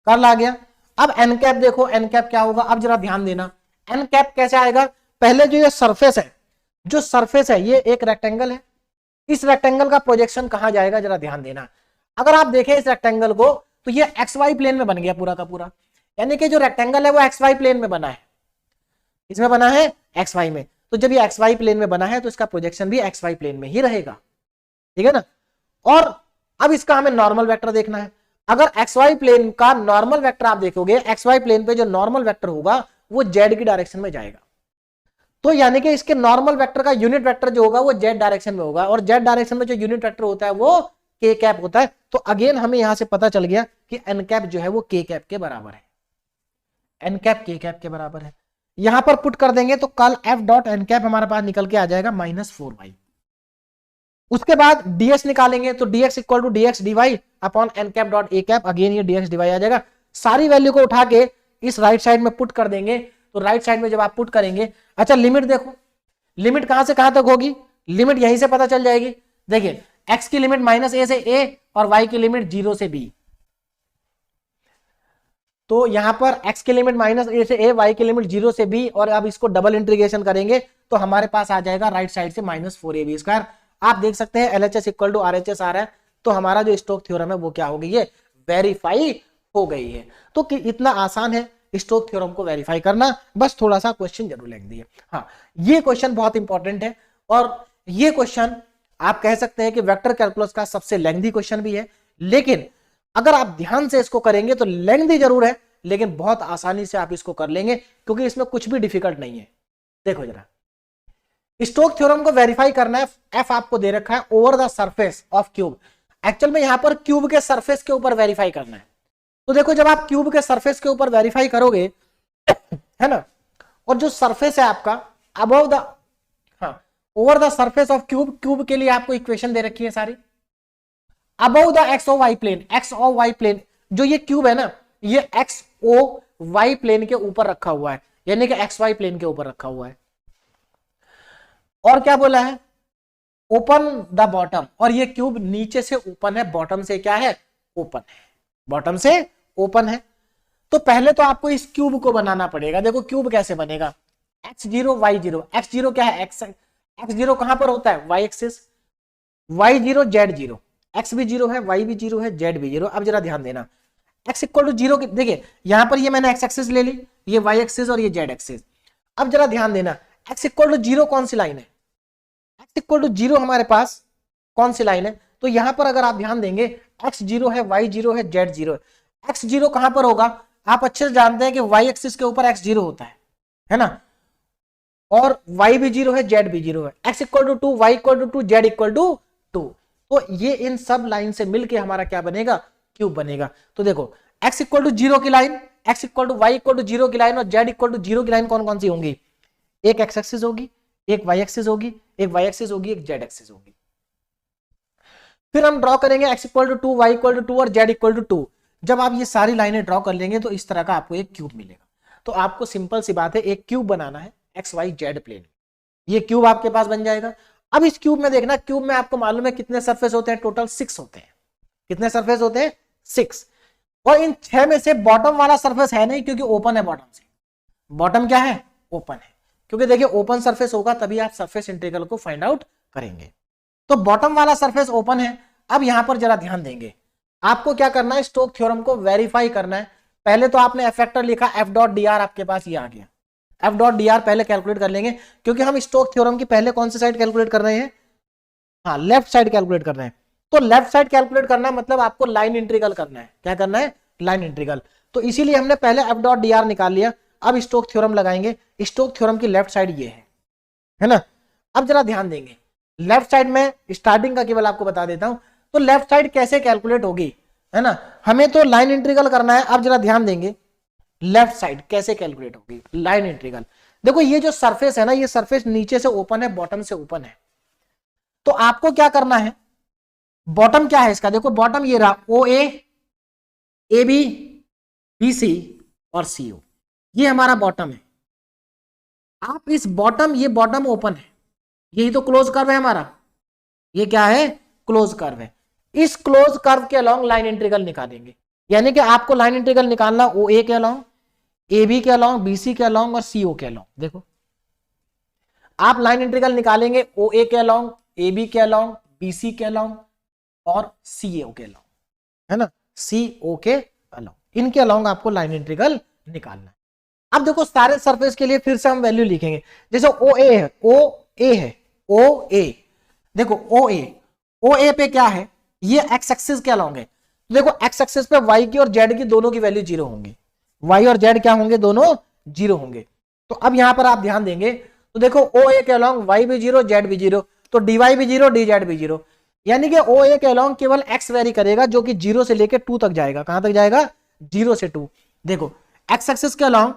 कर्ल आ गया। अब एन कैप देखो, एन कैप क्या होगा, अब जरा ध्यान देना, एन कैप कैसे आएगा। पहले जो ये सरफेस है, जो सरफेस है ये एक रेक्टेंगल है, इस रेक्टेंगल का प्रोजेक्शन कहां जाएगा जरा ध्यान देना। अगर आप देखें इस रेक्टेंगल को तो ये एक्स वाई प्लेन में बन गया पूरा का पूरा, यानी कि जो रेक्टेंगल है वो एक्स वाई प्लेन में बना है, इसमें बना है एक्स वाई में। तो जब ये एक्स वाई प्लेन में बना है तो इसका प्रोजेक्शन भी एक्स वाई प्लेन में ही रहेगा, ठीक है ना। और अब इसका हमें नॉर्मल वेक्टर देखना है। अगर एक्स वाई प्लेन का नॉर्मल वेक्टर आप देखोगे, एक्स वाई प्लेन पे जो नॉर्मल वेक्टर होगा वो जेड की डायरेक्शन में जाएगा, तो यानी कि इसके नॉर्मल वेक्टर का यूनिट वेक्टर जो होगा वो जेड डायरेक्शन में होगा, और जेड डायरेक्शन में जो यूनिट वेक्टर होता है वो के कैप होता है। तो अगेन हमें यहां से पता चल गया कि एन कैप जो है वो के कैप के बराबर है, एन कैप के कैप के बराबर है। यहां पर पुट कर देंगे तो कल एफ डॉट एन कैप हमारे पास निकल के आ जाएगा माइनस फोर वाई। उसके बाद डीएक्स निकालेंगे तो dx equal to dx dy upon N cap dot A cap, again ये डीएक्स डीवाई आ जाएगा। सारी वैल्यू को उठा के इस राइट साइड में पुट कर देंगे, तो राइट साइड में जब आप पुट करेंगे, अच्छा लिमिट देखो, लिमिट कहां से कहां तक होगी, लिमिट यहीं से पता चल जाएगी। देखिए x की लिमिट माइनस ए से a और y की लिमिट जीरो से b, तो यहां पर x की लिमिट माइनस ए से a, y की लिमिट जीरो से b, और अब इसको डबल इंटीग्रेशन करेंगे तो हमारे पास आ जाएगा राइट साइड से minus four A B square. आप देख सकते हैं LHS इक्वल टू RHS आ रहा है, तो हमारा जो स्टोक थ्योरम है वो क्या हो गई है, वेरीफाई हो गई है। तो इतना आसान है स्टोक थ्योरम को वेरीफाई करना, बस थोड़ा सा क्वेश्चन जरूर लिख दिए। हाँ ये क्वेश्चन बहुत इंपॉर्टेंट है, और ये क्वेश्चन आप कह सकते हैं कि वेक्टर कैलकुलस का सबसे लेंथी क्वेश्चन भी है, लेकिन अगर आप ध्यान से इसको करेंगे तो लेंथी जरूर है, लेकिन बहुत आसानी से आप इसको कर लेंगे, क्योंकि इसमें कुछ भी डिफिकल्ट नहीं है। देखो जरा, स्टोक्स थ्योरम को वेरीफाई करना है। एफ आपको दे रखा है over the surface of cube. Actual में यहां पर क्यूब के सरफेस के ऊपर वेरीफाई करना है। तो देखो, जब आप क्यूब के सरफेस के ऊपर वेरीफाई करोगे है ना, और जो सरफेस है आपका अबव द, हाँ, over the surface of cube, cube के लिए आपको इक्वेशन दे रखी है सारी। Above the x O y plane, x O y plane, जो ये क्यूब है ना, ये एक्स ओ वाई प्लेन के ऊपर रखा हुआ है, यानी कि एक्स वाई प्लेन के ऊपर रखा हुआ है। और क्या बोला है, ओपन द बॉटम, और ये क्यूब नीचे से ओपन है, बॉटम से क्या है, ओपन है, बॉटम से ओपन है। तो पहले तो आपको इस क्यूब को बनाना पड़ेगा। देखो क्यूब कैसे बनेगा, x0 y0, x0 क्या है, x0 कहां पर होता है, y axis, y0 z0, x भी 0 है, y भी 0 है, z भी 0। अब जरा ध्यान देना, x इक्वल टू 0, देखिए यहां पर ये मैंने x एक्सिस ले ली, ये y एक्सिस और ये z एक्सिस। अब जरा ध्यान देना, x इक्वल टू 0 कौन सी लाइन है, x इक्वल टू 0 हमारे पास कौन सी लाइन है, तो यहां पर अगर आप ध्यान देंगे x0 है, y0 है, z0 है। x0 कहां पर होगा, आप अच्छे से जानते हैं कि y एक्सिस के ऊपर x0 होता है ना, और y भी 0 है, z भी 0 है, x equal to 2, y equal to 2, z equal to 2। तो ये इन सब लाइन से मिलके हमारा क्या बनेगा, क्यूब बनेगा। तो देखो x इक्वल टू 0 की line, x equal to y equal to 0 की लाइन और z इक्वल टू 0 की लाइन कौन कौन सी होंगी, एक x एक्सिस होगी, एक y एक्सिस होगी, एक y एक्सिस होगी, एक z एक्सिस होगी। फिर हम ड्रॉ करेंगे x equal to 2, y equal to 2 और z इक्वल टू 2। जब आप ये सारी लाइनें ड्रॉ कर लेंगे तो इस तरह का आपको एक क्यूब मिलेगा। तो आपको सिंपल सी बात है, एक क्यूब बनाना है एक्स वाई जेड प्लेन, ये क्यूब आपके पास बन जाएगा। अब इस क्यूब में देखना, क्यूब में आपको मालूम है कितने सरफेस होते हैं, टोटल 6 होते हैं। कितने सरफेस होते हैं, 6। और इन 6 में से बॉटम वाला सरफेस है नहीं, क्योंकि ओपन है बॉटम से। बॉटम क्या है, ओपन है, क्योंकि देखिए ओपन सरफेस होगा तभी आप सरफेस इंटीग्रल को फाइंड आउट करेंगे। तो बॉटम वाला सरफेस ओपन है। अब यहां पर जरा ध्यान देंगे, आपको क्या करना है, स्टोक्स थ्योरम को वेरीफाई करना है। पहले तो आपने एफ फैक्टर लिखा, एफ डॉट डी आर आपके पास ये आ गया। एफ डॉट डी आर पहले कैलकुलेट कर लेंगे, क्योंकि हम स्टोक्स थ्योरम की पहले कौन सी साइड कैलकुलेट कर रहे हैं, हाँ लेफ्ट साइड कैलकुलेट कर रहे हैं। तो लेफ्ट साइड कैलकुलेट करना मतलब आपको लाइन इंटीग्रल करना है। क्या करना है, लाइन इंटीग्रल। तो इसीलिए हमने पहले एफ डॉट डी आर निकाल लिया। अब स्टोक्स थ्योरम लगाएंगे। स्टोक्स थ्योरम की लेफ्ट साइड ये है ना। अब जरा ध्यान देंगे, लेफ्ट साइड में स्टार्टिंग का केवल आपको बता देता हूं। तो लेफ्ट साइड कैसे कैलकुलेट होगी, है ना, हमें तो लाइन इंटीग्रल करना है। अब जरा ध्यान देंगे, लेफ्ट साइड कैसे कैलकुलेट होगी, लाइन इंटीग्रल। देखो ये जो सरफेस है ना, ये सरफेस नीचे से ओपन है, बॉटम से ओपन है। तो आपको क्या करना है, बॉटम क्या है इसका, देखो बॉटम ये रहा, ओ ए बी बी सी और सी ओ, ये हमारा बॉटम है। आप इस बॉटम, ये बॉटम ओपन है, यही तो क्लोज कर्व है हमारा, ये क्या है, क्लोज कर्व है। इस क्लोज कर्व के अलोंग लाइन इंटीग्रल निकालेंगे। यानी कि आपको लाइन इंटीग्रल निकालना ओ ए के अलोंग, ए बी के अलोंग, बी सी के अलोंग और सी ओ के अलोंग। देखो आप लाइन इंटीग्रल निकालेंगे ओ ए के अलोंग, ए बी के अलोंग, बी सी के अलोंग और सी ओ के अलोंग, है ना, सी ओ के अलोंग, इनके अलोंग आपको लाइन इंटीग्रल निकालना है। अब देखो सारे सरफेस के लिए फिर से हम वैल्यू लिखेंगे। जैसे ओ ए है, ओ ए है, ओ ए, देखो ओ ए पे क्या है, ये एक्स एक्सिस के अलोंग है। देखो एक्स एक्सिस पे वाई की और जेड की दोनों की वैल्यू 0 होंगी, वाई और जेड क्या होंगे, दोनों 0 होंगे। तो अब यहां पर आप ध्यान देंगे, तो देखो ओ ए के अलोंग वाई भी 0, जेड भी 0, तो डी वाई भी 0, डी जेड भी 0। यानी कि ओ ए के अलोंग केवल एक्स वेरी करेगा, जो कि 0 से लेकर 2 तक जाएगा। कहां तक जाएगा, 0 से 2। देखो एक्स एक्सिस के अलोंग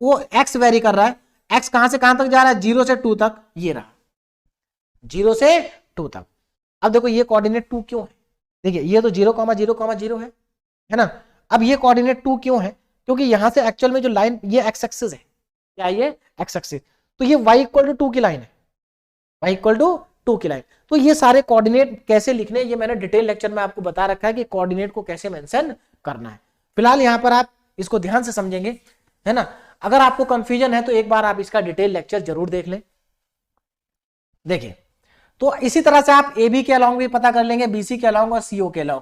वो एक्स वेरी कर रहा है, एक्स कहां से कहां तक जा रहा है, 0 से 2 तक, ये रहा 0 से 2 तक। अब देखो ये कोऑर्डिनेट 2 क्यों है, देखिए ये तो 0,0,0 है ना। अब ये कोऑर्डिनेट 2 क्यों है, क्योंकि यहां से एक्चुअल में जो लाइन, ये एक्स एक्सिस है, क्या ये एक्स एक्सिस, तो ये y इक्वल टू 2 की लाइन है, y इक्वल टू 2 की लाइन। तो ये सारे कोऑर्डिनेट कैसे लिखने, ये मैंने डिटेल लेक्चर में आपको बता रखा है कि कोऑर्डिनेट को कैसे मेंशन करना है। फिलहाल यहां पर आप इसको ध्यान से समझेंगे, है ना। अगर आपको कंफ्यूजन है तो एक बार आप इसका डिटेल लेक्चर जरूर देख लें। देखिए तो इसी तरह से आप ए बी के अलोंग भी पता कर लेंगे, बी सी के अलोंग और सी ओ के अलोंग।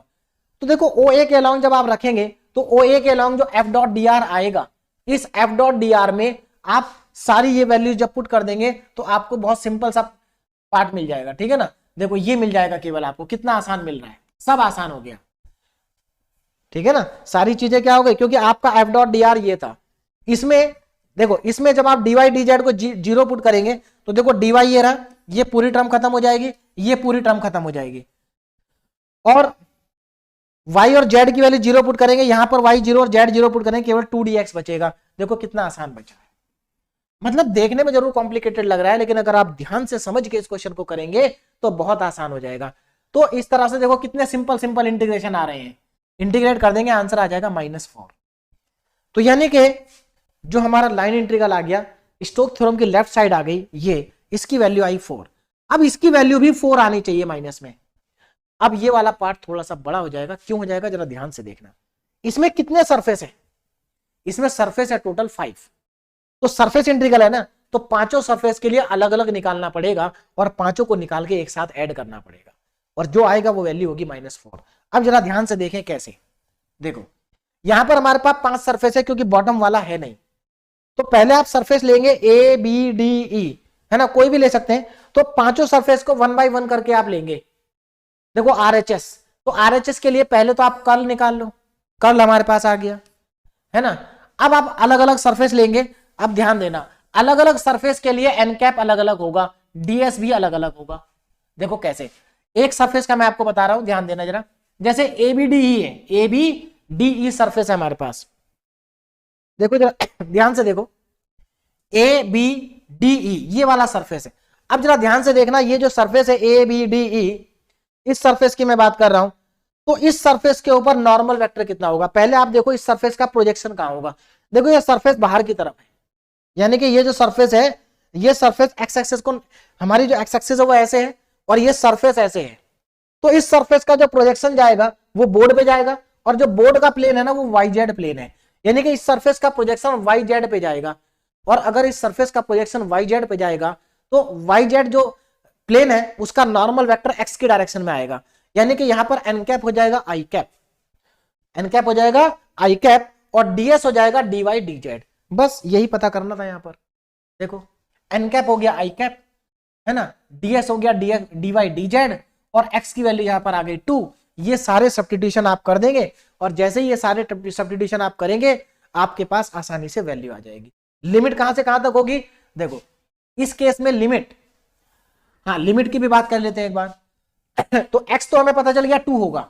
तो देखो ओ ए के अलोंग जब आप रखेंगे तो ओ ए के अलोंग जो एफ डॉट डी आर आएगा, इस एफ डॉट डी आर में आप सारी ये वैल्यूज जब पुट कर देंगे तो आपको बहुत सिंपल सा पार्ट मिल जाएगा, ठीक है ना। देखो ये मिल जाएगा केवल आपको, कितना आसान मिल रहा है, सब आसान हो गया। ठीक है ना, सारी चीजें क्या हो गई, क्योंकि आपका एफ डॉट डी आर ये था। इसमें देखो, इसमें जब आप डी वाई डी जेड को जीरो पुट करेंगे तो देखो डी वाई ये रहा, ये पूरी टर्म खत्म हो जाएगी, ये पूरी टर्म खत्म हो जाएगी, और y और z की वैल्यू जीरो पुट करेंगे, यहां पर y जीरो और z जीरो पुट करेंगे, केवल 2dx बचेगा। देखो कितना आसान बचा है। मतलब देखने में जरूर कॉम्प्लिकेटेड लग रहा है, लेकिन अगर आप ध्यान से समझ के इस क्वेश्चन को करेंगे तो बहुत आसान हो जाएगा। तो इस तरह से देखो कितने सिंपल सिंपल इंटीग्रेशन आ रहे हैं, इंटीग्रेट कर देंगे आंसर आ जाएगा -4। तो यानी कि जो हमारा लाइन इंटीग्रल आ गया, स्टोक्स थ्योरम की लेफ्ट साइड आ गई, ये इसकी वैल्यू आई 4। अब इसकी वैल्यू भी 4 आनी चाहिए माइनस में। अब ये वाला पार्ट थोड़ा सा बड़ा हो जाएगा, क्यों हो जाएगा जरा ध्यान से देखना। इसमें कितने सरफेस है, इसमें सरफेस है टोटल 5। तो सरफेस इंटीग्रल है ना, तो पांचों सरफेस के लिए अलग अलग निकालना पड़ेगा और पांचों को निकाल के एक साथ ऐड करना पड़ेगा, और जो आएगा वो वैल्यू होगी -4। अब जरा ध्यान से देखें कैसे। देखो यहां पर हमारे पास 5 सरफेस है, क्योंकि बॉटम वाला है नहीं। तो पहले आप सरफेस लेंगे ए बी डी ई, है ना, कोई भी ले सकते हैं। तो पांचों सरफेस को 1 बाय 1 करके आप लेंगे। देखो RHS, तो RHS के लिए पहले तो आप कर्ल निकाल लो, कर्ल हमारे पास आ गया, है ना। अब आप अलग अलग सरफेस लेंगे। अब ध्यान देना, अलग अलग सरफेस के लिए एन कैप अलग अलग होगा, ds भी अलग अलग होगा। देखो कैसे, एक सरफेस का मैं आपको बता रहा हूं, ध्यान देना जरा। जैसे ABDE है, ABDE सरफेस है हमारे पास, देखो जरा ध्यान से देखो, ABDE ये वाला सरफेस है। अब जरा ध्यान से देखना, ये जो सरफेस है ABDE, इस सरफेस की मैं बात कर रहा हूं। तो इस सरफेस के ऊपर नॉर्मल वेक्टर कितना होगा, पहले आप देखो इस सरफेस का प्रोजेक्शन कहां होगा। देखो ये सरफेस बाहर की तरफ है, यानी कि ये जो सरफेस है, ये सरफेस एक्स एक्सिस को, हमारी जो एक्स एक्सिस है वो ऐसे है, और ये सरफेस ऐसे है। तो इस सरफेस का जो प्रोजेक्शन जाएगा वो बोर्ड पे जाएगा, और जो बोर्ड का प्लेन है ना वो YZ प्लेन है, यानी कि इस सरफेस का प्रोजेक्शन YZ पे जाएगा। और अगर इस सरफेस का प्रोजेक्शन YZ पे जाएगा तो YZ जो प्लेन है उसका नॉर्मल वेक्टर x की डायरेक्शन में आएगा, यानी कि यहां पर n कैप हो जाएगा i कैप, n कैप हो जाएगा i कैप, और ds हो जाएगा dy dz। बस यही पता करना था यहां पर। देखो n कैप हो गया i कैप, है ना, ds हो गया dy dz, और x की वैल्यू यहां पर आ गई 2। ये सारे सब्स्टिट्यूशन आप कर देंगे, और जैसे ही ये सारे सब्स्टिट्यूशन आप करेंगे आपके पास आसानी से वैल्यू आ जाएगी। लिमिट कहां से कहां तक होगी, देखो इस केस में लिमिट, हाँ लिमिट की भी बात कर लेते हैं एक बार। तो x तो हमें पता चल गया 2 होगा,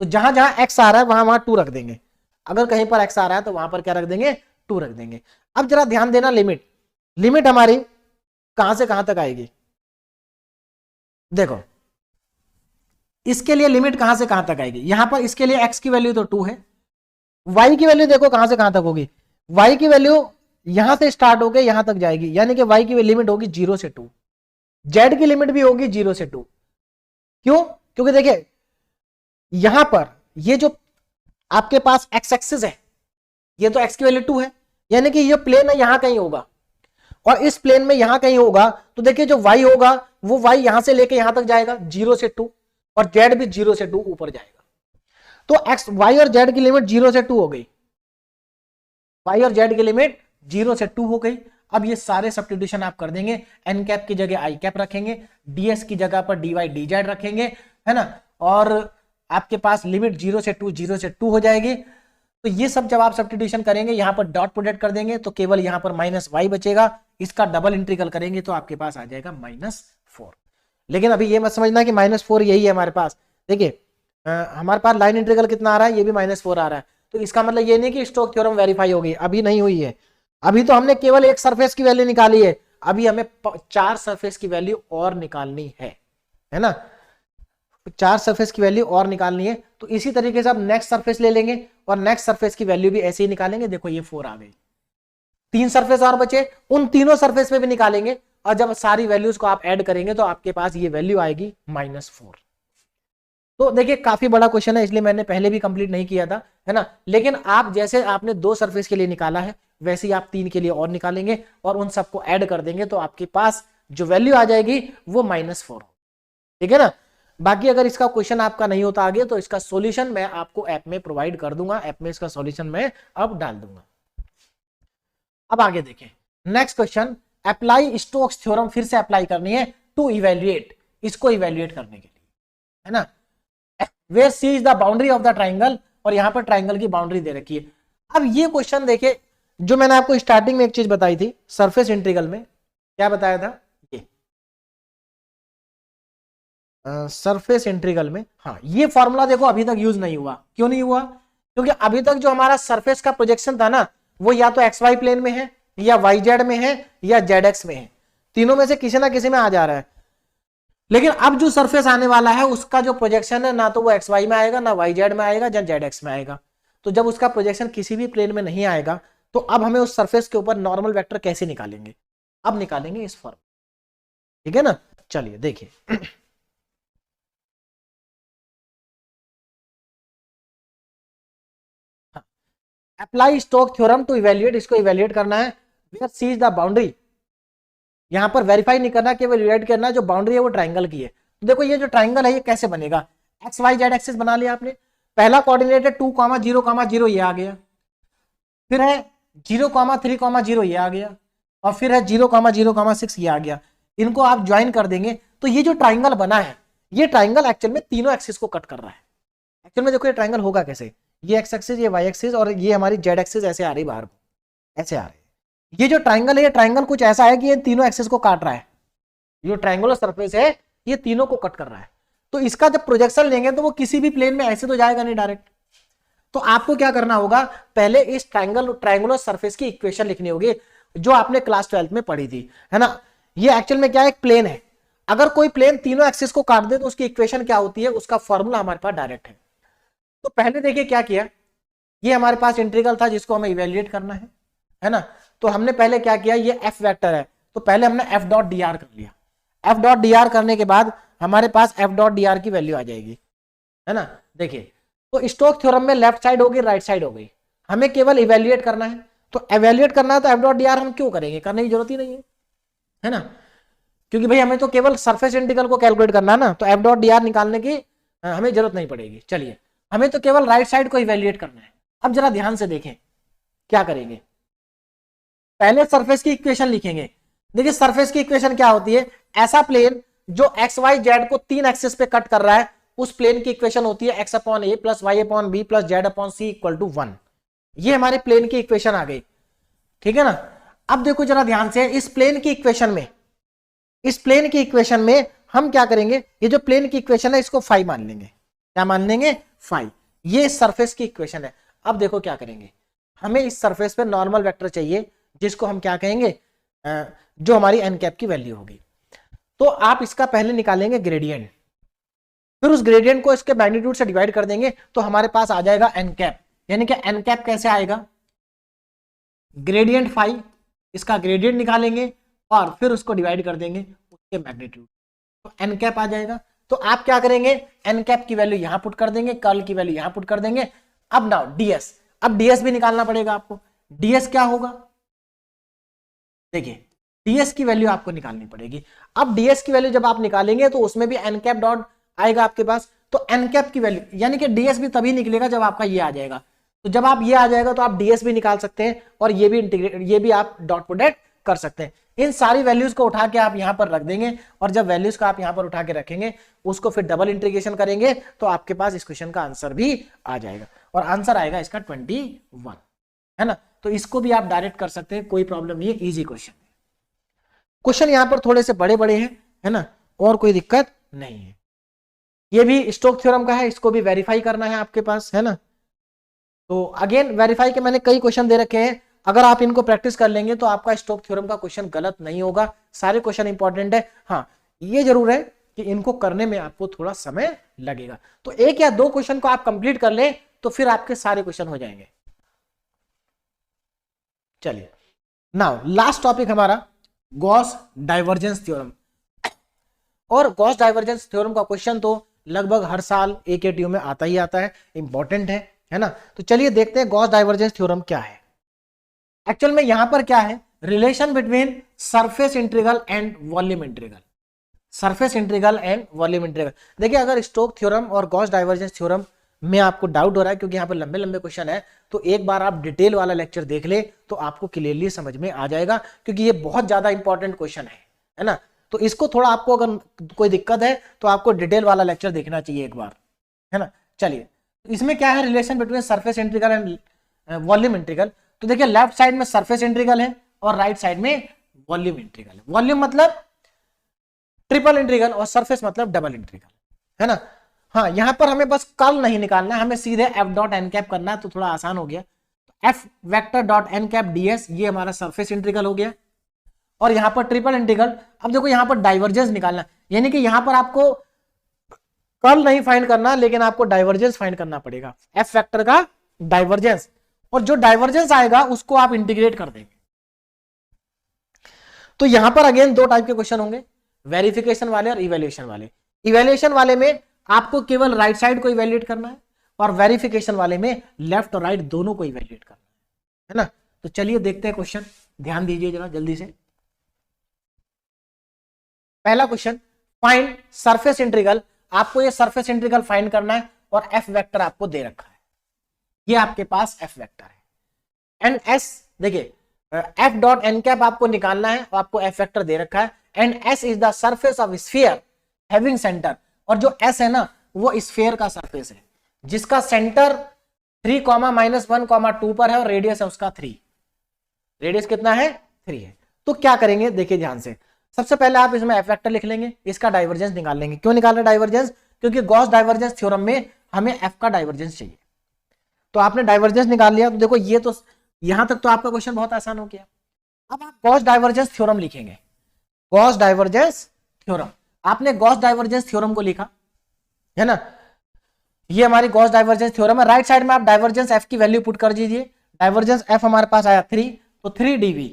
तो जहां जहां x आ रहा है वहां वहां 2 रख देंगे। अगर कहीं पर x आ रहा है तो वहां पर क्या रख देंगे, 2 रख देंगे। अब जरा ध्यान देना, लिमिट, लिमिट हमारी कहां से कहां तक आएगी। देखो इसके लिए लिमिट कहां से कहां तक आएगी, यहां पर इसके लिए x की वैल्यू तो 2 है, y की वैल्यू देखो कहां से कहां तक होगी, y की वैल्यू यहां से स्टार्ट होकर यहां तक जाएगी, यानी कि y की लिमिट होगी 0 से 2, z की लिमिट भी होगी 0 से 2। क्यों, क्योंकि देखिए यहां पर ये जो आपके पास x एक्सिस है, ये तो x की वैल्यू 2 है, यानी कि ये प्लेन है यहां कहीं होगा, और इस प्लेन में यहां कहीं होगा। तो देखिए जो y होगा वो y यहां से लेके यहां तक जाएगा 0 से 2, और z भी 0 से 2 ऊपर जाएगा। तो x, y और z की लिमिट 0 से 2 हो गई, y और z की लिमिट 0 से 2 हो गई। अब ये सारे सब्स्टिट्यूशन आप कर देंगे, n कैप की जगह i कैप रखेंगे, ds की जगह पर dy dz रखेंगे, है ना, और आपके पास लिमिट 0 से 2 हो जाएगी। तो ये सब जब आप सब्स्टिट्यूशन करेंगे, यहां पर डॉट प्रोडक्ट कर देंगे तो केवल यहां पर -y बचेगा, इसका डबल इंटीग्रल करेंगे तो आपके पास आ जाएगा -4। लेकिन अभी ये मत समझना कि -4 यही है हमारे पास। देखिए हमारे पास लाइन इंटीग्रल कितना आ रहा है, ये भी -4 आ रहा है, तो इसका मतलब ये नहीं कि स्टोक्स थ्योरम वेरीफाई हो गई, अभी नहीं हुई है। अभी तो हमने केवल एक सरफेस की वैल्यू निकाली है, अभी हमें 4 सरफेस की वैल्यू और निकालनी है ना, 4 सरफेस की वैल्यू और निकालनी है। तो इसी तरीके से आप नेक्स्ट सरफेस ले लेंगे और नेक्स्ट सरफेस की वैल्यू भी ऐसे ही निकालेंगे। देखो ये 4 आ गई, 3 सरफेस और बचे, उन तीनों सरफेस पे भी निकालेंगे, और जब सारी वैल्यूज को आप ऐड करेंगे तो आपके पास ये वैल्यू आएगी -4। तो देखिए काफी बड़ा क्वेश्चन है, इसलिए मैंने पहले भी कंप्लीट नहीं किया था, है ना। लेकिन आप जैसे आपने 2 सरफेस के लिए निकाला है, वैसे ही आप 3 के लिए और निकालेंगे और उन सबको ऐड कर देंगे, तो आपके पास जो वैल्यू आ जाएगी वो -4 हो, ठीक है ना। बाकी अगर इसका क्वेश्चन आपका नहीं होता आगे, तो इसका सॉल्यूशन मैं आपको ऐप में प्रोवाइड कर दूंगा, ऐप में इसका सॉल्यूशन मैं अब डाल दूंगा। अब आगे देखें next question, apply Stokes theorem फिर से अप्लाई करनी है टू इवेल्युएट, इसको इवेल्युएट करने के लिए, है ना। Where C is the boundary of the triangle, और यहाँ पर ट्राइंगल की बाउंड्री दे रखी है। अब ये क्वेश्चन देखिए, जो मैंने आपको स्टार्टिंग में एक चीज बताई थी सरफेस इंटीग्रल में, क्या बताया था, ये सरफेस इंटीग्रल में, हाँ ये फॉर्मूला देखो अभी तक यूज नहीं हुआ। क्यों नहीं हुआ? क्योंकि अभी तक जो हमारा सरफेस का प्रोजेक्शन था ना, वो या तो एक्स वाई प्लेन में है, या वाई जेड में है, या जेड एक्स में है, तीनों में से किसी ना किसी में आ जा रहा है। लेकिन अब जो सरफेस आने वाला है उसका जो प्रोजेक्शन है, ना तो वो एक्स वाई में आएगा, ना वाई जेड में आएगा, या जेड एक्स में आएगा। तो जब उसका प्रोजेक्शन किसी भी प्लेन में नहीं आएगा, तो अब हमें उस सरफेस के ऊपर नॉर्मल वेक्टर कैसे निकालेंगे? अब निकालेंगे इस फॉर्म, ठीक है ना। चलिए देखिए apply Stokes theorem to evaluate, इसको इवेल्युएट करना है where C is the boundary. यहां पर वेरीफाई नहीं करना, केवल इवेल्युएट करना, जो बाउंड्री है वो ट्राइंगल की है। तो देखो ये जो ट्राइंगल है ये कैसे बनेगा, एक्स वाई जेड एक्सिस बना लिया आपने, पहला कोऑर्डिनेट है 2,0,0 ये आ गया, फिर है 0,3,0 ये आ गया, और फिर है 0,0,6 ये आ गया। इनको आप ज्वाइन कर देंगे तो ये जो ट्राइंगल बना है, ये ट्राइंगल एक्चुअल में तीनों एक्सिस को कट कर रहा है। एक्चुअल में देखो ये ट्राइंगल होगा कैसे, ये एक्स एक्सिस, ये वाई एक्सिस, और ये हमारी जेड एक्सिस ऐसे आ रही बाहर, ऐसे आ रही। ये जो ट्राइंगल है, ये ट्राइंगल कुछ ऐसा है कि ये तीनों एक्सिस को काट रहा है। ये जो ट्राइंगुलर सरफेस है ये तीनों को कट कर रहा है। तो इसका जब प्रोजेक्शन लेंगे तो वो किसी भी प्लेन में ऐसे तो जाएगा नहीं डायरेक्ट। तो आपको क्या करना होगा, पहले इस ट्राइंगुलर सरफेस की इक्वेशन लिखनी होगी, जो आपने क्लास 12 में पढ़ी थी, है ना। ये एक्चुअल में क्या है, एक प्लेन है। अगर कोई प्लेन तीनों एक्सिस को काट दे तो उसकी इक्वेशन क्या होती है, उसका फॉर्मूला हमारे पास डायरेक्ट है। तो पहले देखिए क्या किया, ये हमारे पास इंटीग्रल था जिसको हमें इवेल्युएट करना है ना। तो हमने पहले क्या किया, ये एफ वेक्टर है, तो पहले हमने एफ डॉट डी आर कर लिया। एफ डॉट डी आर करने के बाद हमारे पास एफ डॉट डी आर की वैल्यू आ जाएगी, है ना। देखिए तो स्टोक्स थ्योरम में लेफ्ट साइड होगी, राइट साइड हो गई, हमें केवल इवेल्युएट करना है। तो इवेल्युएट करना है तो एफ डॉट डी आर हम क्यों करेंगे, करने की जरूरत ही नहीं है ना, क्योंकि भाई हमें तो केवल सरफेस इंटीग्रल को कैलकुलेट करना है ना, तो एफ डॉट डी आर निकालने की हमें जरूरत नहीं पड़ेगी। चलिए हमें तो केवल राइट साइड को इवेल्युएट करना है। अब जरा ध्यान से देखें क्या करेंगे, पहले सरफेस की इक्वेशन लिखेंगे। देखिए सरफेस की इक्वेशन क्या होती है, ऐसा प्लेन जो एक्स वाई जेड को तीन एक्सिस पे कट कर रहा है, उस प्लेन की इक्वेशन होती है x upon A plus y upon B plus z upon C equal to 1। ये हमारे प्लेन की इक्वेशन आ गई, ठीक है ना। अब देखो जरा ध्यान से, इस प्लेन की इक्वेशन में हम क्या करेंगे, ये जो प्लेन की इक्वेशन है इसको फाई मान लेंगे। क्या मान लेंगे, फाई। ये सरफेस की इक्वेशन है। अब देखो क्या करेंगे, हमें इस सरफेस पे नॉर्मल वेक्टर चाहिए, जिसको हम क्या कहेंगे, जो हमारी एन कैप की वैल्यू होगी। तो आप इसका पहले निकालेंगे ग्रेडियंट, फिर उस ग्रेडियंट को इसके मैग्नीट्यूड से डिवाइड कर देंगे, तो हमारे पास आ जाएगा एन कैप। यानी कि एन कैप कैसे आएगा, ग्रेडियंट फाई, इसका ग्रेडियंट निकालेंगे और फिर उसको डिवाइड कर देंगे उसके मैग्नीट्यूड, तो एन कैप आ जाएगा। तो आप क्या करेंगे, एन कैप की वैल्यू यहां पुट कर देंगे, कर्ल की वैल्यू यहां पुट कर देंगे। अब नाउ डीएस, अब डीएस भी निकालना पड़ेगा आपको। डीएस क्या होगा, देखिए डीएस की वैल्यू आपको निकालनी पड़ेगी। अब डीएस की वैल्यू जब आप निकालेंगे तो उसमें भी एन कैप डॉट आएगा आपके पास, तो एन कैप की वैल्यू यानी कि डीएस भी तभी निकलेगा जब आपका ये आ जाएगा। तो जब आप ये आ जाएगा तो आप डीएस भी निकाल सकते हैं और ये भी इंटीग्रेट, ये भी आप डॉट प्रोडक्ट कर सकते हैं। इन सारी वैल्यूज को उठा के आप यहां पर रख देंगे, और जब वैल्यूज को आप यहां पर उठा के रखेंगे उसको फिर डबल इंटीग्रेशन करेंगे तो आपके पास इस क्वेश्चन का आंसर भी आ जाएगा, और आंसर आएगा इसका 21, है ना। तो इसको भी आप डायरेक्ट कर सकते हैं, कोई प्रॉब्लम नहीं है, इजी क्वेश्चन है। क्वेश्चन यहां पर थोड़े से बड़े बड़े हैं, है ना, और कोई दिक्कत नहीं है। ये भी स्टोक्स थ्योरम का है, इसको भी वेरीफाई करना है आपके पास, है ना। तो अगेन वेरीफाई के मैंने कई क्वेश्चन दे रखे हैं, अगर आप इनको प्रैक्टिस कर लेंगे तो आपका स्टोक्स थ्योरम का क्वेश्चन गलत नहीं होगा। सारे क्वेश्चन इंपॉर्टेंट है। हाँ ये जरूर है कि इनको करने में आपको थोड़ा समय लगेगा, तो एक या दो क्वेश्चन को आप कंप्लीट कर ले तो फिर आपके सारे क्वेश्चन हो जाएंगे। चलिए नाउ लास्ट टॉपिक हमारा गॉस डाइवर्जेंस थ्योरम। और गॉस डाइवर्जेंस थ्योरम का क्वेश्चन तो लगभग हर साल AKTU में आता ही आता है, इंपॉर्टेंट है ना। तो चलिए देखते हैं गॉस डाइवर्जेंस थ्योरम क्या है। एक्चुअल में यहां पर क्या है, relation between surface integral and volume integral, surface integral and volume integral. देखिए अगर स्टोक्स थ्योरम और गॉस डाइवर्जेंस थ्योरम में आपको डाउट हो रहा है, क्योंकि यहाँ पर लंबे लंबे क्वेश्चन है, तो एक बार आप डिटेल वाला लेक्चर देख ले तो आपको क्लियरली समझ में आ जाएगा, क्योंकि ये बहुत ज्यादा इंपॉर्टेंट क्वेश्चन है ना। तो इसको थोड़ा आपको अगर कोई दिक्कत है तो आपको डिटेल वाला लेक्चर देखना चाहिए एक बार, है ना। चलिए इसमें क्या है relation between surface integral and volume integral. तो देखिए लेफ्ट साइड में सरफेस इंटीग्रल है और राइट साइड में वॉल्यूम इंटीग्रल है। वॉल्यूम मतलब ट्रिपल इंटीग्रल और सरफेस मतलब डबल इंटीग्रल, है ना। हाँ, यहां पर हमें बस कर्ल नहीं निकालना है, हमें सीधे एफ डॉट एन कैप करना है, तो थोड़ा आसान हो गया। F vector dot N cap dS ये हमारा सरफेस इंटीग्रल हो गया। और यहां पर ट्रिपल इंटीग्रल, अब देखो यहां पर डाइवर्जेंस निकालना, यानी कि यहां पर आपको कर्ल नहीं फाइंड करना, लेकिन आपको डाइवर्जेंस फाइंड करना पड़ेगा, एफ वेक्टर का डाइवर्जेंस। और जो डाइवर्जेंस आएगा उसको आप इंटीग्रेट कर देंगे। तो यहां पर अगेन दो टाइप के क्वेश्चन होंगे, वेरिफिकेशन वाले और इवैल्यूएशन वाले। इवैल्यूएशन वाले में आपको केवल राइट साइड को इवैल्यूएट करना है, और वेरिफिकेशन वाले में लेफ्ट और राइट दोनों को इवैल्यूएट करना है ना। तो चलिए देखते हैं क्वेश्चन, ध्यान दीजिए जरा जल्दी से। पहला क्वेश्चन, फाइंड सरफेस इंटीग्रल। आपको ये सरफेस इंटीग्रल फाइंड करना है और एफ वेक्टर आपको दे रखा है, ये आपके पास एफ वेक्टर है। एंड एस, देखिए एफ डॉट एन कैप आपको निकालना है और आपको एफ वेक्टर दे रखा है। And S is the surface of sphere having centre, और जो एस है ना वो स्फीयर का सरफेस है जिसका सेंटर 3, -1, 2 पर है और रेडियस है उसका 3। रेडियस कितना है? 3 है। तो क्या करेंगे देखिए ध्यान से, सबसे पहले आप इसमें एफ वेक्टर लिख लेंगे, इसका डाइवर्जेंस निकाल लेंगे। क्यों निकाल रहे डाइवर्जेंस? क्योंकि गॉस डाइवर्जेंस थ्योरम में हमें एफ का डाइवर्जेंस चाहिए। तो आपने डाइवर्जेंस निकाल लिया, तो देखो ये तो यहां तक तो आपका क्वेश्चन बहुत आसान हो गया। अब आप गॉस डाइवर्जेंस थ्योरम लिखेंगे, गॉस डाइवर्जेंस थ्योरम। आपने गॉस डाइवर्जेंस थ्योरम को लिखा है ना, ये हमारी गॉस डाइवर्जेंस थ्योरम है। राइट साइड में आप डाइवर्जेंस एफ की वैल्यू पुट कर दीजिए। डाइवर्जेंस एफ हमारे पास आया 3, तो 3 dv,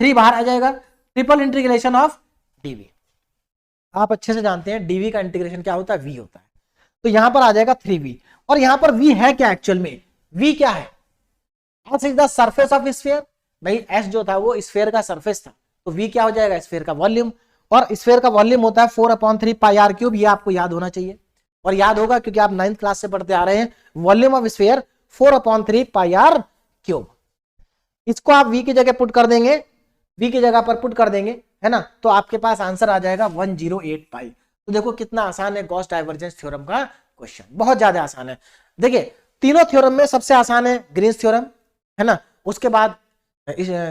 3 बाहर आ जाएगा। ट्रिपल इंटीग्रेशन ऑफ dv, आप अच्छे से जानते हैं dv का इंटीग्रेशन क्या होता है? v होता है। तो यहां पर आ जाएगा 3v, और यहां पर v है क्या एक्चुअल में? v क्या है? s is the surface of sphere. भाई s जो था वो स्फीयर का सरफेस था, तो v क्या हो जाएगा? स्फीयर का वॉल्यूम। और स्फीयर का वॉल्यूम होता है 4/3 पाई r क्यूब, ये आपको याद होना चाहिए, और याद होगा क्योंकि आप 9th क्लास से पढ़ते आ रहे हैं। Volume of sphere 4/3 pi r cube. इसको आप v की जगह पुट कर देंगे, v की जगह पर पुट कर देंगे, है ना, तो आपके पास आंसर आ जाएगा 108 पाई। तो देखो कितना आसान है गॉस डाइवर्जेंस थ्योरम का क्वेश्चन, बहुत ज्यादा आसान है। देखिए तीनों थ्योरम में सबसे आसान है ग्रीन्स थ्योरम, है ना, उसके बाद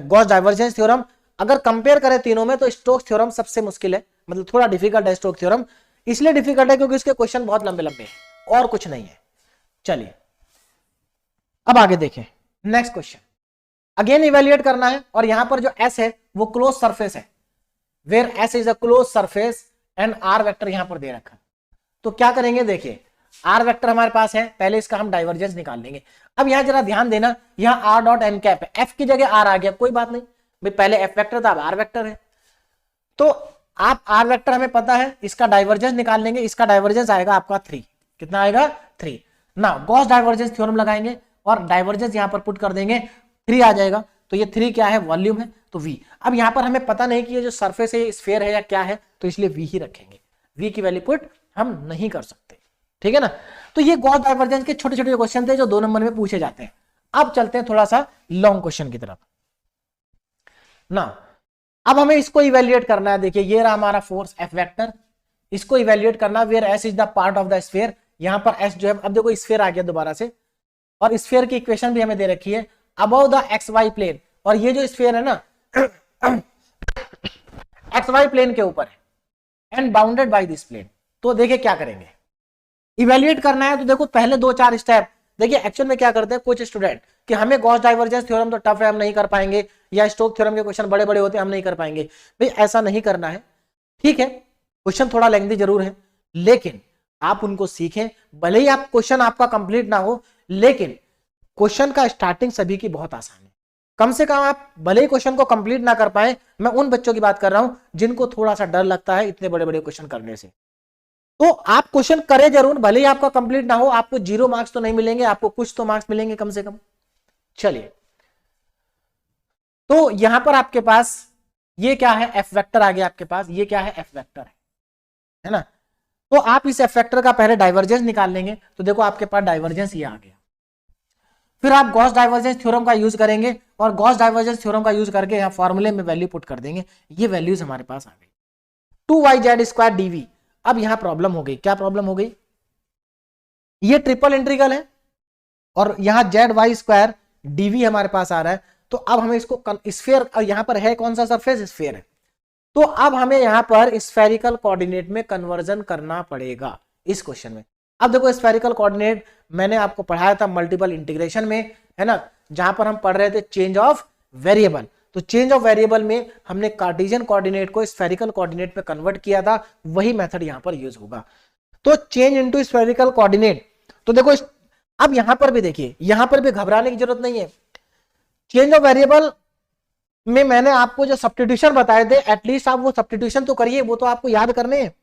गॉस डाइवर्जेंस थ्योरम। अगर कंपेयर करें तीनों में तो स्टोक्स थ्योरम सबसे मुश्किल है, मतलब थोड़ा डिफिकल्ट है स्टोक्स थ्योरम। इसलिए डिफिकल्ट है क्योंकि इसके क्वेश्चन बहुत लंबे लंबे हैं और कुछ नहीं है। चलिए अब आगे देखें नेक्स्ट क्वेश्चन। अगेन इवेल्युएट करना है, और यहां पर जो एस है वो क्लोज सरफेस है, where S is a close surface and R vector यहां पर दे रखा है। तो क्या करेंगे देखिए, आर वेक्टर हमारे पास है, पहले इसका हम डाइवर्जेंस निकाल लेंगे। अब यहां जरा ध्यान देना, यहां आर डॉट एन कैप है, एफ की जगह आर आ गया, कोई बात नहीं भाई, पहले एफ वेक्टर था अब आर वेक्टर है। तो आप आर वेक्टर हमें पता है, इसका डाइवर्जेंस निकाल लेंगे, इसका डाइवर्जेंस आएगा आपका 3। कितना आएगा? 3। ना गॉस डाइवर्जेंस थ्योरम लगाएंगे और डाइवर्जेंस यहां पर पुट कर देंगे, 3 आ जाएगा। तो ये 3 क्या है? वॉल्यूम है, तो v। अब यहां पर हमें पता नहीं कि ये जो सरफेस है स्फीयर है या क्या है, तो इसलिए v ही रखेंगे, v की वैल्यू पुट हम नहीं कर सकते, ठीक है ना। तो ये गॉस डाइवर्जेंस के छोटे छोटे क्वेश्चन थे जो 2 नंबर में पूछे जाते हैं। अब चलते हैं थोड़ा सा लॉन्ग क्वेश्चन की तरफ ना। अब हमें इसको इवेल्युएट करना है। देखिए ये रहा हमारा फोर्स एफ वेक्टर, इसको इवेल्युएट करना, where S is the part of the sphere. यहां पर एस जो है, अब देखो स्फीयर आ गया दोबारा से, और स्फीयर की इक्वेशन भी हमें दे रखी है above the X Y plane, और ये जो स्फीयर है ना एक्स वाई प्लेन के ऊपर है and bounded by this plane. तो देखिए क्या करेंगे, इवेल्युएट करना है। तो देखो पहले 2-4 स्टेप, देखिए एक्चुअल में क्या करते हैं कुछ स्टूडेंट कि हमें गॉस डाइवर्जेंस थ्योरम तो टफ है हम नहीं कर पाएंगे, या स्टोक्स थ्योरम के क्वेश्चन बड़े बड़े होते हैं हम नहीं कर पाएंगे। भाई ऐसा नहीं करना है, ठीक है, क्वेश्चन थोड़ा लेंथी जरूर है, लेकिन आप उनको सीखें। भले ही आप क्वेश्चन आपका कंप्लीट ना हो, लेकिन क्वेश्चन का स्टार्टिंग सभी की बहुत आसान है। कम से कम आप भले ही क्वेश्चन को कंप्लीट ना कर पाए, मैं उन बच्चों की बात कर रहा हूं जिनको थोड़ा सा डर लगता है इतने बड़े बड़े क्वेश्चन करने से। तो आप क्वेश्चन करें जरूर, भले ही आपका कंप्लीट ना हो, आपको 0 मार्क्स तो नहीं मिलेंगे, आपको कुछ तो मार्क्स मिलेंगे कम से कम। चलिए तो यहां पर आपके पास ये क्या है? एफ वेक्टर आ गया आपके पास, ये क्या है? एफ वेक्टर है ना। तो आप इस एफ वेक्टर का पहले डाइवर्जेंस निकाल लेंगे, तो देखो आपके पास डाइवर्जेंस ये आ गया। फिर आप गॉस डाइवर्जेंस थ्योरम का यूज करेंगे, और गॉस डाइवर्जेंस थ्योरम का यूज करके यहां फॉर्मूले में वैल्यू पुट कर देंगे, ये वैल्यूज हमारे पास आ गई 2yz² dv। अब यहां प्रॉब्लम हो गई, क्या प्रॉब्लम हो गई? ये ट्रिपल इंटीग्रल है, और यहाँ जेड वाई स्क्वायर डीवी हमारे पास आ रहा है। तो अब हमें इसको स्फीयर, और यहाँ पर है कौन सा सरफेस, स्फीयर है। तो अब हमें यहाँ पर स्फेरिकल कोऑर्डिनेट में कन्वर्जन करना पड़ेगा इस क्वेश्चन में। अब देखो स्फेरिकल कोऑर्डिनेट मैंने आपको पढ़ाया था मल्टीपल इंटीग्रेशन में, है ना, जहां पर हम पढ़ रहे थे चेंज ऑफ वेरिएबल। तो चेंज ऑफ वेरिएबल में हमने कार्टेशियन कोऑर्डिनेट को स्फेरिकल कोऑर्डिनेट में कन्वर्ट किया था, वही मेथड यहां पर यूज होगा। तो चेंज इनटू स्फेरिकल कोऑर्डिनेट, तो देखो अब यहां पर भी देखिए, यहां पर भी घबराने की जरूरत नहीं है। चेंज ऑफ वेरिएबल में मैंने आपको जो सब्स्टिट्यूशन बताए थे, एटलीस्ट आप वो सब्स्टिट्यूशन तो करिए, वो तो आपको याद करने हैं।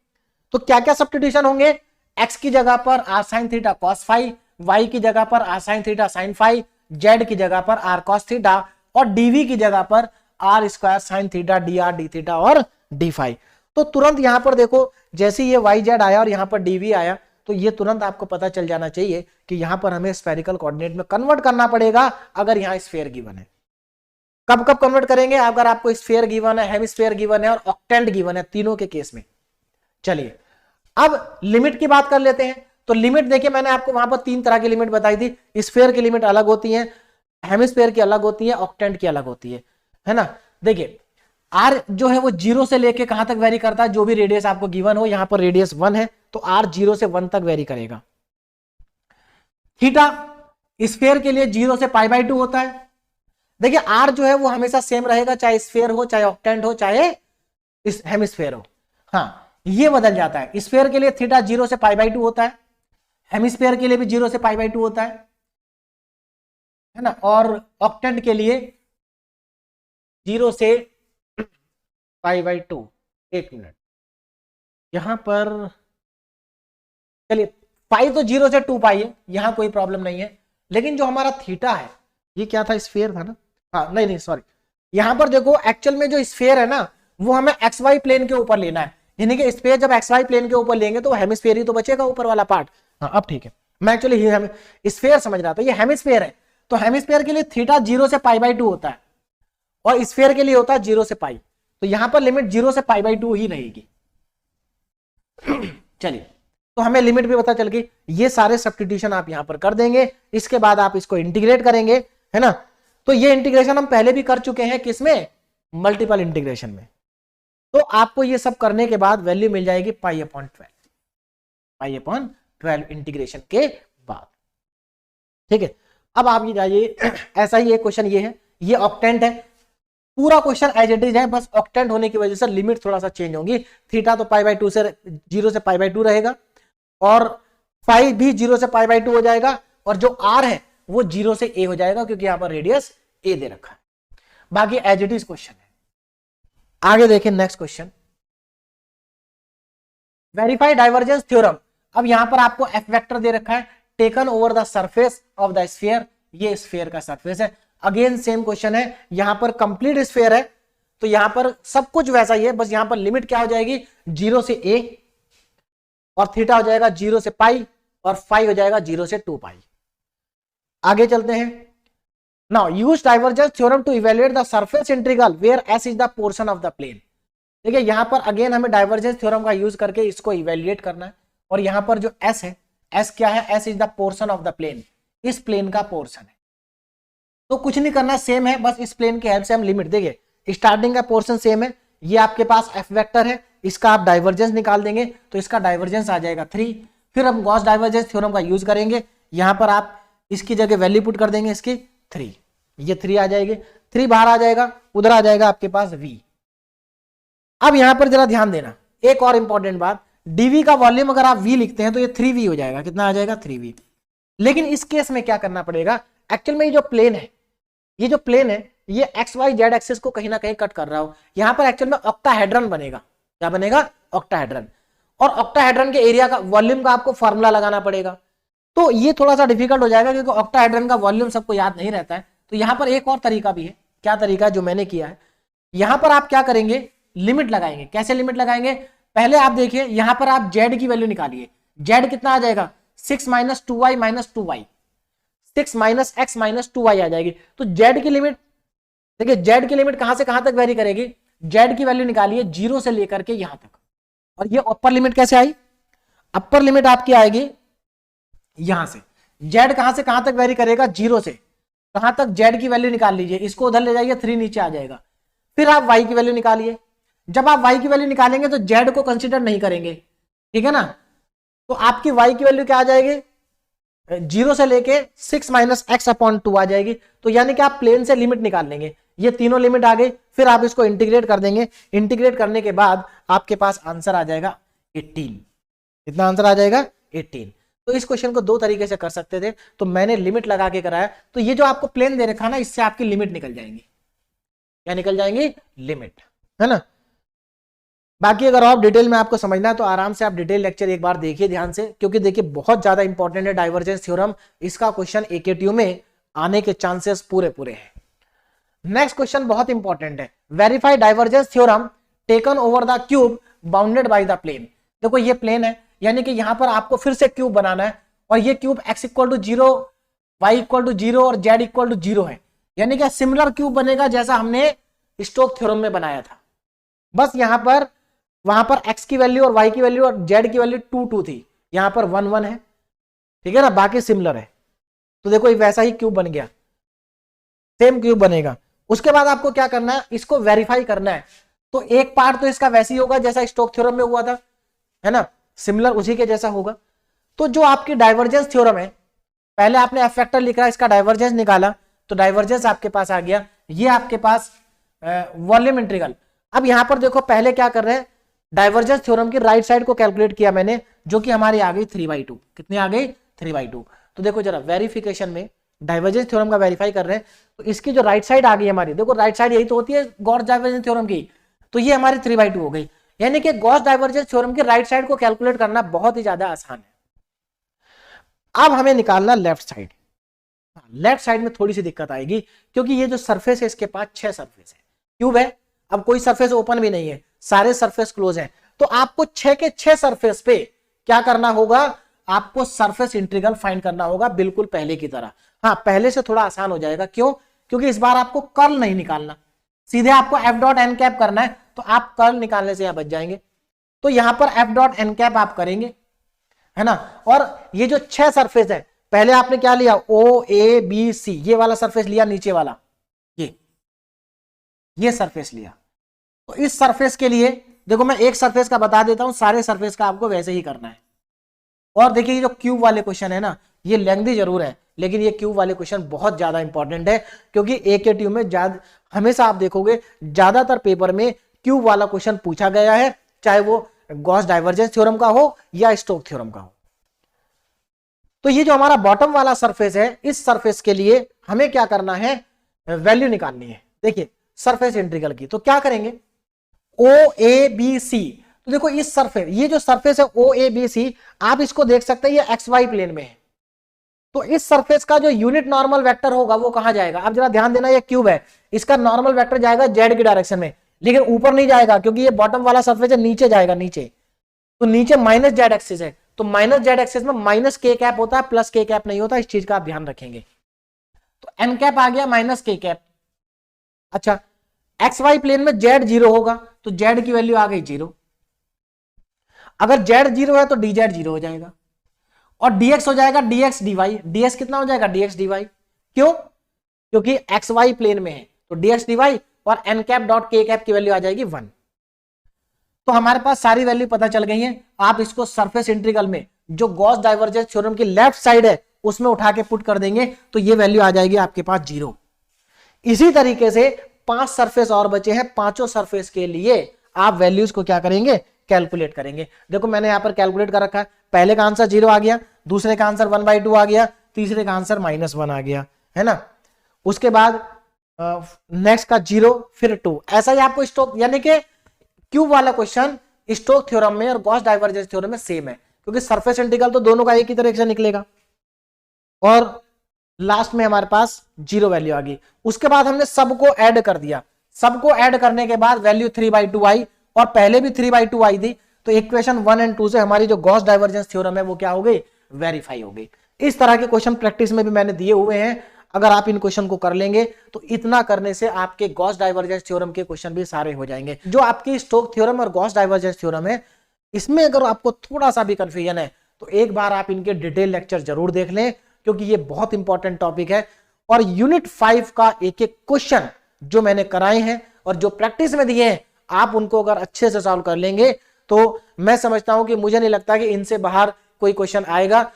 तो क्या क्या सब्स्टिट्यूशन होंगे, x की जगह पर r sin theta cos phi, y की जगह पर r sin theta sin phi, z की जगह पर r cos थीटा, और dv की जगह पर r square sin theta dr d theta और d फाई। तो तुरंत यहां पर देखो, जैसे ये yz आया और यहां पर dv आया, तो ये तुरंत आपको पता चल जाना चाहिए कि यहां पर हमें स्फेरिकल कोऑर्डिनेट में कन्वर्ट करना पड़ेगा अगर यहां स्फीयर गिवन है। कब कब कन्वर्ट करेंगे, अगर आपको स्फीयर गिवन है, हेमिस्फीयर गिवन है और ऑक्टेंट गिवन है, तीनों के केस में। चलिए अब लिमिट की बात कर लेते हैं। तो लिमिट देखिए, मैंने आपको वहां पर 3 तरह की लिमिट बताई थी। स्फीयर की लिमिट अलग होती है, हेमिस्फीयर की अलग होती है, ऑक्टेंट की अलग होती है ना। देखिए आर जो है वो 0 से लेके कहां तक वेरी करता है, जो भी रेडियस आपको गिवन हो। यहां पर रेडियस 1 है तो आर 0 से 1 तक वेरी करेगा। थीटा स्फीयर के लिए 0 से π/2 होता है। देखिए आर जो है वो हमेशा सेम रहेगा, चाहे स्फीयर हो, चाहे ऑक्टेंट हो, चाहे हेमिस्फीयर हो। हाँ ये बदल जाता है। स्फीयर के लिए थीटा 0 से π/2 होता है, हेमिस्फीयर के लिए भी 0 से π/2 होता है ना, और ऑक्टेंट के लिए 0 से π/2। एक मिनट, यहां पर चलिए पाई तो 0 से 2 पाई है, यहां कोई प्रॉब्लम नहीं है। लेकिन जो हमारा थीटा है, ये क्या था, स्फीयर था ना, हाँ नहीं सॉरी, यहां पर देखो एक्चुअल में जो स्फीयर है ना, वो हमें एक्स वाई प्लेन के ऊपर लेना है। यानी कि स्फीयर जब एक्स वाई प्लेन के ऊपर लेंगे तो हेमिस्फीयर ही तो बचेगा, ऊपर वाला पार्ट। हाँ अब ठीक है, मैं एक्चुअली स्फीयर समझ रहा था, ये हेमिस्फीयर है। तो हेमिस्फीयर के लिए थीटा 0 से π/2 होता है और स्फीयर के लिए होता है 0 से पाई। तो यहां पर लिमिट 0 से π/2 ही रहेगी। चलिए तो हमें लिमिट भी पता चल गई। ये सारे सब्स्टिट्यूशन आप यहां पर कर देंगे, इसके बाद आप इसको इंटीग्रेट करेंगे, है ना। तो ये इंटीग्रेशन हम पहले भी कर चुके हैं, किसमें, मल्टीपल इंटीग्रेशन में। तो आपको ये सब करने के बाद वैल्यू मिल जाएगी π/12 इंटीग्रेशन के बाद। ठीक है, अब आप ये जाइए, ऐसा ही एक क्वेश्चन ये है, ये ऑक्टेंट है। पूरा क्वेश्चन एज इट इज है, बस ऑक्टेंट होने की वजह से लिमिट थोड़ा सा चेंज होंगी। थीटा तो π/2 से 0 से π/2 रहेगा और फाई भी 0 से π/2 हो जाएगा, और जो आर है वो 0 से a हो जाएगा, क्योंकि यहां पर रेडियस a दे रखा है। बाकी एज इट इज क्वेश्चन है। आगे देखें next question, verify divergence theorem. अब यहां पर आपको एफ वेक्टर दे रखा है, taken over the surface of the sphere. ये स्फीयर का सरफेस है। अगेन सेम क्वेश्चन है, यहां पर कंप्लीट स्फीयर है, तो यहां पर सब कुछ वैसा ही है, बस यहां पर लिमिट क्या हो जाएगी, 0 से a, और थीटा हो जाएगा 0 से पाई, और फाई हो जाएगा 0 से 2 पाई। आगे चलते हैं। Now use divergence theorem to evaluate the surface integral where s is the portion of the plane. देखिए यहां पर अगेन हमें डाइवर्जेंस थ्योरम का यूज करके इसको इवैल्यूएट करना है। और यहां पर जो s है, s क्या है, s is the portion of the plane, इस प्लेन का पोर्शन है। तो कुछ नहीं करना, सेम है, बस इस प्लेन की हेल्प से हम लिमिट, देखिए स्टार्टिंग का पोर्शन सेम है, ये आपके पास एफ वेक्टर है, इसका आप डाइवर्जेंस निकाल देंगे तो इसका डाइवर्जेंस आ जाएगा 3। फिर हम गॉस डाइवर्जेंस थ्योरम का यूज करेंगे, यहां पर आप इसकी जगह वैल्यू पुट कर देंगे इसकी 3, ये 3 आ जाएगी, 3 बाहर आ जाएगा, उधर आ जाएगा आपके पास v। अब यहां पर जरा ध्यान देना, एक और इंपॉर्टेंट बात, dv का वॉल्यूम अगर आप v लिखते हैं तो ये 3v हो जाएगा, कितना आ जाएगा, 3v। लेकिन इस केस में क्या करना पड़ेगा, एक्चुअल में ये जो प्लेन है, ये एक्स वाई जेड एक्सिस को कहीं ना कहीं कट कर रहा हो। यहां पर एक्चुअल में ऑक्टाहेड्रन बनेगा, क्या बनेगा, ऑक्टाहेड्रन। और ऑक्टाहेड्रन के एरिया का, वॉल्यूम का आपको फॉर्मूला लगाना पड़ेगा, तो ये थोड़ा सा डिफिकल्ट हो जाएगा, क्योंकि ऑक्टाहेड्रन का वॉल्यूम सबको याद नहीं रहता है। तो यहां पर एक और तरीका भी है, क्या तरीका, जो मैंने किया है, यहां पर आप क्या करेंगे, लिमिट लगाएंगे। कैसे लिमिट लगाएंगे, पहले आप देखिए यहां पर आप जेड की वैल्यू निकालिए, जेड कितना आ जाएगा, 6 - 2y - 2y, 6 - x - 2y आ जाएगी। तो जेड की लिमिट, देखिए जेड की लिमिट कहां से कहां तक वेरी करेगी, जेड की वैल्यू निकालिए 0 से लेकर के यहां तक। और ये अपर लिमिट कैसे आई, अपर लिमिट आपकी आएगी यहां से, जेड कहां से कहां तक वेरी करेगा, 0 से कहां तक, जेड की वैल्यू निकाल लीजिए, इसको उधर ले जाइए, 3 नीचे आ जाएगा। फिर आप वाई की वैल्यू निकालिए, जब आप वाई की वैल्यू निकालेंगे तो जेड को कंसीडर नहीं करेंगे, ठीक है ना, तो आपकी वाई की वैल्यू क्या आ जाएगी, 0 से लेके 6 माइनस एक्स अपॉन 2 आ जाएगी। तो यानी कि आप प्लेन से लिमिट निकाल लेंगे, ये तीनों लिमिट आ गई, फिर आप इसको इंटीग्रेट कर देंगे, इंटीग्रेट करने के बाद आपके पास आंसर आ जाएगा 18। कितना आंसर आ जाएगा, 18। तो इस क्वेश्चन को दो तरीके से कर सकते थे, तो मैंने लिमिट लगा के कराया। तो ये जो आपको प्लेन दे रखा ना, इससे आपकी लिमिट निकल जाएंगी, क्या निकल जाएंगी, लिमिट, है ना। बाकी अगर और डिटेल में आपको समझना है तो आराम से आप डिटेल लेक्चर एक बार देखिए ध्यान से, क्योंकि देखिए बहुत ज्यादा इंपॉर्टेंट है डाइवर्जेंस थ्योरम, इसका क्वेश्चन एकेटीयू में आने के चांसेस पूरे पूरे हैं। नेक्स्ट क्वेश्चन बहुत इंपॉर्टेंट है, verify divergence theorem taken over the cube bounded by the plane. देखो ये प्लेन है, यानी कि यहां पर आपको फिर से क्यूब बनाना है, और ये cube x equal to 0, y equal to 0 और z इक्वल टू 0 है, यानी कि सिमिलर क्यूब बनेगा जैसा हमने स्टोक्स थ्योरम में बनाया था। बस यहां पर वहां पर x की वैल्यू और y की वैल्यू और z की वैल्यू 2 2 थी, यहां पर 1 1 है, ठीक है ना, बाकी सिमिलर है। तो देखो ये वैसा ही क्यूब बन गया, सेम क्यूब बनेगा। उसके बाद आपको क्या करना है, इसको वेरीफाई करना है। तो एक पार्ट तो इसका वैसे ही होगा जैसा स्टोक्स थ्योरम में हुआ था, है ना, सिमिलर उसी के जैसा होगा। तो जो आपकी डाइवर्जेंस थ्योरम है, पहले आपने एफ फैक्टर लिखा, इसका डाइवर्जेंस निकाला, तो डाइवर्जेंस आपके पास आ गया, ये आपके पास वॉल्यूम इंटीग्रल। अब यहां पर देखो पहले क्या कर रहे हैं, डाइवर्जेंस थ्योरम की राइट साइड को कैलकुलेट किया मैंने, जो कि हमारी आ गई 3/2। कितनी आ गई, 3/2। तो देखो जरा वेरिफिकेशन में डाइवर्जेंस थ्योरम का वेरीफाई कर रहे हैं, तो इसकी जो राइट साइड आ गई हमारी, देखो राइट साइड यही तो होती है गॉस डाइवर्जेंस थ्योरम की, तो ये हमारी 3/2 हो गई। यानी कि गॉस डाइवर्जेंस थ्योरम की राइट साइड को कैलकुलेट करना बहुत ही ज्यादा आसान है। अब हमें निकालना लेफ्ट साइड। लेफ्ट साइड में थोड़ी सी दिक्कत आएगी, क्योंकि ये जो सरफेस है इसके पास 6 सरफेस है, क्यूब है, अब कोई सरफेस ओपन भी नहीं है, सारे सरफेस क्लोज हैं। तो आपको 6 के 6 सरफेस पे क्या करना होगा, आपको सरफेस इंटीग्रल फाइंड करना होगा, बिल्कुल पहले की तरह। हाँ, पहले से थोड़ा आसान हो जाएगा, क्यों, क्योंकि इस बार आपको कर्ल नहीं निकालना, सीधे आपको एफ डॉट एन कैप करना है, तो आप कर्ल निकालने से यहां बच जाएंगे। तो यहां पर एफ डॉट एन कैप आप करेंगे, है ना। और ये जो 6 सरफेस है, पहले आपने क्या लिया, ओ ए बी सी, ये वाला सरफेस लिया, नीचे वाला ये सरफेस लिया। तो इस सरफेस के लिए देखो मैं एक सरफेस का बता देता हूं, सारे सरफेस का आपको वैसे ही करना है। और देखिए ये जो क्यूब वाले क्वेश्चन है ना, ये लेंथी जरूर है, लेकिन ये क्यूब वाले क्वेश्चन बहुत ज्यादा इंपॉर्टेंट है, क्योंकि एकेटीयू में हमेशा आप देखोगे ज्यादातर पेपर में क्यूब वाला क्वेश्चन पूछा गया है, चाहे वो गॉस डाइवर्जेंस थ्योरम का हो या स्टोक्स थ्योरम का हो। तो ये जो हमारा बॉटम वाला सरफेस है, इस सरफेस के लिए हमें क्या करना है, वैल्यू निकालनी है। देखिए सरफेस इंटीग्रल की, तो क्या करेंगे, ओ ए बी सी। तो देखो इस सरफेस, ये जो सरफेस है ओ ए बी सी, आप इसको देख सकते हैं ये एक्स वाई प्लेन में है। तो इस सरफेस का जो यूनिट नॉर्मल वेक्टर होगा वो कहां जाएगा, अब जरा ध्यान देना, ये क्यूब है, इसका नॉर्मल वेक्टर जाएगा जेड की डायरेक्शन में, लेकिन ऊपर नहीं जाएगा, क्योंकि ये बॉटम वाला सरफेस है, नीचे जाएगा, नीचे। तो नीचे माइनस जेड एक्सिस है, तो माइनस जेड एक्सिस में माइनस के कैप होता है, प्लस के कैप नहीं होता, इस चीज का आप ध्यान रखेंगे। तो एन कैप आ गया माइनस के कैप। अच्छा, एक्स वाई प्लेन में जेड 0 होगा, तो जेड की वैल्यू आ गई 0। अगर जेड 0 है तो डी जेड 0 हो जाएगा, और dx हो जाएगा dx dy। dx कितना हो जाएगा, dx dy। क्यों, क्योंकि एक्स वाई प्लेन में है, तो dx dy और n cap dot k cap की वैल्यू आ जाएगी 1। तो हमारे पास सारी वैल्यू पता चल गई है। आप इसको सरफेस इंटीग्रल में जो गॉस डाइवर्जेंस थ्योरम की लेफ्ट साइड है उसमें उठा के पुट कर देंगे, तो ये वैल्यू आ जाएगी आपके पास 0। इसी तरीके से 5 सरफेस और बचे हैं, पांचों सरफेस के लिए आप वैल्यूज को क्या करेंगे, कैलकुलेट करेंगे। देखो मैंने यहां पर कैलकुलेट कर रखा है, पहले का आंसर 0 आ गया, दूसरे का आंसर 1/2 आ गया, तीसरे का आंसर -1 आ गया, है ना। उसके बाद नेक्स्ट का 0 फिर 2, ऐसा ही आपको स्टोक, यानी कि क्यूब वाला क्वेश्चन स्टोक थ्योरम में और गॉस डाइवर्जेंस थ्योरम में सेम है, क्योंकि सरफेस इंटीग्रल तो दोनों का एक ही तरीके से निकलेगा। और लास्ट में हमारे पास 0 वैल्यू आ गई। उसके बाद हमने सबको ऐड कर दिया, सबको ऐड करने के बाद वैल्यू 3/2 आई, और पहले भी 3/2 आई थी। तो इक्वेशन 1 और 2 से हमारी जो गॉस डाइवर्जेंस थ्योरम है वो क्या हो गई, वेरीफाई हो गई। इस तरह के क्वेश्चन प्रैक्टिस में भी मैंने दिए हुए हैं, अगर आप इन क्वेश्चन को कर लेंगे तो इतना करने से आपके गॉस डाइवर्जेंस थ्योरम के क्वेश्चन भी सारे हो जाएंगे। जो आपकी स्टोक थ्योरम और गॉस डाइवर्जेंस थ्योरम है, इसमें अगर आपको थोड़ा सा भी कंफ्यूजन है तो एक बार आप इनके डिटेल लेक्चर जरूर देख लें, क्योंकि ये बहुत इंपॉर्टेंट टॉपिक है। और यूनिट 5 का एक एक क्वेश्चन जो मैंने कराए हैं और जो प्रैक्टिस में दिए हैं, आप उनको अगर अच्छे से सॉल्व कर लेंगे तो मैं समझता हूं कि मुझे नहीं लगता कि इनसे बाहर कोई क्वेश्चन आएगा।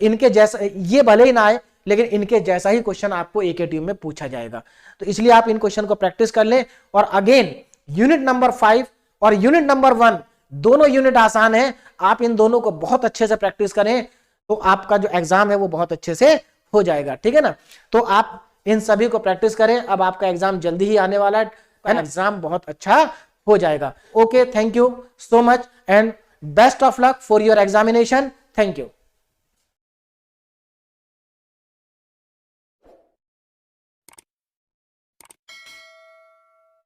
इनके जैसा ये भले ही ना आए, लेकिन इनके जैसा ही क्वेश्चन आपको एकेटीयू में पूछा जाएगा। तो इसलिए आप इन क्वेश्चन को प्रैक्टिस कर लें। और अगेन यूनिट नंबर 5 और यूनिट नंबर 1 दोनों यूनिट आसान है, आप इन दोनों को बहुत अच्छे से प्रैक्टिस करें तो आपका जो एग्जाम है वो बहुत अच्छे से हो जाएगा, ठीक है ना। तो आप इन सभी को प्रैक्टिस करें, अब आपका एग्जाम जल्दी ही आने वाला है, एग्जाम बहुत अच्छा हो जाएगा। Okay, thank you so much and best of luck for your examination. Thank you.